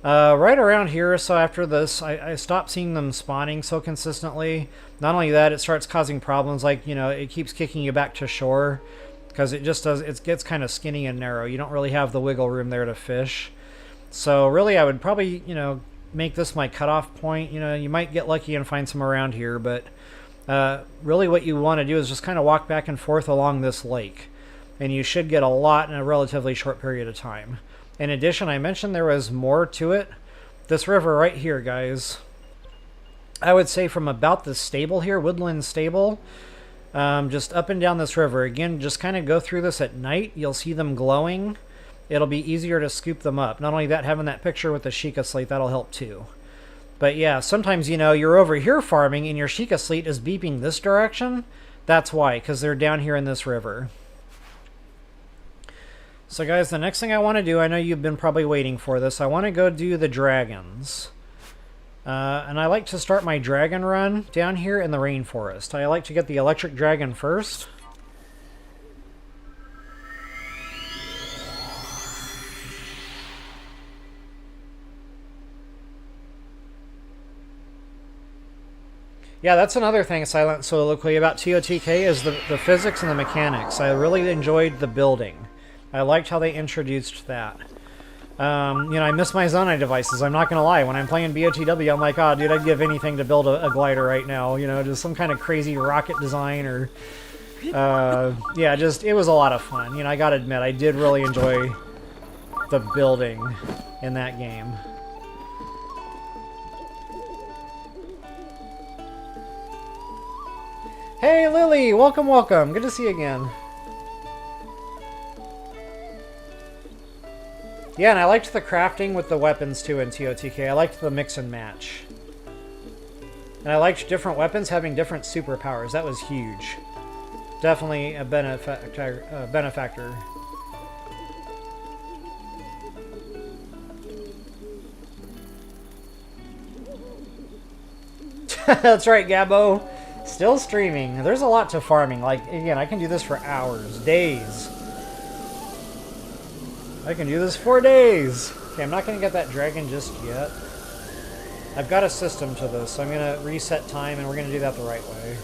[SPEAKER 1] Right around here, so after this, I stopped seeing them spawning so consistently. Not only that, it starts causing problems, like, you know, it keeps kicking you back to shore. Because it just does, it gets kind of skinny and narrow. You don't really have the wiggle room there to fish. So really, I would probably, you know, make this my cutoff point. You know, you might get lucky and find some around here, but really what you want to do is just kind of walk back and forth along this lake. And you should get a lot in a relatively short period of time. In addition, I mentioned there was more to it. This river right here, guys, I would say from about the stable here, Woodland Stable, just up and down this river. Again, just kind of go through this at night. You'll see them glowing. It'll be easier to scoop them up. Not only that, having that picture with the Sheikah slate, that'll help too. But yeah, sometimes, you know, you're over here farming and your Sheikah slate is beeping this direction. That's why, because they're down here in this river. So guys, the next thing I want to do, I know you've been probably waiting for this, I want to go do the dragons. And I like to start my dragon run down here in the rainforest. I like to get the electric dragon first. Yeah, that's another thing, Silent Soliloquy, about TOTK is the physics and the mechanics. I really enjoyed the building. I liked how they introduced that. You know, I miss my Zonai devices, I'm not going to lie. When I'm playing BOTW, I'm like, oh, dude, I'd give anything to build a glider right now. You know, just some kind of crazy rocket design or... yeah, just, it was a lot of fun. You know, I got to admit, I did really enjoy the building in that game. Hey, Lily! Welcome, welcome! Good to see you again. Yeah, and I liked the crafting with the weapons, too, in TOTK. I liked the mix and match. And I liked different weapons having different superpowers. That was huge. Definitely a benefactor. That's right, Gabbo. Still streaming. There's a lot to farming. Like, again, I can do this for hours, days. I can do this for days. Okay, I'm not going to get that dragon just yet. I've got a system to this, so I'm going to reset time, and we're going to do that the right way.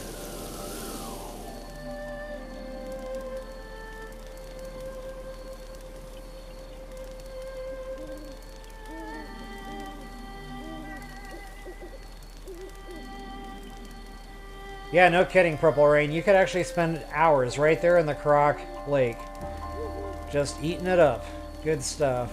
[SPEAKER 1] Yeah, no kidding, Purple Rain. You could actually spend hours right there in the Croc Lake. Just eating it up. Good stuff.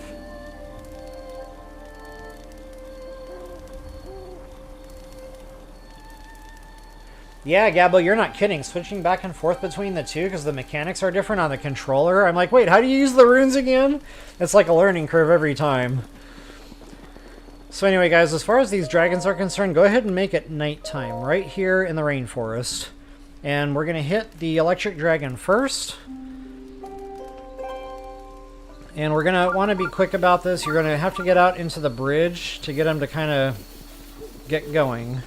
[SPEAKER 1] Yeah, Gabbo, you're not kidding. Switching back and forth between the two because the mechanics are different on the controller. I'm like, wait, how do you use the runes again? It's like a learning curve every time. So anyway, guys, as far as these dragons are concerned, go ahead and make it nighttime right here in the rainforest. And we're going to hit the electric dragon first. And we're going to want to be quick about this. You're going to have to get out into the bridge to get them to kind of get going.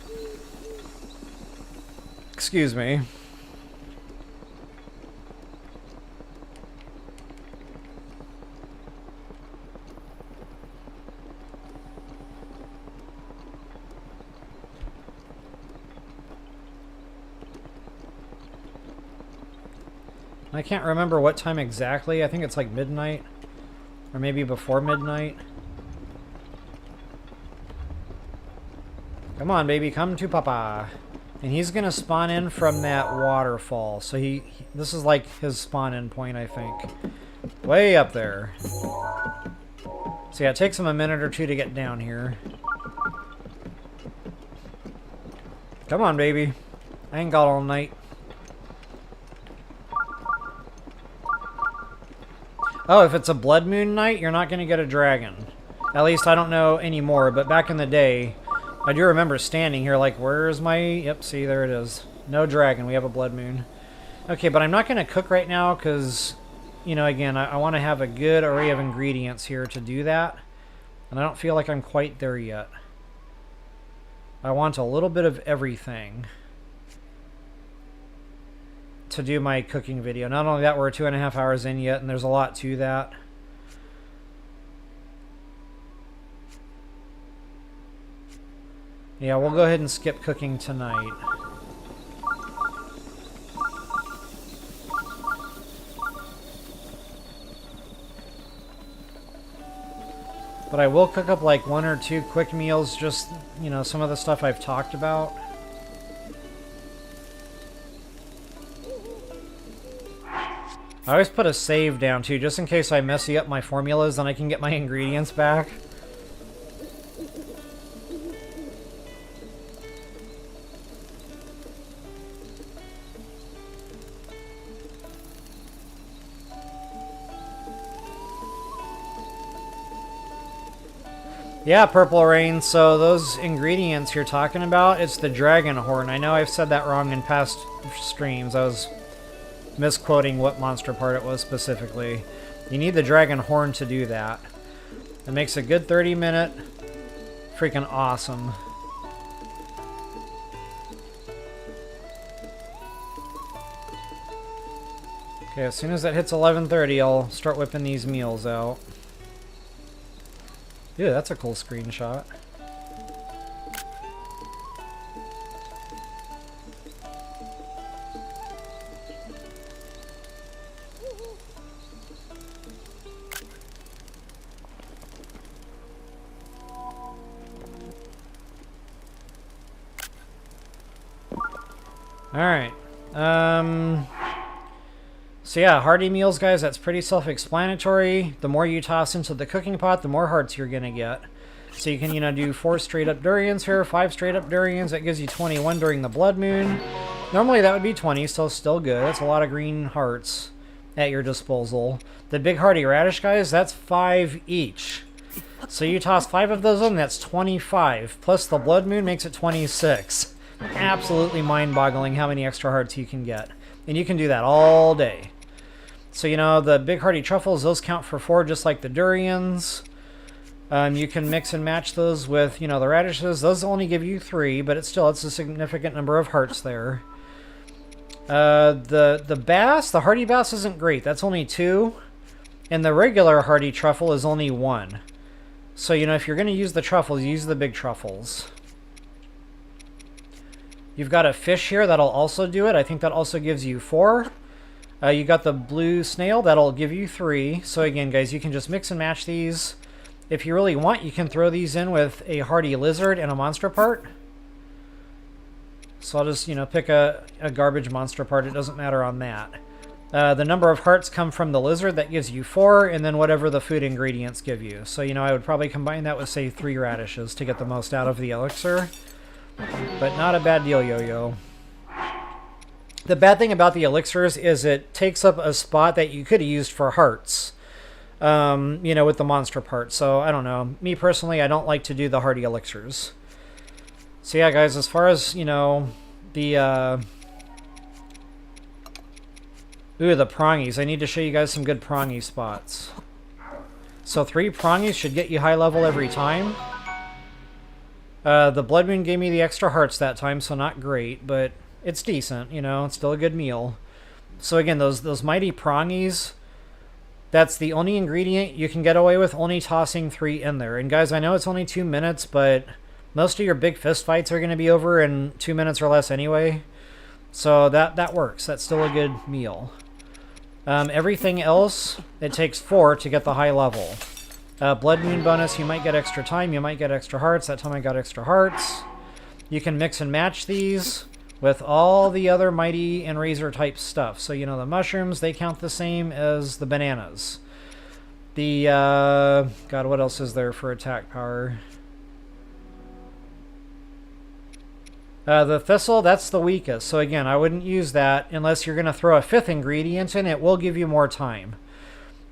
[SPEAKER 1] Excuse me. I can't remember what time exactly. I think it's like midnight. Or maybe before midnight. Come on, baby. Come to Papa. And he's going to spawn in from that waterfall. So this is like his spawn in point, I think. Way up there. So yeah, it takes him a minute or two to get down here. Come on, baby. I ain't got all night. Oh, if it's a blood moon night, you're not going to get a dragon. At least I don't know anymore, but back in the day, I do remember standing here like, where's my... Yep, see, there it is. No dragon, we have a blood moon. Okay, but I'm not going to cook right now because, you know, again, I want to have a good array of ingredients here to do that. And I don't feel like I'm quite there yet. I want a little bit of everything to do my cooking video. Not only that, we're 2.5 hours in yet, and there's a lot to that. Yeah, we'll go ahead and skip cooking tonight. But I will cook up like 1 or 2 quick meals, just, you know, some of the stuff I've talked about. I always put a save down too, just in case I messy up my formulas, then I can get my ingredients back. Yeah, Purple Rain, so those ingredients you're talking about, it's the dragon horn. I know I've said that wrong in past streams. I was misquoting what monster part it was specifically. You need the dragon horn to do that. It makes a good 30-minute. Freaking awesome. Okay, as soon as that hits 11:30, I'll start whipping these meals out. Yeah, that's a cool screenshot. Alright. So yeah, hearty meals, guys, that's pretty self-explanatory. The more you toss into the cooking pot, the more hearts you're gonna get. So you can, you know, do 4 straight-up durians here, 5 straight-up durians. That gives you 21 during the blood moon. Normally that would be 20, so still good. That's a lot of green hearts at your disposal. The big hearty radish, guys, that's 5 each. So you toss 5 of those in, that's 25. Plus the blood moon makes it 26. Absolutely mind-boggling how many extra hearts you can get. And you can do that all day. So, you know, the big hearty truffles, those count for 4 just like the durians. You can mix and match those with, you know, the radishes. Those only give you 3, but it's a significant number of hearts there. The bass, the hearty bass isn't great. That's only 2. And the regular hearty truffle is only 1. So, you know, if you're going to use the truffles, use the big truffles. You've got a fish here that'll also do it. I think that also gives you 4. You got the blue snail, that'll give you 3. So again, guys, you can just mix and match these. If you really want, you can throw these in with a hardy lizard and a monster part. So I'll just, you know, pick a garbage monster part. It doesn't matter on that. The number of hearts come from the lizard. That gives you 4, and then whatever the food ingredients give you. So, you know, I would probably combine that with, say, 3 radishes to get the most out of the elixir. But not a bad deal, Yo-Yo. The bad thing about the elixirs is it takes up a spot that you could have used for hearts. You know, with the monster part. So, I don't know. Me personally, I don't like to do the hardy elixirs. So, yeah, guys, as far as, you know, the... Ooh, the prongies. I need to show you guys some good prongy spots. So 3 prongies should get you high level every time. The blood moon gave me the extra hearts that time, so not great, but it's decent, you know, it's still a good meal. So again, those mighty prongies, that's the only ingredient you can get away with only tossing 3 in there. And guys, I know it's only 2 minutes, but most of your big fist fights are going to be over in 2 minutes or less anyway. So that works. That's still a good meal. Everything else, it takes 4 to get the high level. Blood moon bonus, you might get extra time, you might get extra hearts. That time I got extra hearts. You can mix and match these with all the other mighty and razor type stuff. So, you know, the mushrooms, they count the same as the bananas. The, God, what else is there for attack power? The thistle, that's the weakest. So again, I wouldn't use that unless you're going to throw a 5th ingredient in. It will give you more time.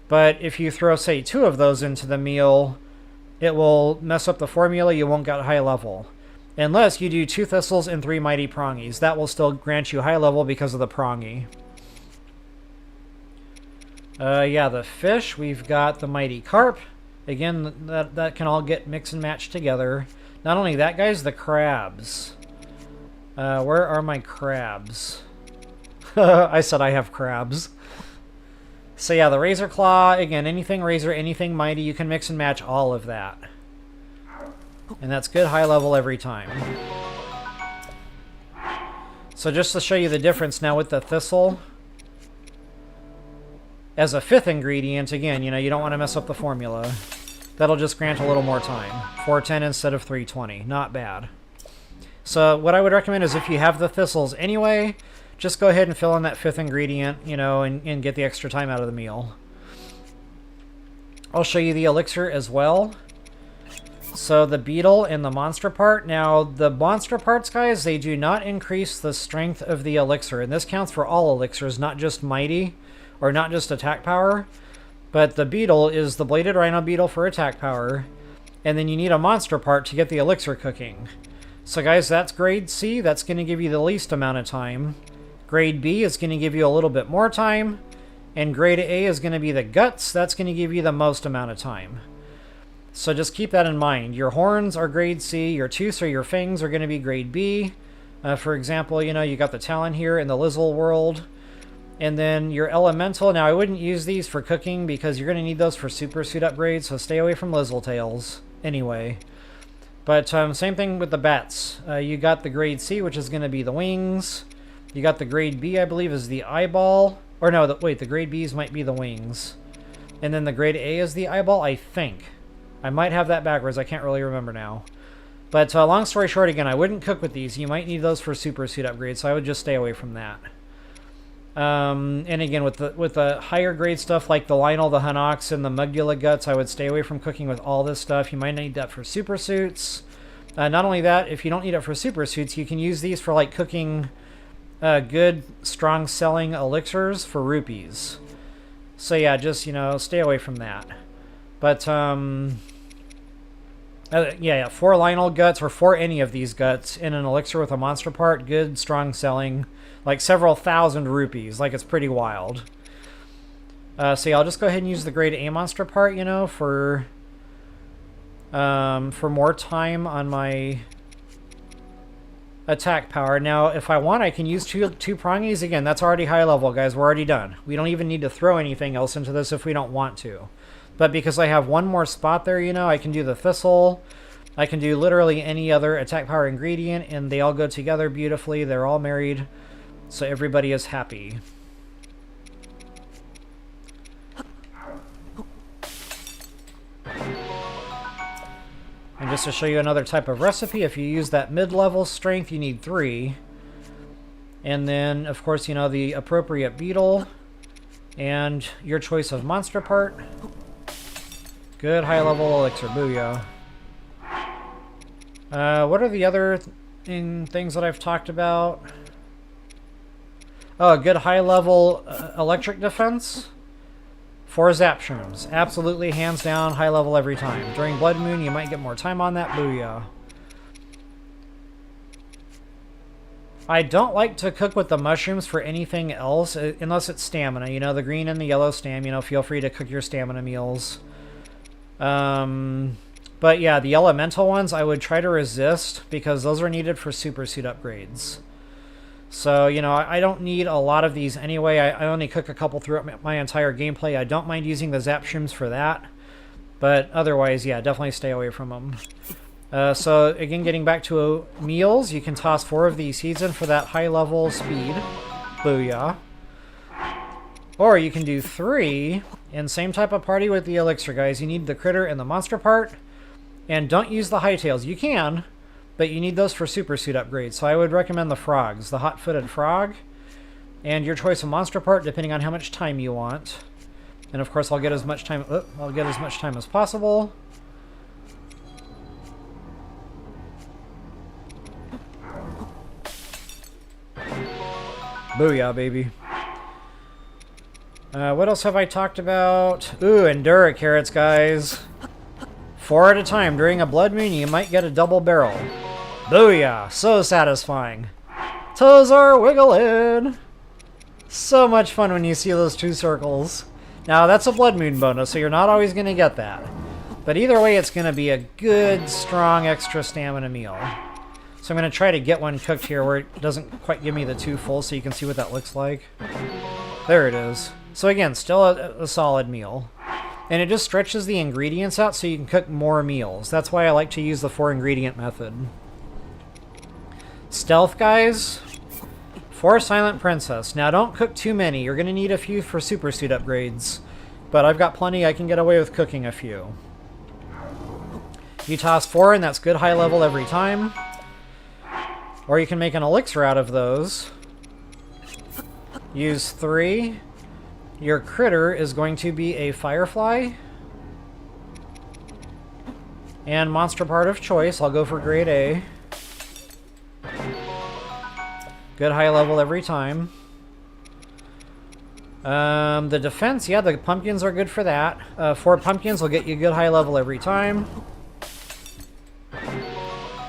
[SPEAKER 1] But if you throw, say, 2 of those into the meal, it will mess up the formula. You won't get high level. Unless you do 2 thistles and 3 mighty prongies. That will still grant you high level because of the prongy. Yeah, the fish, we've got the mighty carp. Again, that can all get mixed and matched together. Not only that, guys, the crabs. Where are my crabs? I said I have crabs. So yeah, the razor claw, again, anything razor, anything mighty, you can mix and match all of that. And that's good high level every time. So just to show you the difference now with the thistle. As a 5th ingredient, again, you know, you don't want to mess up the formula. That'll just grant a little more time. 410 instead of 320. Not bad. So what I would recommend is if you have the thistles anyway, just go ahead and fill in that 5th ingredient, you know, and get the extra time out of the meal. I'll show you the elixir as well. So the beetle and the monster part. Now, the monster parts, guys, they do not increase the strength of the elixir. And this counts for all elixirs, not just mighty, or not just attack power. But the beetle is the bladed rhino beetle for attack power. And then you need a monster part to get the elixir cooking. So guys, that's grade C. That's going to give you the least amount of time. Grade B is going to give you a little bit more time. And grade A is going to be the guts. That's going to give you the most amount of time. So just keep that in mind. Your horns are grade C. Your tooths or your fangs are going to be grade B. For example, you know, you got the talon here in the Lizzle world. And then your elemental. Now, I wouldn't use these for cooking because you're going to need those for super suit upgrades. So stay away from Lizzle tails anyway. But same thing with the bats. You got the grade C, which is going to be the wings. You got the grade B, I believe, is the eyeball. Or no, wait, the grade Bs might be the wings. And then the grade A is the eyeball, I think. I might have that backwards. I can't really remember now. But long story short, again, I wouldn't cook with these. You might need those for super suit upgrades, so I would just stay away from that. And again, with the higher grade stuff like the Lionel, the Hinox, and the Mugula guts, I would stay away from cooking with all this stuff. You might need that for super suits. Not only that, if you don't need it for super suits, you can use these for like cooking good, strong selling elixirs for rupees. So yeah, just, you know, stay away from that. But yeah, 4 Lionel guts or 4 any of these guts in an elixir with a monster part, good, strong selling. Like several thousand rupees. Like, it's pretty wild. So yeah, I'll just go ahead and use the grade A monster part, you know, for more time on my attack power. Now, if I want, I can use two prongies. Again, that's already high level, guys. We're already done. We don't even need to throw anything else into this if we don't want to. But because I have one more spot there, you know, I can do the thistle. I can do literally any other attack power ingredient, and they all go together beautifully. They're all married, so everybody is happy. And just to show you another type of recipe, if you use that mid-level strength, you need 3. And then, of course, you know, the appropriate beetle and your choice of monster part. Good high-level elixir. Booyah. What are the other things that I've talked about? Oh, a good high-level electric defense. 4 zap shrooms. Absolutely, hands down, high level every time. During Blood Moon, you might get more time on that. Booyah. I don't like to cook with the mushrooms for anything else, unless it's stamina. You know, the green and the yellow stam, you know, feel free to cook your stamina meals. But yeah, the elemental ones I would try to resist, because those are needed for super suit upgrades. So, you know, I don't need a lot of these anyway. I only cook a couple throughout my entire gameplay. I don't mind using the zap shrooms for that. But otherwise, yeah, definitely stay away from them. So, again, getting back to meals, you can toss 4 of these seeds in for that high-level speed. Booyah. Or you can do 3, and same type of party with the elixir, guys. You need the critter and the monster part. And don't use the hightails. You can, but you need those for super suit upgrades. So I would recommend the frogs, the hot-footed frog, and your choice of monster part, depending on how much time you want. And of course, I'll get as much time. I'll get as much time as possible. Booyah, baby. What else have I talked about? Ooh, Endura carrots, guys. 4 at a time. During a blood moon, you might get a double barrel. Booyah! So satisfying. Toes are wiggling! So much fun when you see those 2 circles. Now, that's a blood moon bonus, so you're not always going to get that. But either way, it's going to be a good, strong, extra stamina meal. So I'm going to try to get one cooked here where it doesn't quite give me the 2 full, so you can see what that looks like. There it is. So again, still a solid meal. And it just stretches the ingredients out so you can cook more meals. That's why I like to use the 4-ingredient method. Stealth, guys. 4 Silent Princess. Now, don't cook too many. You're going to need a few for super suit upgrades. But I've got plenty. I can get away with cooking a few. You toss 4, and that's good high level every time. Or you can make an elixir out of those. Use 3. Your critter is going to be a firefly. And monster part of choice, I'll go for grade A. Good high level every time. The defense, yeah, the pumpkins are good for that. 4 pumpkins will get you good high level every time.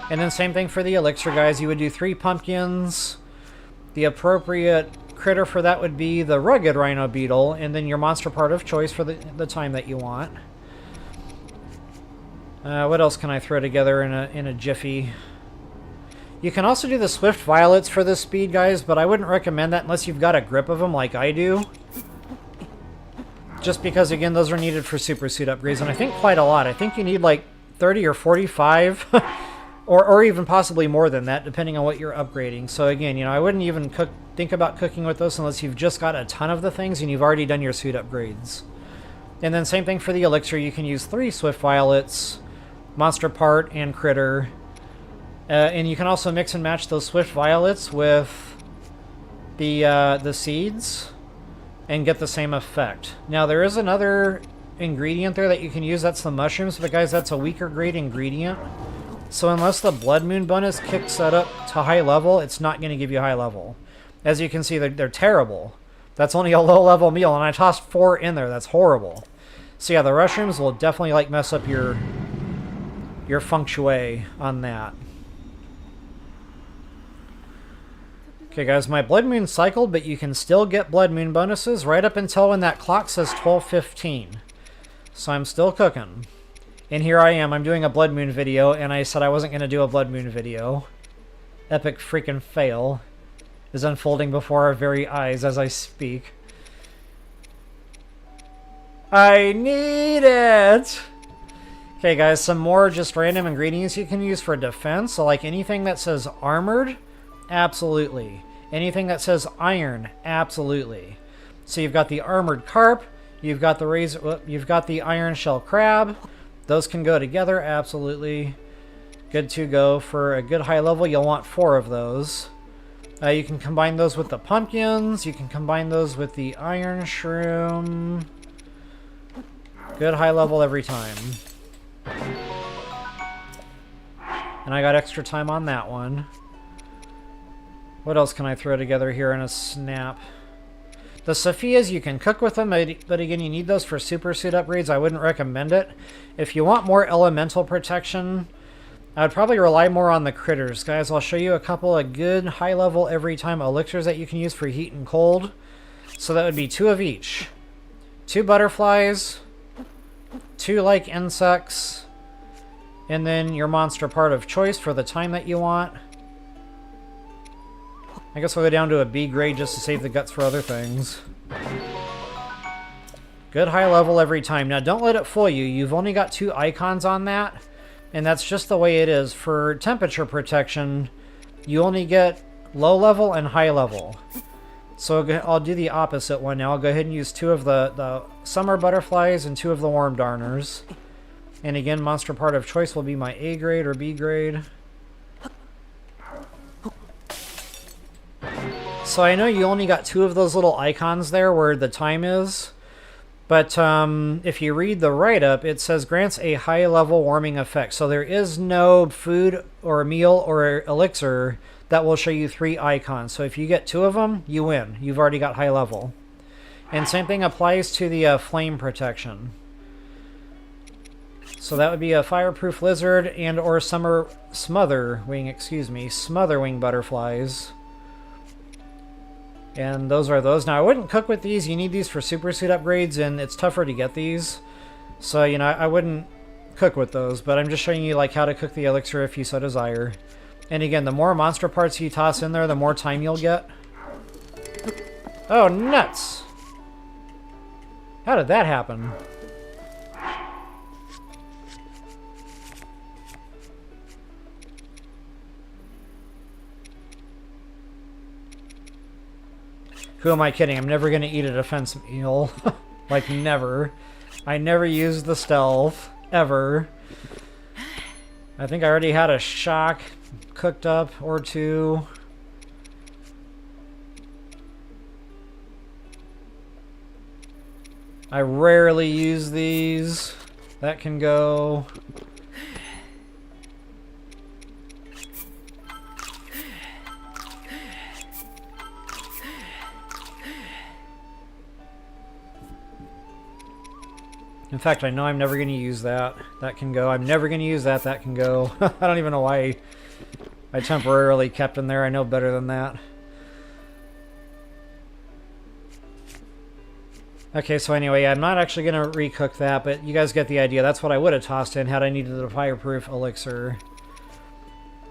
[SPEAKER 1] And then same thing for the elixir, guys. You would do 3 pumpkins. The appropriate critter for that would be the rugged rhino beetle, and then your monster part of choice for the time that you want. What else can I throw together in a jiffy? You can also do the swift violets for this speed, guys, but I wouldn't recommend that unless you've got a grip of them like I do. Just because, again, those are needed for super suit upgrades, and I think quite a lot. I think you need like 30 or 45, or even possibly more than that, depending on what you're upgrading. So again, you know, I wouldn't even think about cooking with those unless you've just got a ton of the things and you've already done your suit upgrades. And then same thing for the elixir. You can use 3 swift violets, monster part, and critter. And you can also mix and match those swift violets with the seeds and get the same effect. Now, there is another ingredient there that you can use. That's the mushrooms, but guys, that's a weaker grade ingredient. So unless the blood moon bonus kicks that up to high level, it's not going to give you high level. As you can see, they're terrible. That's only a low level meal, and I tossed 4 in there. That's horrible. So yeah, the mushrooms will definitely like mess up your feng shui on that. Okay, guys, my blood moon cycled, but you can still get blood moon bonuses right up until when that clock says 12:15. So I'm still cooking. And here I am. I'm doing a blood moon video, and I said I wasn't going to do a blood moon video. Epic freaking fail is unfolding before our very eyes as I speak. I need it! Okay, guys, some more just random ingredients you can use for defense. So, like anything that says armored, absolutely. Anything that says iron, absolutely. So you've got the armored carp, you've got the you've got the iron shell crab. Those can go together, absolutely. Good to go for a good high level. You'll want 4 of those. You can combine those with the pumpkins. You can combine those with the iron shroom. Good high level every time. And I got extra time on that one. What else can I throw together here in a snap? The Sophias, you can cook with them, but again, you need those for super suit upgrades. I wouldn't recommend it. If you want more elemental protection, I would probably rely more on the critters. Guys, I'll show you a couple of good high-level every-time elixirs that you can use for heat and cold. So that would be 2 of each. 2 butterflies, 2 like insects, and then your monster part of choice for the time that you want. I guess we'll go down to a B grade just to save the guts for other things. Good high level every time. Now don't let it fool you. You've only got 2 icons on that. And that's just the way it is. For temperature protection, you only get low level and high level. So I'll do the opposite one now. I'll go ahead and use 2 of the summer butterflies and 2 of the worm darners. And again, monster part of choice will be my A grade or B grade. So I know you only got 2 of those little icons there where the time is. But if you read the write-up, it says grants a high-level warming effect. So there is no food or meal or elixir that will show you 3 icons. So if you get 2 of them, you win. You've already got high level. And same thing applies to the flame protection. So that would be a fireproof lizard and or smother wing butterflies. And those are those. Now, I wouldn't cook with these. You need these for super suit upgrades, and it's tougher to get these. So, you know, I wouldn't cook with those, but I'm just showing you, like, how to cook the elixir if you so desire. And again, the more monster parts you toss in there, the more time you'll get. Oh, nuts! How did that happen? Who am I kidding? I'm never going to eat a defense meal. Like, never. I never used the stealth. Ever. I think I already had a shock cooked up or 2. I rarely use these. That can go. In fact, I know I'm never going to use that. That can go. I'm never going to use that. That can go. I don't even know why I temporarily kept in there. I know better than that. Okay, so anyway, I'm not actually going to recook that, but you guys get the idea. That's what I would have tossed in had I needed a fireproof elixir.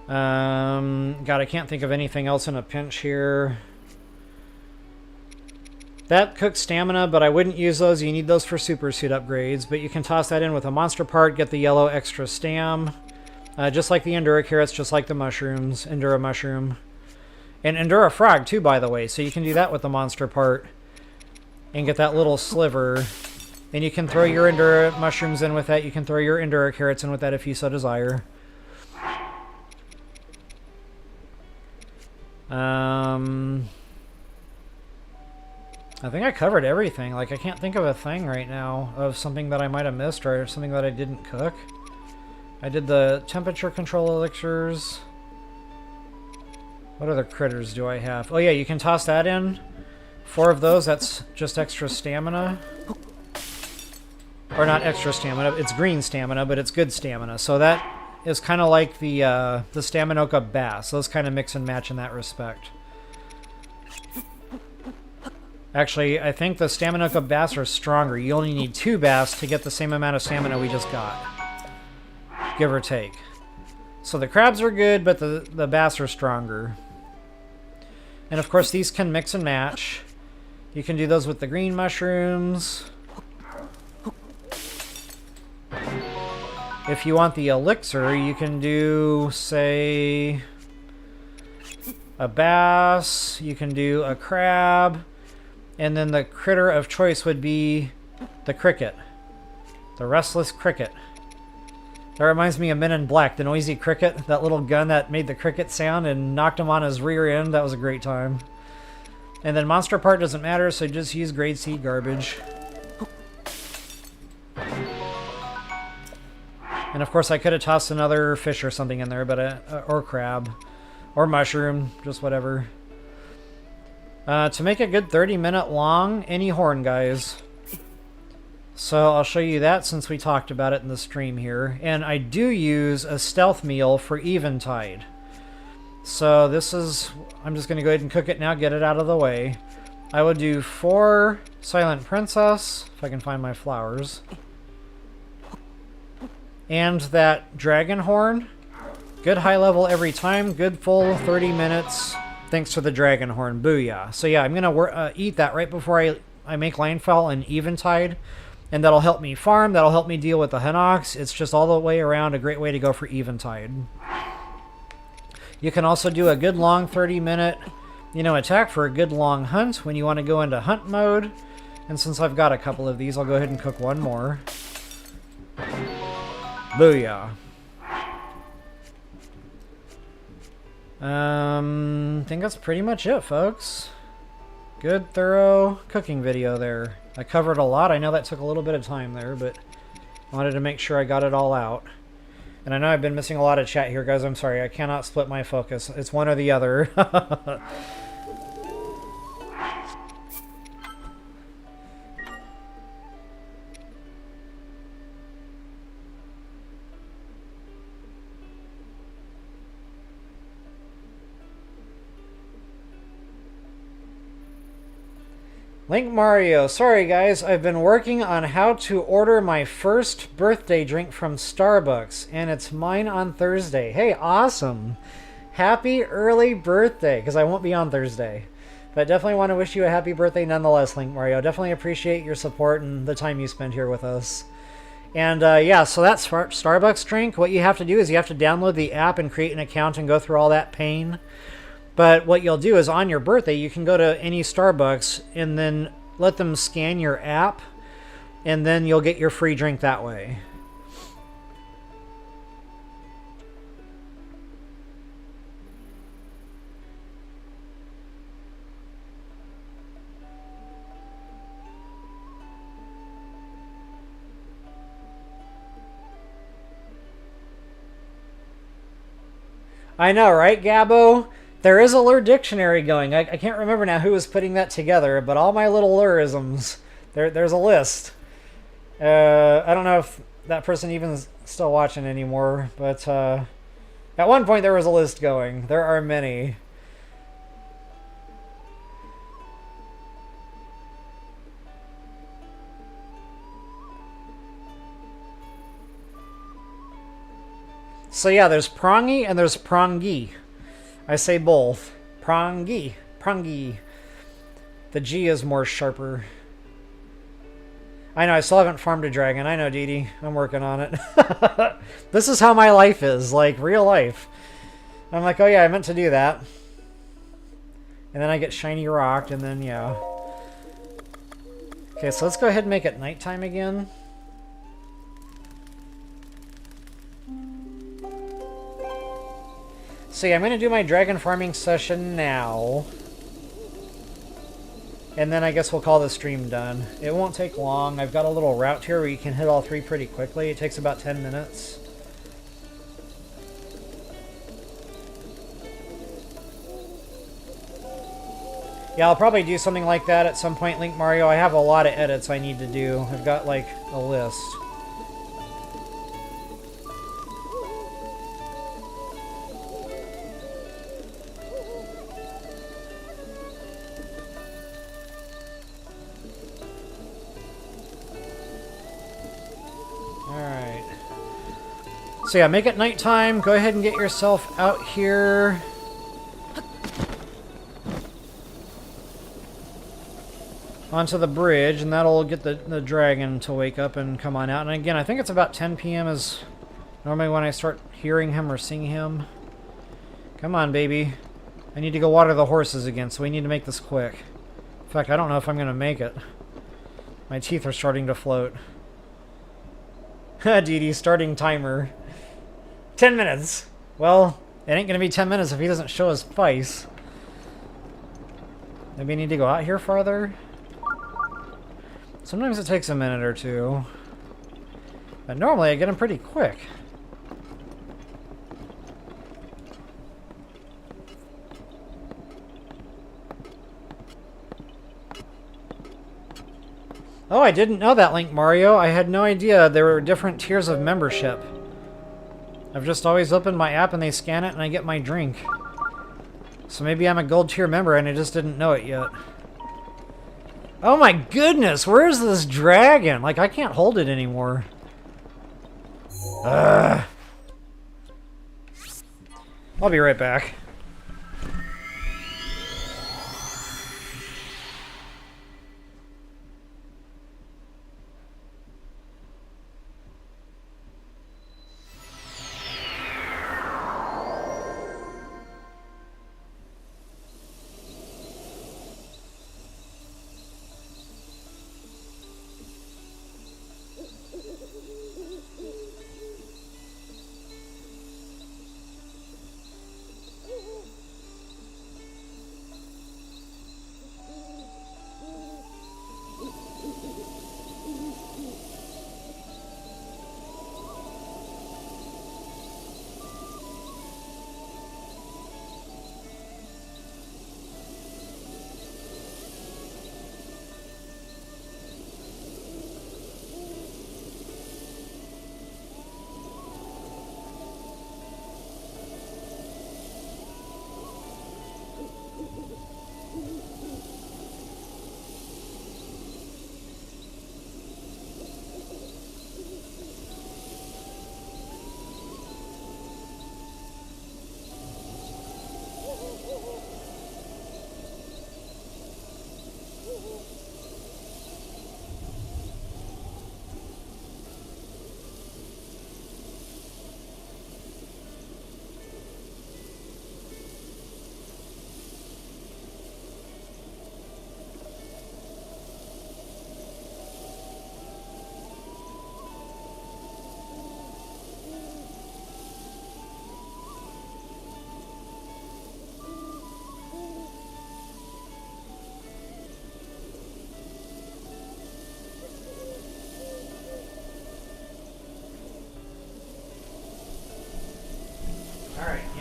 [SPEAKER 1] God, I can't think of anything else in a pinch here. That cooks stamina, but I wouldn't use those. You need those for super suit upgrades, but you can toss that in with a monster part, get the yellow extra stam. Just like the Endura carrots, just like the mushrooms, Endura mushroom. And Endura frog too, by the way, so you can do that with the monster part. And get that little sliver. And you can throw your Endura mushrooms in with that. You can throw your Endura carrots in with that if you so desire. I think I covered everything. Like, I can't think of a thing right now of something that I might have missed or something that I didn't cook. I did the temperature control elixirs. What other critters do I have? Oh yeah, you can toss that in. 4 of those, that's just extra stamina. Or not extra stamina, it's green stamina, but it's good stamina. So that is kind of like the Staminoka bass. Those kind of mix and match in that respect. Actually, I think the Staminoka bass are stronger. You only need 2 bass to get the same amount of stamina we just got. Give or take. So the crabs are good, but the bass are stronger. And of course, these can mix and match. You can do those with the green mushrooms. If you want the elixir, you can do, say, a bass, you can do a crab, and then the critter of choice would be the cricket. The restless cricket. That reminds me of Men in Black, the noisy cricket, that little gun that made the cricket sound and knocked him on his rear end. That was a great time. And then monster part doesn't matter, so just use grade seed garbage. And of course I could have tossed another fish or something in there, but or crab. Or mushroom, just whatever. To make a good 30-minute long, any horn, guys. So I'll show you that since we talked about it in the stream here. And I do use a stealth meal for eventide. So this is... I'm just going to go ahead and cook it now, get it out of the way. I will do 4 Silent Princess, if I can find my flowers. And that dragon horn. Good high level every time, good full 30 minutes, thanks to the dragon horn. Booyah. So yeah, I'm going to eat that right before I make landfall and eventide. And that'll help me farm, that'll help me deal with the Hinox. It's just all the way around a great way to go for eventide. You can also do a good long 30-minute, attack for a good long hunt when you want to go into hunt mode. And since I've got a couple of these, I'll go ahead and cook one more. Booyah. I think that's pretty much it, folks. Good, thorough cooking video there. I covered a lot. I know that took a little bit of time there, but I wanted to make sure I got it all out. And I know I've been missing a lot of chat here, guys. I'm sorry. I cannot split my focus. It's one or the other. Link Mario, sorry guys, I've been working on how to order my first birthday drink from Starbucks, and it's mine on Thursday. Hey, awesome! Happy early birthday, because I won't be on Thursday. But definitely want to wish you a happy birthday nonetheless, Link Mario. Definitely appreciate your support and the time you spend here with us. And yeah, so that Starbucks drink, what you have to do is you have to download the app and create an account and go through all that pain. But what you'll do is on your birthday, you can go to any Starbucks and then let them scan your app, and then you'll get your free drink that way. I know, right, Gabbo? There is a lure dictionary going. I can't remember now who was putting that together, but all my little lureisms, there's a list. I don't know if that person even is still watching anymore, but at one point there was a list going. There are many. So yeah, there's prongy and there's prongy. I say both. Prongy. Prongy. The G is more sharper. I know, I still haven't farmed a dragon. I know, Dee Dee. I'm working on it. This is how my life is, like, real life. I'm like, oh yeah, I meant to do that. And then I get shiny rocked, and then, yeah. Okay, so let's go ahead and make it nighttime again. So yeah, I'm going to do my dragon farming session now. And then I guess we'll call the stream done. It won't take long. I've got a little route here where you can hit all 3 pretty quickly. It takes about 10 minutes. Yeah, I'll probably do something like that at some point, Link Mario. I have a lot of edits I need to do. I've got, like, a list. So yeah, make it nighttime. Go ahead and get yourself out here. Onto the bridge, and that'll get the dragon to wake up and come on out. And again, I think it's about 10 p.m. is Normally when I start hearing him or seeing him... Come on, baby. I need to go water the horses again, so we need to make this quick. In fact, I don't know if I'm going to make it. My teeth are starting to float. Dee Dee, starting timer. 10 minutes. Well, it ain't going to be 10 minutes if he doesn't show his face. Maybe I need to go out here farther? Sometimes it takes a minute or two. But normally I get him pretty quick. Oh, I didn't know that, Link Mario. I had no idea there were different tiers of membership. I've just always opened my app and they scan it and I get my drink. So maybe I'm a gold tier member and I just didn't know it yet. Oh my goodness, where's this dragon? Like, I can't hold it anymore. Ugh. I'll be right back.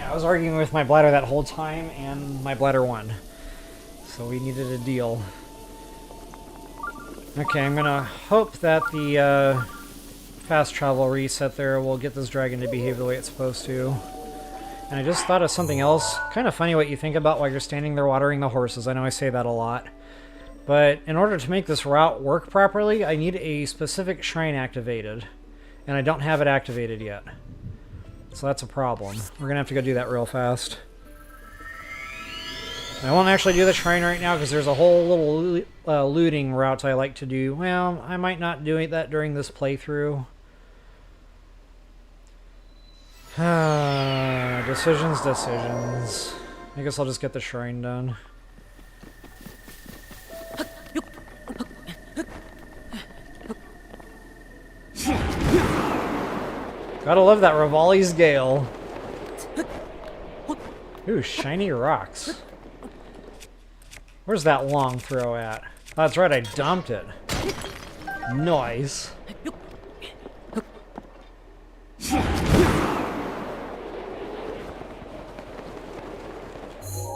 [SPEAKER 1] I was arguing with my bladder that whole time, and my bladder won. So we needed a deal. Okay, I'm gonna hope that the fast travel reset there will get this dragon to behave the way it's supposed to. And I just thought of something else. Kind of funny what you think about while you're standing there watering the horses. I know I say that a lot. But in order to make this route work properly, I need a specific shrine activated. And I don't have it activated yet. So that's a problem. We're going to have to go do that real fast. I won't actually do the shrine right now because there's a whole little looting route I like to do. Well, I might not do that during this playthrough. Decisions. I guess I'll just get the shrine done. Gotta love that Rivali's Gale. Ooh, shiny rocks. Where's that long throw at? Oh, that's right, I dumped it. Nice.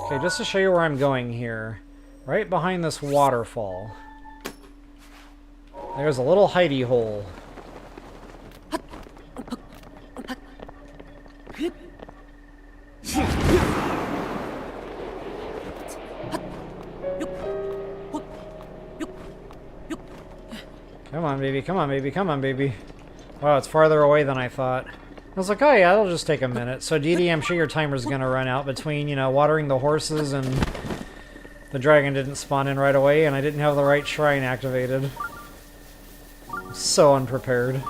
[SPEAKER 1] Okay, just to show you where I'm going here. Right behind this waterfall. There's a little hidey hole. Come on, baby, come on, baby, come on, baby. Wow, it's farther away than I thought. I was like, oh yeah, it'll just take a minute. So Dee Dee, I'm sure your timer's gonna run out between, you know, watering the horses and the dragon didn't spawn in right away and I didn't have the right shrine activated. So unprepared.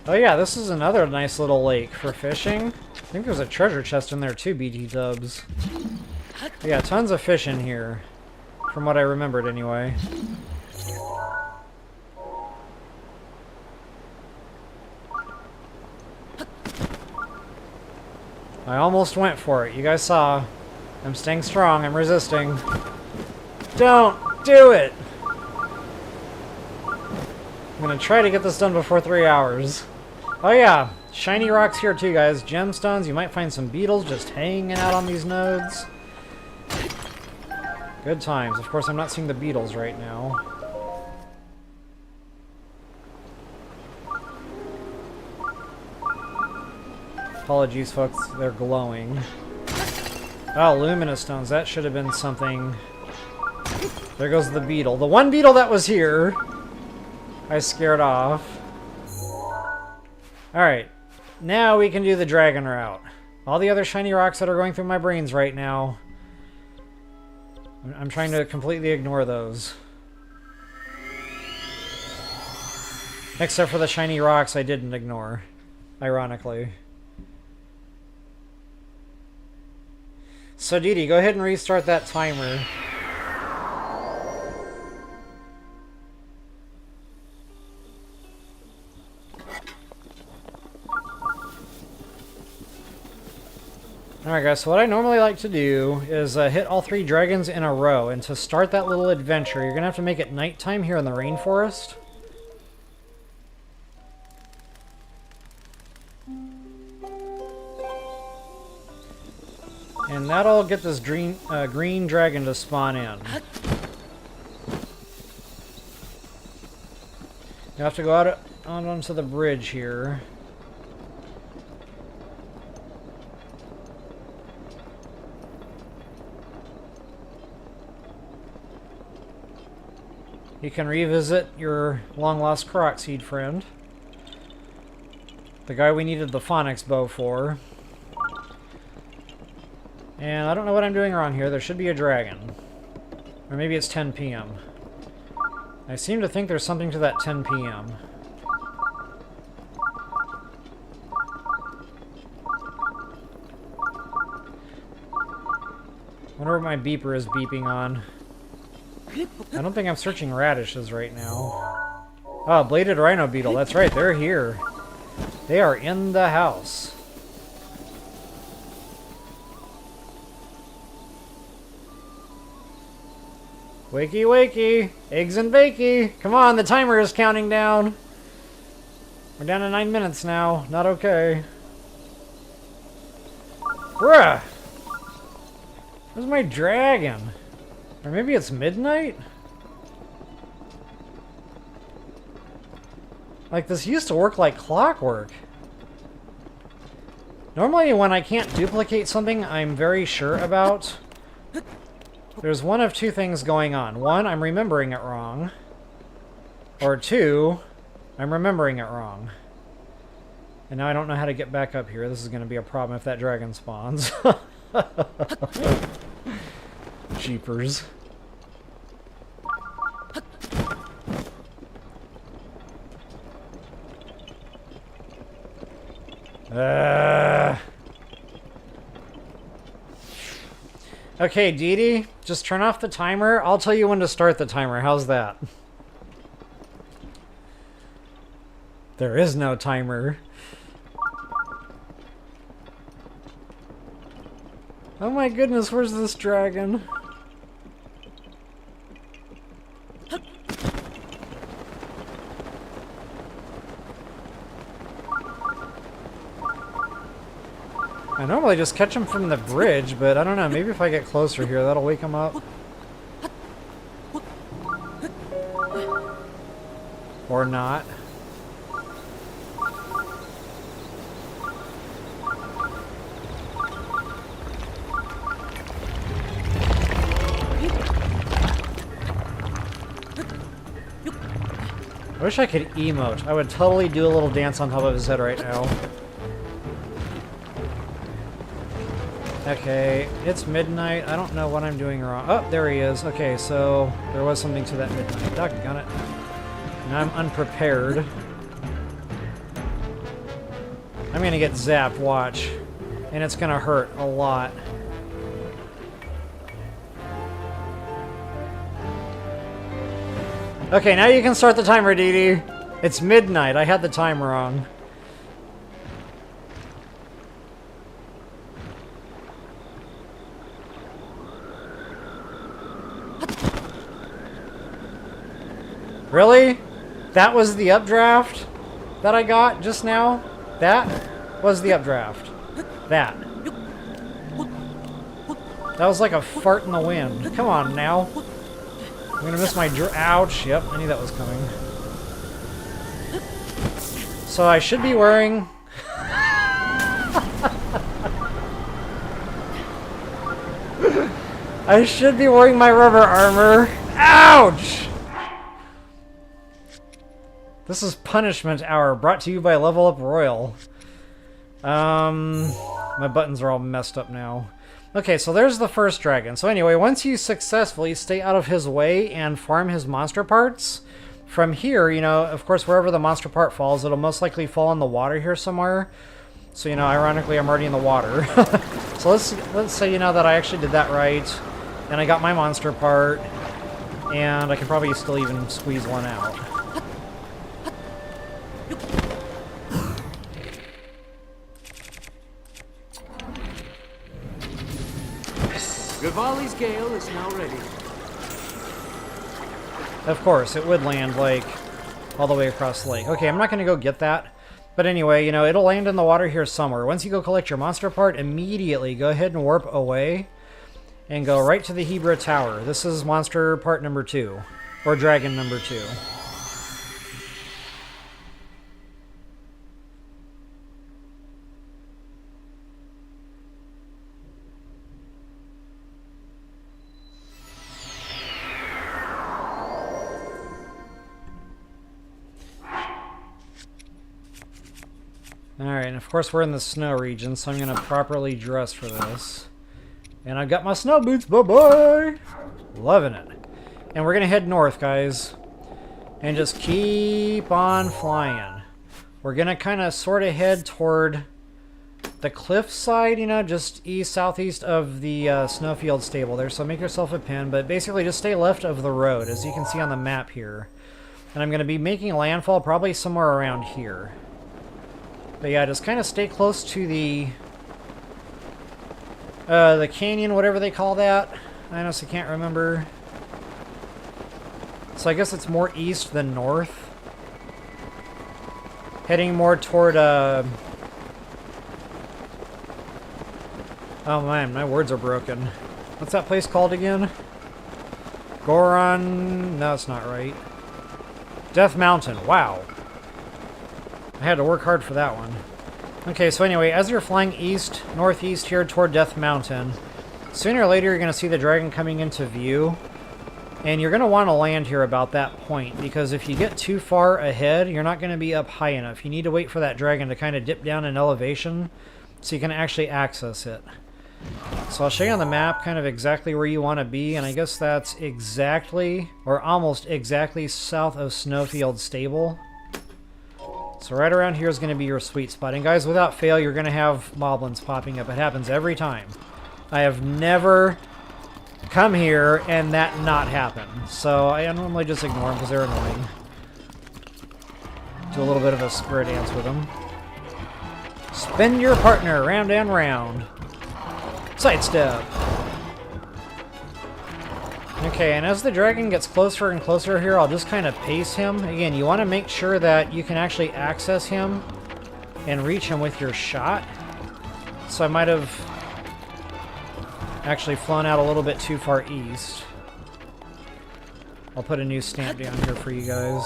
[SPEAKER 1] Oh yeah, this is another nice little lake for fishing. I think there's a treasure chest in there too, BT dubs. Yeah, tons of fish in here. From what I remembered anyway. I almost went for it. You guys saw. I'm staying strong. I'm resisting. Don't do it! I'm gonna try to get this done before 3 hours. Oh yeah, shiny rocks here too, guys. Gemstones. You might find some beetles just hanging out on these nodes. Good times. Of course, I'm not seeing the beetles right now. Apologies, folks. They're glowing. Oh, luminous stones. That should have been something. There goes the beetle. The one beetle that was here, I scared off. Alright. Now we can do the dragon route. All the other shiny rocks that are going through my brains right now, I'm trying to completely ignore those. Except for the shiny rocks I didn't ignore, ironically. So Dee Dee, go ahead and restart that timer. Alright guys, so what I normally like to do is hit all 3 dragons in a row, and to start that little adventure, you're gonna have to make it nighttime here in the rainforest. And that'll get this green dragon to spawn in. You have to go out onto the bridge here. You can revisit your long-lost Korok Seed friend. The guy we needed the Phonics bow for. And I don't know what I'm doing wrong here. There should be a dragon. Or maybe it's 10 p.m. I seem to think there's something to that 10 p.m. Wonder what my beeper is beeping on. I don't think I'm searching radishes right now. Oh, bladed rhino beetle. That's right, they're here. They are in the house. Wakey, wakey. Eggs and bakey. Come on, the timer is counting down. We're down to 9 minutes now. Not okay. Bruh! Where's my dragon? Or maybe it's midnight? Like, this used to work like clockwork. Normally, when I can't duplicate something I'm very sure about, there's one of 2 things going on. 1, I'm remembering it wrong. Or 2, I'm remembering it wrong. And now I don't know how to get back up here. This is going to be a problem if that dragon spawns. Jeepers. Okay, Dee Dee, just turn off the timer. I'll tell you when to start the timer. How's that? There is no timer. Oh my goodness, where's this dragon? I normally just catch him from the bridge, but I don't know, maybe if I get closer here, that'll wake him up. Or not. I wish I could emote. I would totally do a little dance on top of his head right now. Okay, it's midnight. I don't know what I'm doing wrong. Oh, there he is. Okay, so there was something to that midnight. Doggone it. And I'm unprepared. I'm gonna get zapped, watch. And it's gonna hurt a lot. Okay, now you can start the timer, Dee Dee. It's midnight. I had the time wrong. Really? That was the updraft that I got just now? That was the updraft. That. That was like a fart in the wind. Come on now. I'm gonna miss my ouch. Yep, I knew that was coming. So I should be wearing... I should be wearing my rubber armor. Ouch! This is Punishment Hour, brought to you by Level Up Royal. My buttons are all messed up now. Okay, so there's the first dragon. So anyway, once you successfully stay out of his way and farm his monster parts, from here, you know, of course, wherever the monster part falls, it'll most likely fall in the water here somewhere. So, you know, ironically, I'm already in the water. So let's say, you know, that I actually did that right, and I got my monster part, and I can probably still even squeeze one out.
[SPEAKER 2] Rivali's gale is now ready.
[SPEAKER 1] Of course, it would land, like, all the way across the lake. Okay, I'm not going to go get that. But anyway, you know, it'll land in the water here somewhere. Once you go collect your monster part, immediately go ahead and warp away and go right to the Hebra Tower. This is monster part number 2, or dragon number 2. Alright, and of course we're in the snow region, so I'm going to properly dress for this. And I've got my snow boots, bye-bye! Loving it. And we're going to head north, guys. And just keep on flying. We're going to kind of sort of head toward the cliff side, you know, just southeast of the snowfield stable there. So make yourself a pin, but basically just stay left of the road, as you can see on the map here. And I'm going to be making landfall probably somewhere around here. But yeah, just kind of stay close to the canyon, whatever they call that. I honestly can't remember. So I guess it's more east than north. Heading more toward, oh man, my words are broken. What's that place called again? Goron... No, it's not right. Death Mountain, wow. I had to work hard for that one. Okay, so anyway, as you're flying east, northeast here toward Death Mountain, sooner or later you're going to see the dragon coming into view. And you're going to want to land here about that point, because if you get too far ahead, you're not going to be up high enough. You need to wait for that dragon to kind of dip down in elevation so you can actually access it. So I'll show you on the map kind of exactly where you want to be, and I guess that's exactly, or almost exactly south of Snowfield Stable. So right around here is going to be your sweet spot. And guys, without fail, you're going to have moblins popping up. It happens every time. I have never come here and that not happen. So I normally just ignore them because they're annoying. Do a little bit of a square dance with them. Spin your partner round and round. Sidestep. Okay, and as the dragon gets closer and closer here, I'll just kind of pace him. Again, you want to make sure that you can actually access him and reach him with your shot. So I might have actually flown out a little bit too far east. I'll put a new stamp down here for you guys.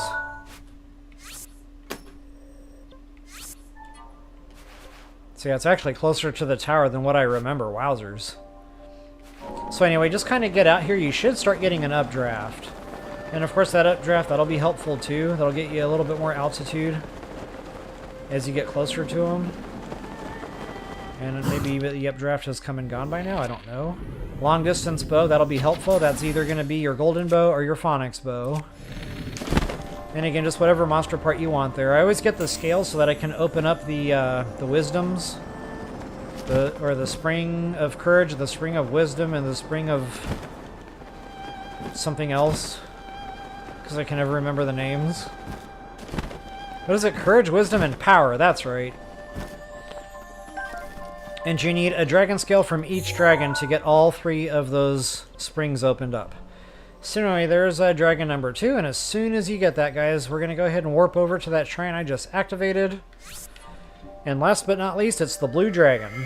[SPEAKER 1] So yeah, it's actually closer to the tower than what I remember. Wowzers. So anyway, just kind of get out here. You should start getting an updraft. And of course that updraft, that'll be helpful too. That'll get you a little bit more altitude as you get closer to them. And maybe the updraft has come and gone by now. I don't know. Long distance bow, that'll be helpful. That's either going to be your golden bow or your phonics bow. And again, just whatever monster part you want there. I always get the scales so that I can open up the wisdoms. The spring of courage, the spring of wisdom, and the spring of something else. Because I can never remember the names. What is it? Courage, wisdom, and power. That's right. And you need a dragon scale from each dragon to get all 3 of those springs opened up. So anyway, there's dragon number 2, and as soon as you get that, guys, we're going to go ahead and warp over to that shrine I just activated. And last but not least, it's the blue dragon.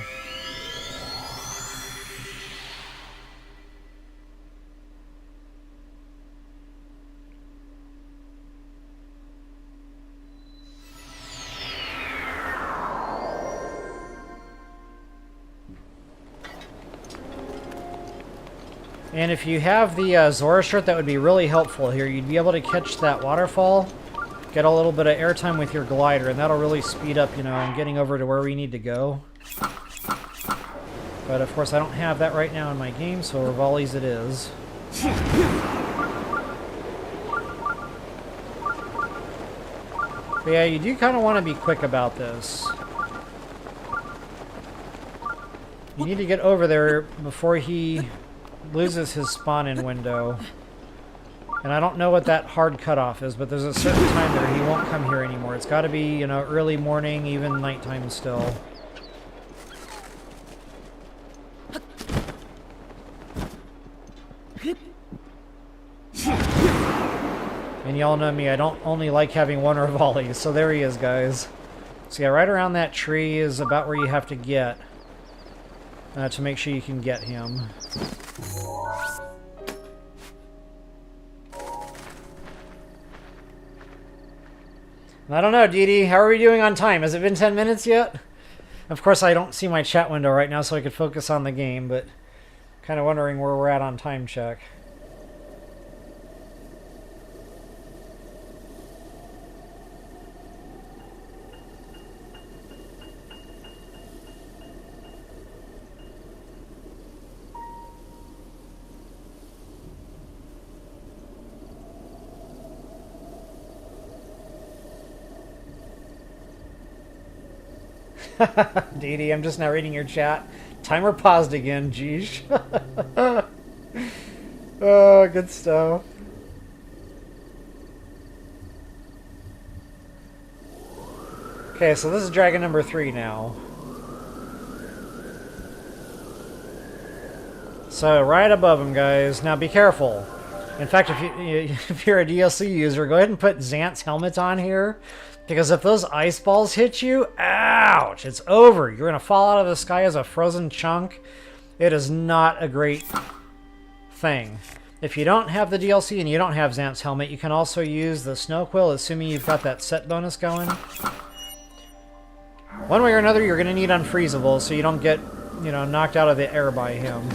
[SPEAKER 1] And if you have the Zora shirt, that would be really helpful here. You'd be able to catch that waterfall, get a little bit of airtime with your glider, and that'll really speed up, you know, getting over to where we need to go. But of course I don't have that right now in my game, so Rivali's it is. But yeah, you do kind of want to be quick about this. You need to get over there before he loses his spawn-in window. And I don't know what that hard cutoff is, but there's a certain time there he won't come here anymore. It's got to be, you know, early morning, even nighttime still. And y'all know me, I don't only like having one Rivali, so there he is, guys. So yeah, right around that tree is about where you have to get to make sure you can get him. I don't know, Dee Dee, how are we doing on time? Has it been 10 minutes yet? Of course, I don't see my chat window right now, so I could focus on the game, but kind of wondering where we're at on time check. Dee Dee, I'm just now reading your chat. Timer paused again, geez. Oh, good stuff. Okay, so this is dragon number 3 now. So, right above him, guys. Now, be careful. In fact, if you're a DLC user, go ahead and put Xant's helmet on here. Because if those ice balls hit you, ouch, it's over. You're going to fall out of the sky as a frozen chunk. It is not a great thing. If you don't have the DLC and you don't have Xant's helmet, you can also use the snow quill, assuming you've got that set bonus going. One way or another, you're going to need unfreezable, so you don't get, you know, knocked out of the air by him.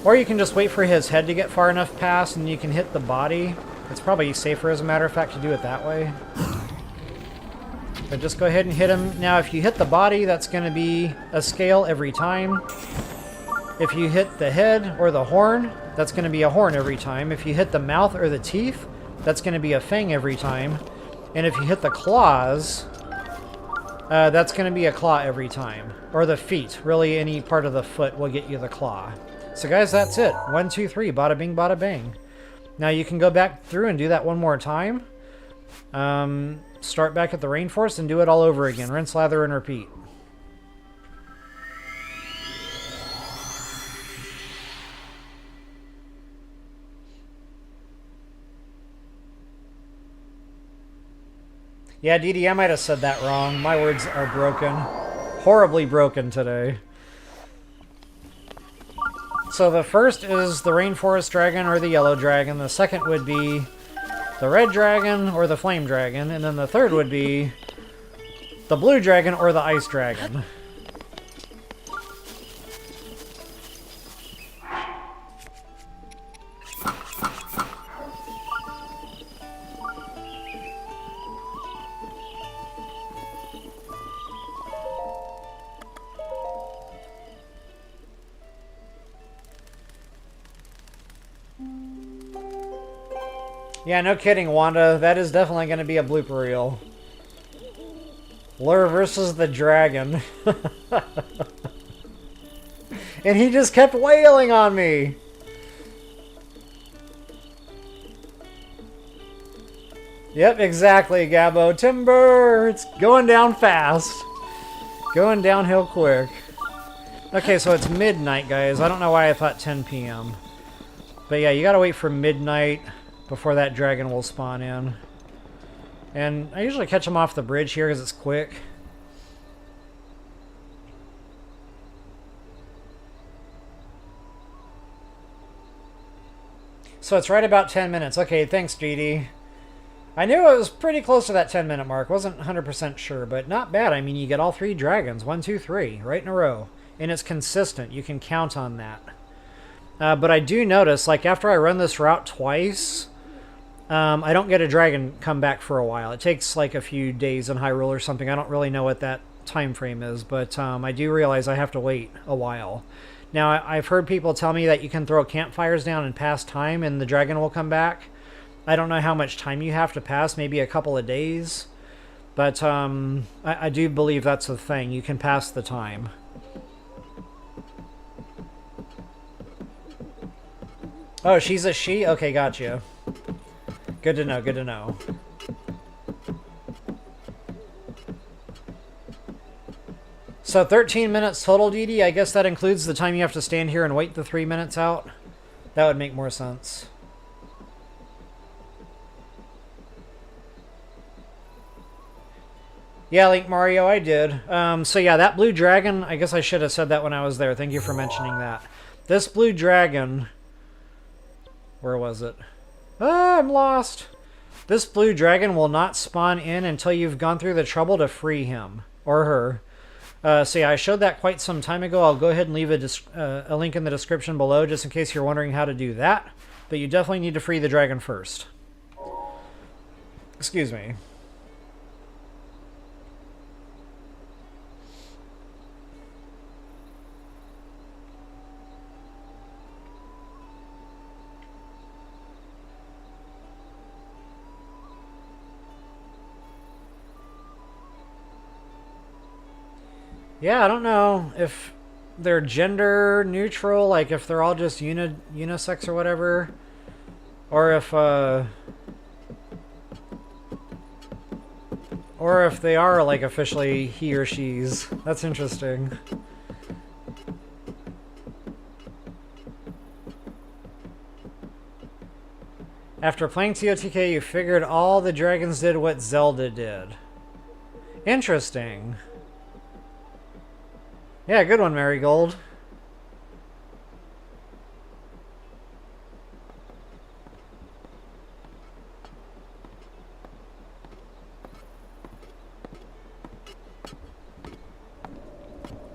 [SPEAKER 1] Or you can just wait for his head to get far enough past, and you can hit the body. It's probably safer, as a matter of fact, to do it that way. But just go ahead and hit him. Now, if you hit the body, that's going to be a scale every time. If you hit the head or the horn, that's going to be a horn every time. If you hit the mouth or the teeth, that's going to be a fang every time. And if you hit the claws, that's going to be a claw every time. Or the feet. Really, any part of the foot will get you the claw. So guys, that's it. 1, 2, 3. Bada bing, bada bang. Now you can go back through and do that one more time. Start back at the rainforest and do it all over again. Rinse, lather, and repeat. Yeah, Dee Dee, I might have said that wrong. My words are broken. Horribly broken today. So the first is the rainforest dragon or the yellow dragon. The second would be the red dragon or the flame dragon. And then the third would be the blue dragon or the ice dragon. Yeah, no kidding, Wanda. That is definitely going to be a blooper reel. Lure versus the dragon. And he just kept wailing on me. Yep, exactly, Gabbo. Timber! It's going down fast. Going downhill quick. Okay, so it's midnight, guys. I don't know why I thought 10 p.m. But yeah, you gotta wait for midnight before that dragon will spawn in. And I usually catch them off the bridge here because it's quick. So it's right about 10 minutes. Okay, thanks, GD. I knew it was pretty close to that 10-minute mark. Wasn't 100% sure, but not bad. I mean, you get all 3 dragons. 1, 2, 3, right in a row. And it's consistent. You can count on that. But I do notice, like, after I run this route twice, I don't get a dragon come back for a while. It takes, like, a few days in Hyrule or something. I don't really know what that time frame is, but I do realize I have to wait a while. Now, I've heard people tell me that you can throw campfires down and pass time and the dragon will come back. I don't know how much time you have to pass, maybe a couple of days. But I do believe that's the thing. You can pass the time. Oh, she's a she? Okay, gotcha. Good to know, good to know. So 13 minutes total, Dee Dee. I guess that includes the time you have to stand here and wait the 3 minutes out. That would make more sense. Yeah, Link Mario, I did. So yeah, that blue dragon, I guess I should have said that when I was there. Thank you for mentioning that. This blue dragon... Where was it? Ah, I'm lost. This blue dragon will not spawn in until you've gone through the trouble to free him. Or her. So yeah, I showed that quite some time ago. I'll go ahead and leave a link in the description below just in case you're wondering how to do that. But you definitely need to free the dragon first. Excuse me. Yeah, I don't know if they're gender neutral, like if they're all just unisex or whatever, or if they are like officially he or she's. That's interesting. After playing TOTK, you figured all the dragons did what Zelda did. Interesting. Yeah, good one, Marigold.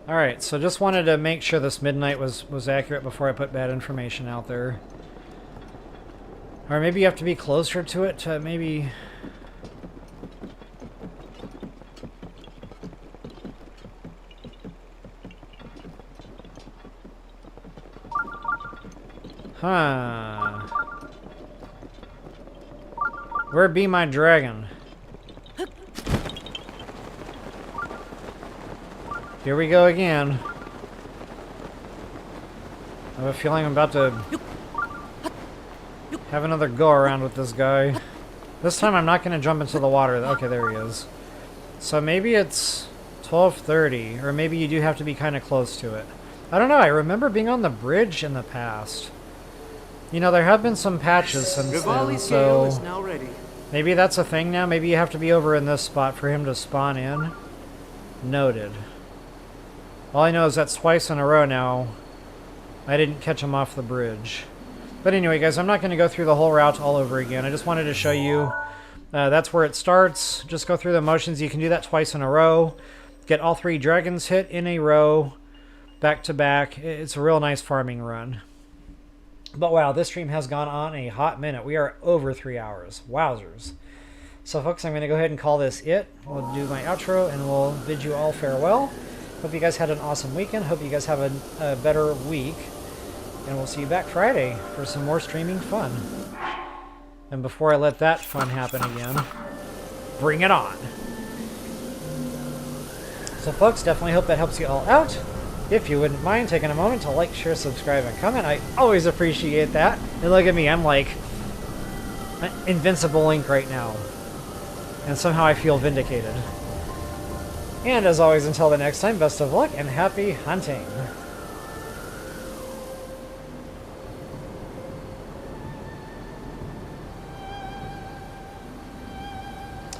[SPEAKER 1] Alright, so just wanted to make sure this midnight was accurate before I put bad information out there. Or maybe you have to be closer to it to maybe... Huh. Where be my dragon? Here we go again. I have a feeling I'm about to have another go around with this guy. This time I'm not going to jump into the water. Okay, there he is. So maybe it's 12:30, or maybe you do have to be kind of close to it. I don't know, I remember being on the bridge in the past. You know, there have been some patches since then, so maybe that's a thing now. Maybe you have to be over in this spot for him to spawn in. Noted. All I know is that's twice in a row now. I didn't catch him off the bridge. But anyway, guys, I'm not going to go through the whole route all over again. I just wanted to show you that's where it starts. Just go through the motions. You can do that twice in a row. Get all 3 dragons hit in a row, back to back. It's a real nice farming run. But wow, this stream has gone on a hot minute. We are over 3 hours. Wowzers. So folks, I'm going to go ahead and call this it. We'll do my outro and we'll bid you all farewell. Hope you guys had an awesome weekend. Hope you guys have a better week. And we'll see you back Friday for some more streaming fun. And before I let that fun happen again, bring it on. So folks, definitely hope that helps you all out. If you wouldn't mind taking a moment to like, share, subscribe, and comment, I always appreciate that. And look at me, I'm like Invincible Ink right now. And somehow I feel vindicated. And as always, until the next time, best of luck and happy hunting.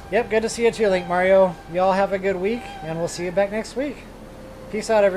[SPEAKER 1] Yep, good to see you too, Link Mario. Y'all have a good week, and we'll see you back next week. Peace out, everyone.